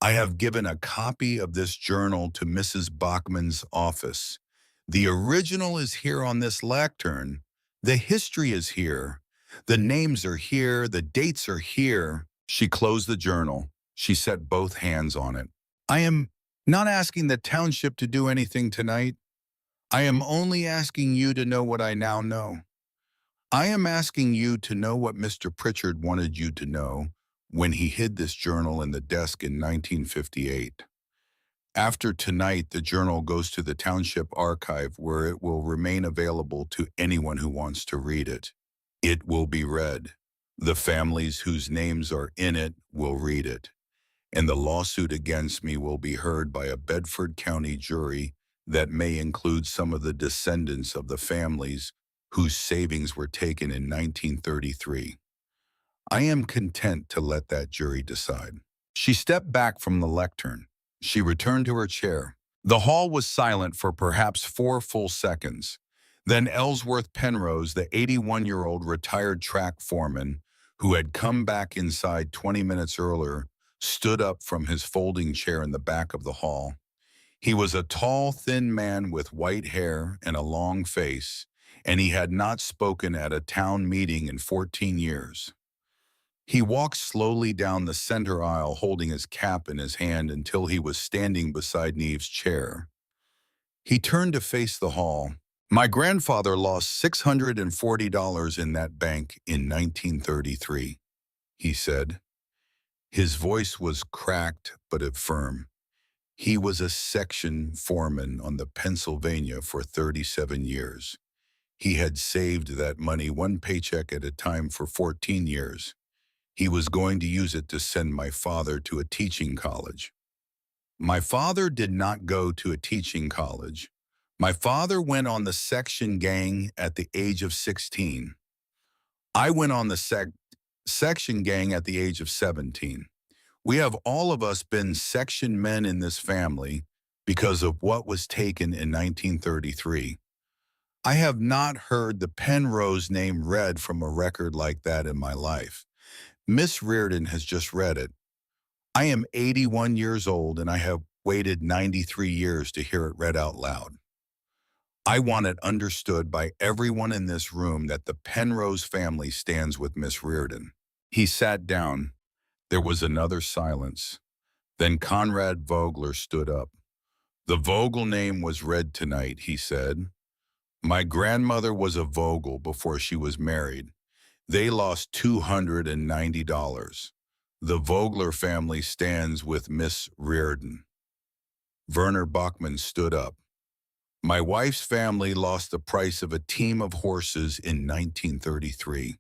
A: I have given a copy of this journal to Mrs. Bachman's office. The original is here on this lectern. The history is here. The names are here. The dates are here. She closed the journal. She set both hands on it. I am not asking the township to do anything tonight. I am only asking you to know what I now know. I am asking you to know what Mr. Pritchard wanted you to know when he hid this journal in the desk in 1958. After tonight, the journal goes to the township archive where it will remain available to anyone who wants to read it. It will be read. The families whose names are in it will read it. And the lawsuit against me will be heard by a Bedford County jury that may include some of the descendants of the families whose savings were taken in 1933. I am content to let that jury decide. She stepped back from the lectern. She returned to her chair. The hall was silent for perhaps 4 full seconds. Then Ellsworth Penrose, the 81-year-old retired track foreman, who had come back inside 20 minutes earlier, stood up from his folding chair in the back of the hall. He was a tall, thin man with white hair and a long face, and he had not spoken at a town meeting in 14 years. He walked slowly down the center aisle holding his cap in his hand until he was standing beside Neve's chair. He turned to face the hall. My grandfather lost $640 in that bank in 1933, he said. His voice was cracked but firm. He was a section foreman on the Pennsylvania for 37 years. He had saved that money 1 paycheck at a time for 14 years. He was going to use it to send my father to a teaching college. My father did not go to a teaching college. My father went on the section gang at the age of 16. I went on the section gang at the age of 17. We have all of us been section men in this family because of what was taken in 1933. I have not heard the Penrose name read from a record like that in my life. Miss Reardon has just read it. I am 81 years old and I have waited 93 years to hear it read out loud. I want it understood by everyone in this room that the Penrose family stands with Miss Reardon. He sat down. There was another silence. Then Conrad Vogler stood up. The Vogel name was read tonight, he said. My grandmother was a Vogel before she was married. They lost $290. The Vogler family stands with Miss Reardon. Werner Bachmann stood up. My wife's family lost the price of a team of horses in 1933.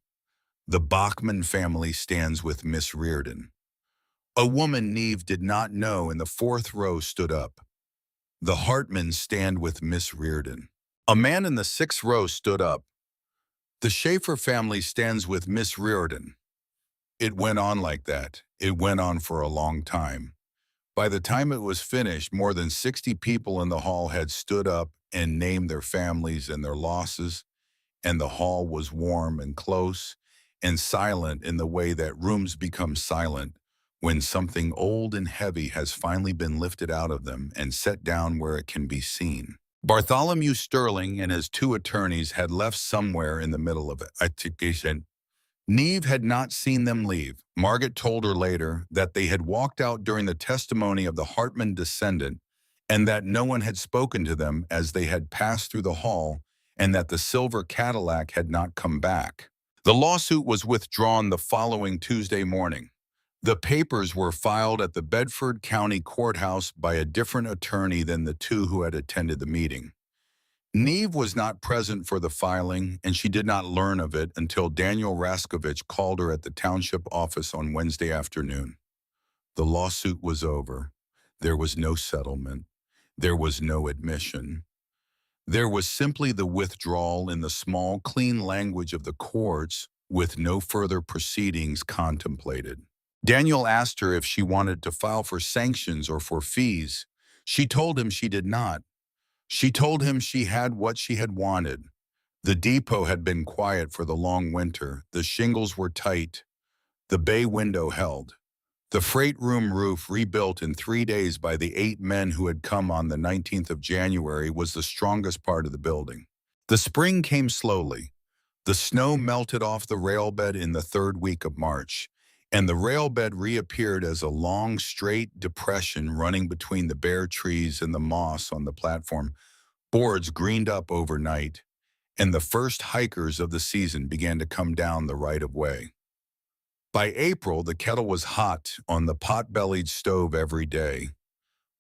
A: The Bachmann family stands with Miss Reardon. A woman Neve did not know in the fourth row stood up. The Hartmans stand with Miss Reardon. A man in the sixth row stood up. The Schaefer family stands with Miss Reardon. It went on like that. It went on for a long time. By the time it was finished, more than 60 people in the hall had stood up and named their families and their losses, and the hall was warm and close and silent in the way that rooms become silent when something old and heavy has finally been lifted out of them and set down where it can be seen. Bartholomew Sterling and his two attorneys had left somewhere in the middle of it. Neve had not seen them leave. Margaret told her later that they had walked out during the testimony of the Hartman descendant and that no one had spoken to them as they had passed through the hall and that the silver Cadillac had not come back. The lawsuit was withdrawn the following Tuesday morning. The papers were filed at the Bedford County Courthouse by a different attorney than the two who had attended the meeting. Neve was not present for the filing, and she did not learn of it until Daniel Raskovich called her at the township office on Wednesday afternoon. The lawsuit was over. There was no settlement. There was no admission. There was simply the withdrawal in the small, clean language of the courts with no further proceedings contemplated. Daniel asked her if she wanted to file for sanctions or for fees. She told him she did not. She told him she had what she had wanted. The depot had been quiet for the long winter. The shingles were tight. The bay window held. The freight room roof, rebuilt in 3 days by the 8 men who had come on the 19th of January, was the strongest part of the building. The spring came slowly. The snow melted off the railbed in the third week of March, and the railbed reappeared as a long, straight depression running between the bare trees and the moss on the platform. Boards greened up overnight, and the first hikers of the season began to come down the right-of-way. By April, the kettle was hot on the pot-bellied stove every day.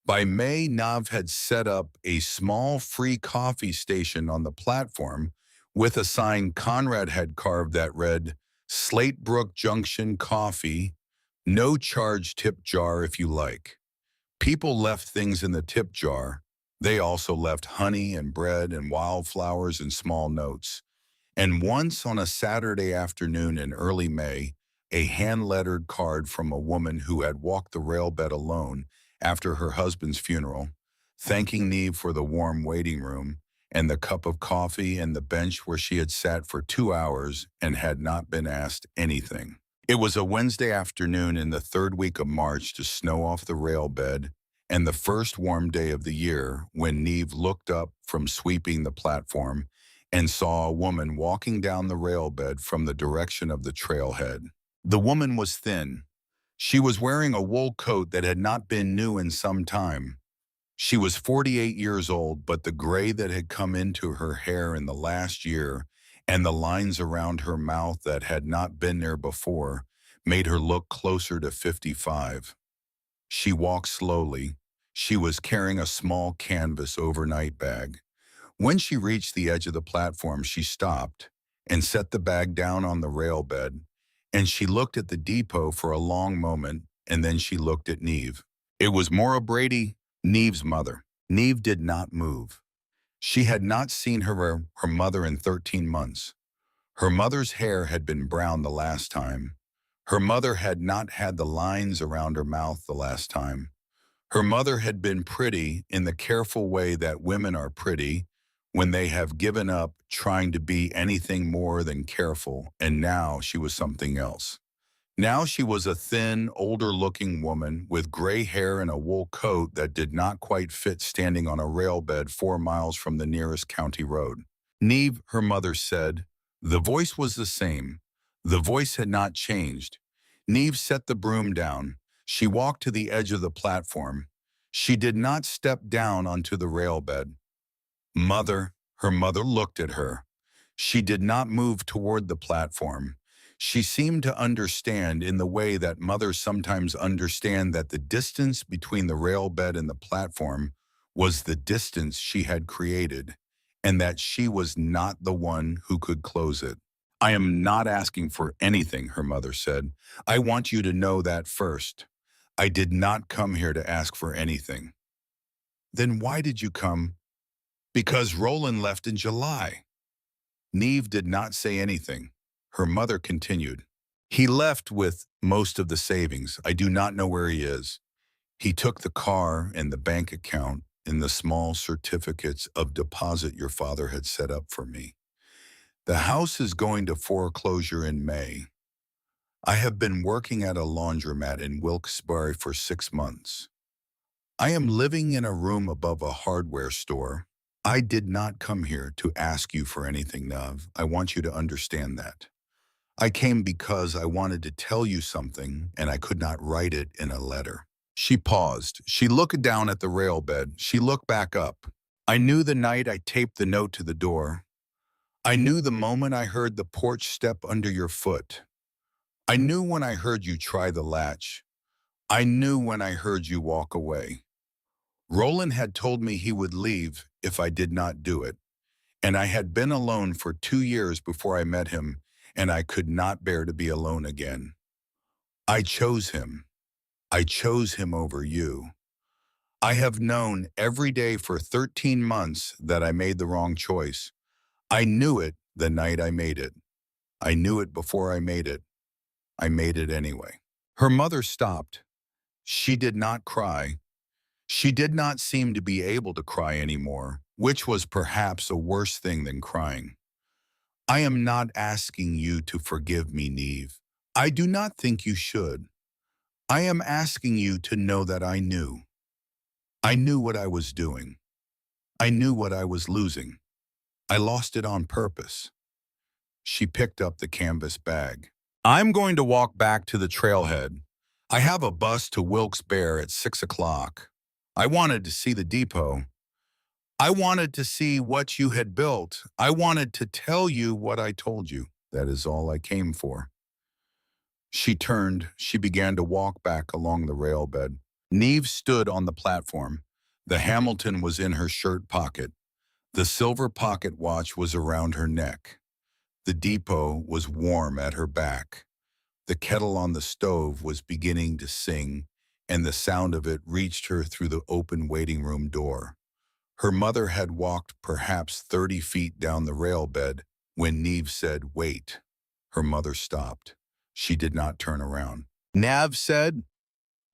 A: By May, Nav had set up a small free coffee station on the platform with a sign Conrad had carved that read, Slatebrook Junction Coffee, no charge tip jar if you like. People left things in the tip jar. They also left honey and bread and wildflowers and small notes. And once on a Saturday afternoon in early May, a hand-lettered card from a woman who had walked the railbed alone after her husband's funeral, thanking Neve for the warm waiting room and the cup of coffee and the bench where she had sat for 2 hours and had not been asked anything. It was a Wednesday afternoon in the third week of March to snow off the railbed and the first warm day of the year when Neve looked up from sweeping the platform and saw a woman walking down the railbed from the direction of the trailhead. The woman was thin. She was wearing a wool coat that had not been new in some time. She was 48 years old, but the gray that had come into her hair in the last year and the lines around her mouth that had not been there before made her look closer to 55. She walked slowly. She was carrying a small canvas overnight bag. When she reached the edge of the platform, she stopped and set the bag down on the railbed, and she looked at the depot for a long moment, and then she looked at Neve. It was Maura Brady, Neve's mother. Neve did not move. She had not seen her mother in 13 months. Her mother's hair had been brown the last time. Her mother had not had the lines around her mouth the last time. Her mother had been pretty in the careful way that women are pretty when they have given up trying to be anything more than careful, and now she was something else. Now she was a thin, older-looking woman with gray hair and a wool coat that did not quite fit standing on a railbed 4 miles from the nearest county road. Neve, her mother said. The voice was the same. The voice had not changed. Neve set the broom down. She walked to the edge of the platform. She did not step down onto the railbed. Mother, her mother looked at her. She did not move toward the platform. She seemed to understand in the way that mothers sometimes understand that the distance between the railbed and the platform was the distance she had created, and that she was not the one who could close it. I am not asking for anything, her mother said. I want you to know that first. I did not come here to ask for anything. Then why did you come? Because Roland left in July. Neve did not say anything. Her mother continued. He left with most of the savings. I do not know where he is. He took the car and the bank account and the small certificates of deposit your father had set up for me. The house is going to foreclosure in May. I have been working at a laundromat in Wilkes-Barre for 6 months. I am living in a room above a hardware store. I did not come here to ask you for anything, Nev. I want you to understand that. I came because I wanted to tell you something, and I could not write it in a letter. She paused. She looked down at the railbed. She looked back up. I knew the night I taped the note to the door. I knew the moment I heard the porch step under your foot. I knew when I heard you try the latch. I knew when I heard you walk away. Roland had told me he would leave if I did not do it, and I had been alone for 2 years before I met him, and I could not bear to be alone again. I chose him. I chose him over you. I have known every day for 13 months that I made the wrong choice. I knew it the night I made it. I knew it before I made it. I made it anyway. Her mother stopped. She did not cry. She did not seem to be able to cry anymore, which was perhaps a worse thing than crying. I am not asking you to forgive me, Neve. I do not think you should. I am asking you to know that I knew. I knew what I was doing. I knew what I was losing. I lost it on purpose. She picked up the canvas bag. I'm going to walk back to the trailhead. I have a bus to Wilkes-Barre at 6 o'clock. I wanted to see the depot. I wanted to see what you had built. I wanted to tell you what I told you. That is all I came for. She turned. She began to walk back along the railbed. Neve stood on the platform. The Hamilton was in her shirt pocket. The silver pocket watch was around her neck. The depot was warm at her back. The kettle on the stove was beginning to sing, and the sound of it reached her through the open waiting room door. Her mother had walked perhaps 30 feet down the railbed when Neve said, "Wait." Her mother stopped. She did not turn around. Nav said,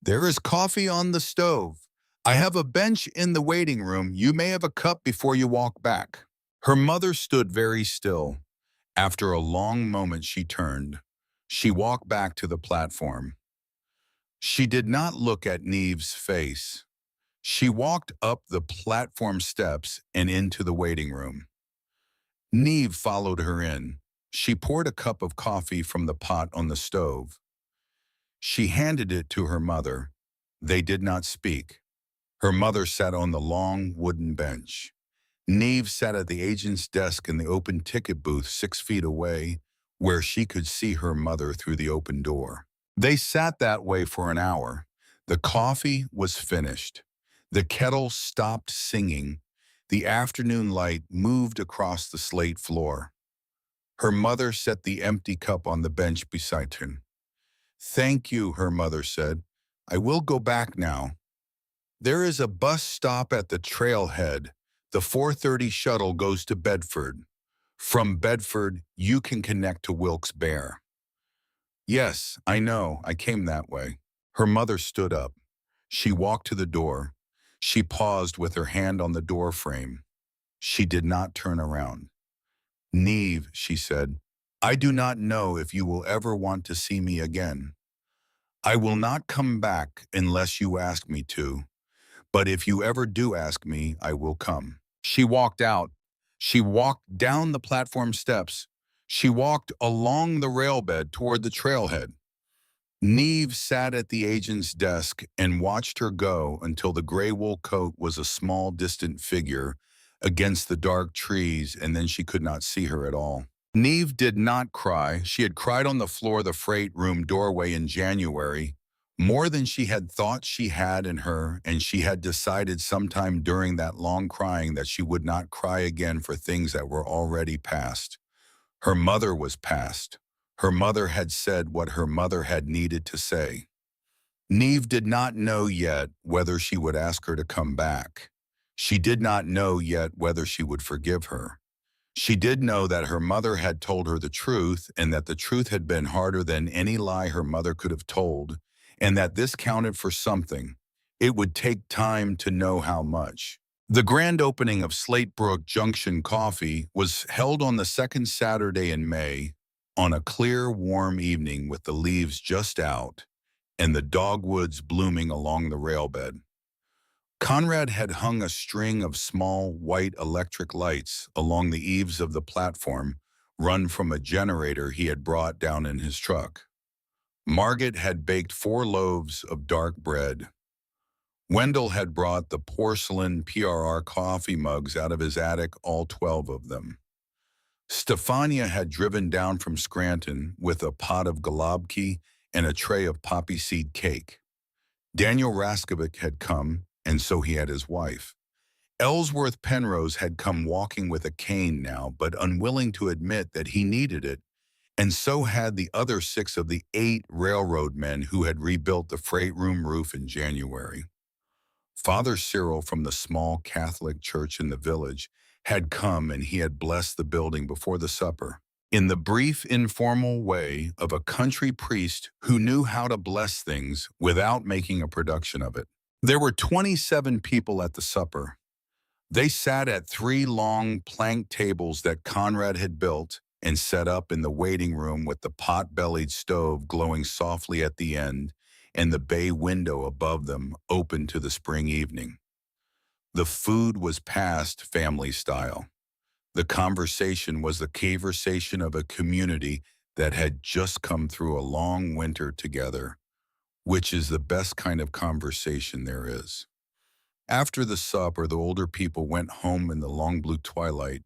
A: "There is coffee on the stove. I have a bench in the waiting room. You may have a cup before you walk back." Her mother stood very still. After a long moment, she turned. She walked back to the platform. She did not look at Neve's face. She walked up the platform steps and into the waiting room. Neve followed her in. She poured a cup of coffee from the pot on the stove. She handed it to her mother. They did not speak. Her mother sat on the long wooden bench. Neve sat at the agent's desk in the open ticket booth 6 feet away, where she could see her mother through the open door. They sat that way for an hour. The coffee was finished. The kettle stopped singing. The afternoon light moved across the slate floor. Her mother set the empty cup on the bench beside her. "Thank you," her mother said. "I will go back now. There is a bus stop at the trailhead. The 4:30 shuttle goes to Bedford. From Bedford, you can connect to Wilkes-Barre." "Yes, I know. I came that way." Her mother stood up. She walked to the door. She paused with her hand on the door frame. She did not turn around. "Neve," she said, "I do not know if you will ever want to see me again. I will not come back unless you ask me to, but if you ever do ask me, I will come." She walked out. She walked down the platform steps. She walked along the railbed toward the trailhead. Neve sat at the agent's desk and watched her go until the gray wool coat was a small, distant figure against the dark trees, and then she could not see her at all. Neve did not cry. She had cried on the floor of the freight room doorway in January, more than she had thought she had in her, and she had decided sometime during that long crying that she would not cry again for things that were already past. Her mother was past. Her mother had said what her mother had needed to say. Neve did not know yet whether she would ask her to come back. She did not know yet whether she would forgive her. She did know that her mother had told her the truth, and that the truth had been harder than any lie her mother could have told, and that this counted for something. It would take time to know how much. The grand opening of Slatebrook Junction Coffee was held on the second Saturday in May, on a clear, warm evening with the leaves just out and the dogwoods blooming along the railbed. Conrad had hung a string of small, white electric lights along the eaves of the platform, run from a generator he had brought down in his truck. Margaret had baked 4 loaves of dark bread. Wendell had brought the porcelain PRR coffee mugs out of his attic, all 12 of them. Stefania had driven down from Scranton with a pot of galabki and a tray of poppy seed cake. Daniel Raskovic had come, and so he had his wife. Ellsworth Penrose had come walking with a cane now, but unwilling to admit that he needed it, and so had the other 6 of the 8 railroad men who had rebuilt the freight room roof in January. Father Cyril from the small Catholic church in the village had come, and he had blessed the building before the supper, in the brief, informal way of a country priest who knew how to bless things without making a production of it. There were 27 people at the supper. They sat at 3 long plank tables that Conrad had built and set up in the waiting room, with the pot-bellied stove glowing softly at the end and the bay window above them open to the spring evening. The food was passed family style. The conversation was the conversation of a community that had just come through a long winter together, which is the best kind of conversation there is. After the supper, the older people went home in the long blue twilight,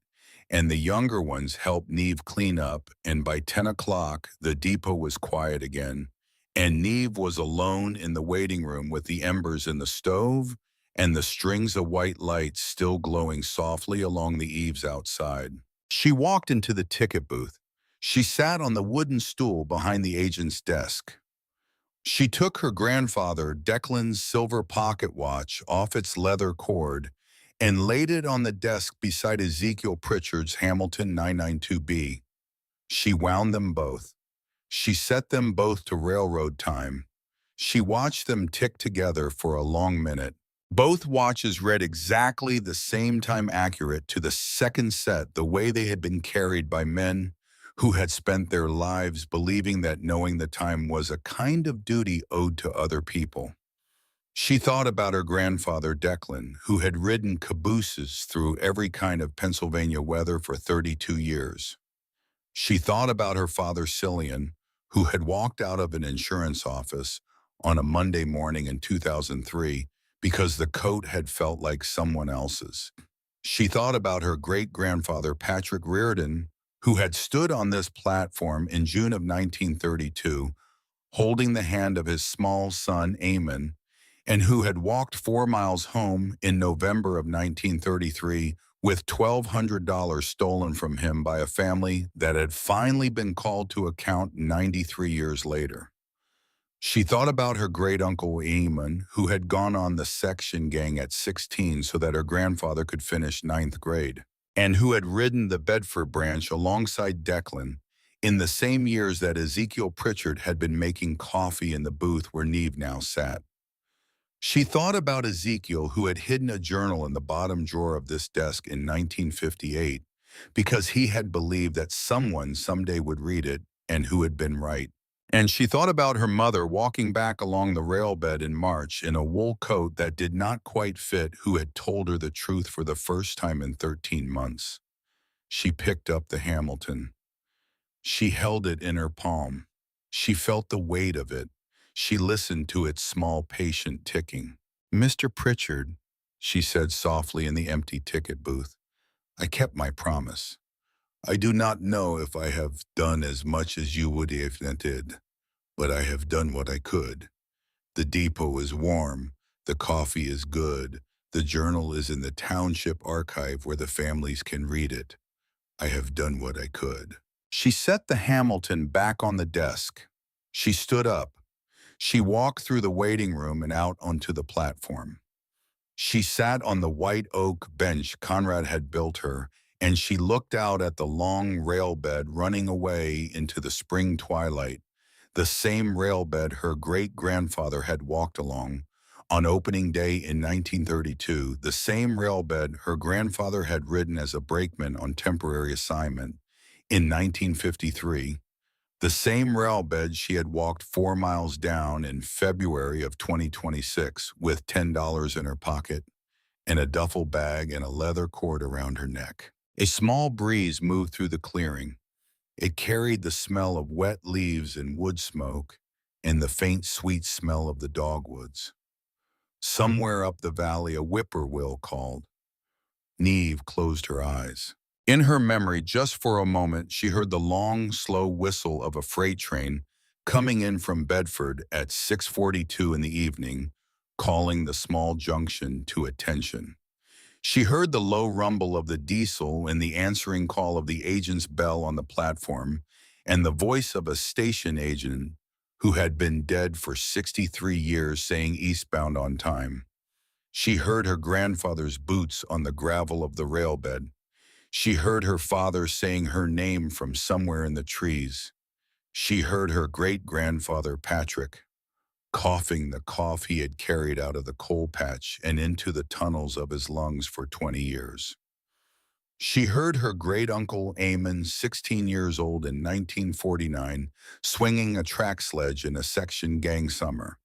A: and the younger ones helped Neve clean up, and by 10 o'clock, the depot was quiet again, and Neve was alone in the waiting room with the embers in the stove and the strings of white lights still glowing softly along the eaves outside. She walked into the ticket booth. She sat on the wooden stool behind the agent's desk. She took her grandfather Declan's silver pocket watch off its leather cord and laid it on the desk beside Ezekiel Pritchard's Hamilton 992B. She wound them both. She set them both to railroad time. She watched them tick together for a long minute. Both watches read exactly the same time, accurate to the second set, the way they had been carried by men who had spent their lives believing that knowing the time was a kind of duty owed to other people. She thought about her grandfather Declan, who had ridden cabooses through every kind of Pennsylvania weather for 32 years. She thought about her father Cillian, who had walked out of an insurance office on a Monday morning in 2003 because the coat had felt like someone else's. She thought about her great-grandfather Patrick Reardon, who had stood on this platform in June of 1932, holding the hand of his small son Eamon, and who had walked 4 miles home in November of 1933 with $1,200 stolen from him by a family that had finally been called to account 93 years later. She thought about her great-uncle Eamon, who had gone on the section gang at 16 so that her grandfather could finish 9th grade, and who had ridden the Bedford branch alongside Declan in the same years that Ezekiel Pritchard had been making coffee in the booth where Neve now sat. She thought about Ezekiel, who had hidden a journal in the bottom drawer of this desk in 1958 because he had believed that someone someday would read it and who had been right. And she thought about her mother walking back along the railbed in March in a wool coat that did not quite fit, who had told her the truth for the first time in 13 months. She picked up the Hamilton. She held it in her palm. She felt the weight of it. She listened to its small, patient ticking. "Mr. Pritchard," she said softly in the empty ticket booth, "I kept my promise. I do not know if I have done as much as you would have did, but I have done what I could. The depot is warm. The coffee is good. The journal is in the township archive where the families can read it. I have done what I could." She set the Hamilton back on the desk. She stood up. She walked through the waiting room and out onto the platform. She sat on the white oak bench Conrad had built her, and she looked out at the long rail bed running away into the spring twilight, the same rail bed her great-grandfather had walked along on opening day in 1932, the same rail bed her grandfather had ridden as a brakeman on temporary assignment in 1953, the same rail bed she had walked 4 miles down in February of 2026 with $10 in her pocket and a duffel bag and a leather cord around her neck. A small breeze moved through the clearing. It carried the smell of wet leaves and wood smoke and the faint sweet smell of the dogwoods. Somewhere up the valley a whippoorwill called. Neve closed her eyes. In her memory, just for a moment, she heard the long, slow whistle of a freight train coming in from Bedford at 6:42 in the evening, calling the small junction to attention. She heard the low rumble of the diesel and the answering call of the agent's bell on the platform, and the voice of a station agent who had been dead for 63 years saying eastbound on time. She heard her grandfather's boots on the gravel of the railbed. She heard her father saying her name from somewhere in the trees. She heard her great-grandfather Patrick coughing the cough he had carried out of the coal patch and into the tunnels of his lungs for 20 years. She heard her great-uncle Amon, 16 years old in 1949, swinging a track sledge in a section gang summer.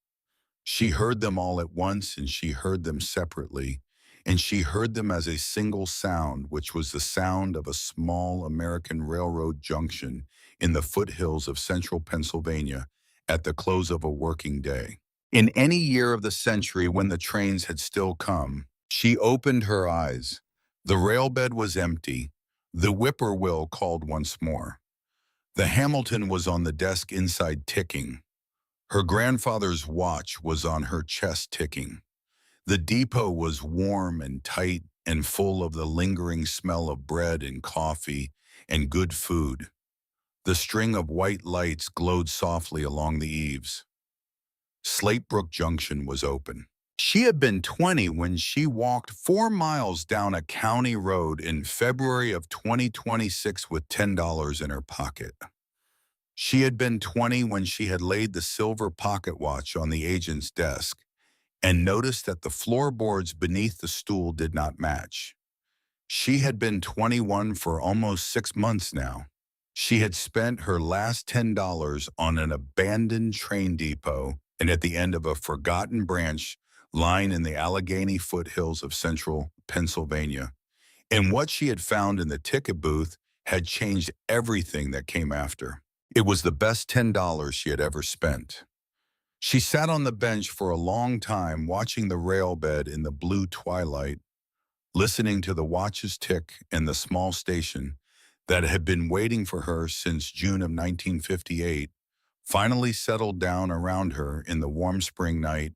A: She heard them all at once, and she heard them separately, and she heard them as a single sound, which was the sound of a small American railroad junction in the foothills of central Pennsylvania at the close of a working day. In any year of the century when the trains had still come, she opened her eyes. The railbed was empty. The whippoorwill called once more. The Hamilton was on the desk inside ticking. Her grandfather's watch was on her chest ticking. The depot was warm and tight and full of the lingering smell of bread and coffee and good food. The string of white lights glowed softly along the eaves. Slatebrook Junction was open. She had been 20 when she walked 4 miles down a county road in February of 2026 with $10 in her pocket. She had been 20 when she had laid the silver pocket watch on the agent's desk and noticed that the floorboards beneath the stool did not match. She had been 21 for almost 6 months now. She had spent her last $10 on an abandoned train depot and at the end of a forgotten branch lying in the Allegheny foothills of central Pennsylvania. And what she had found in the ticket booth had changed everything that came after. It was the best $10 she had ever spent. She sat on the bench for a long time, watching the railbed in the blue twilight, listening to the watches tick and the small station that had been waiting for her since June of 1958 finally settled down around her in the warm spring night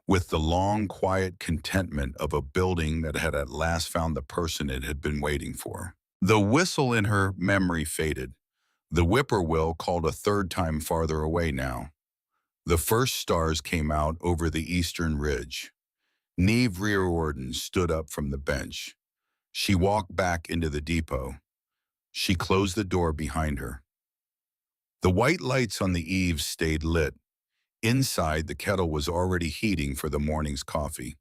A: with the long, quiet contentment of a building that had at last found the person it had been waiting for. The whistle in her memory faded. The whippoorwill called a third time farther away now. The first stars came out over the eastern ridge. Neve Riordan stood up from the bench. She walked back into the depot. She closed the door behind her. The white lights on the eaves stayed lit. Inside, the kettle was already heating for the morning's coffee.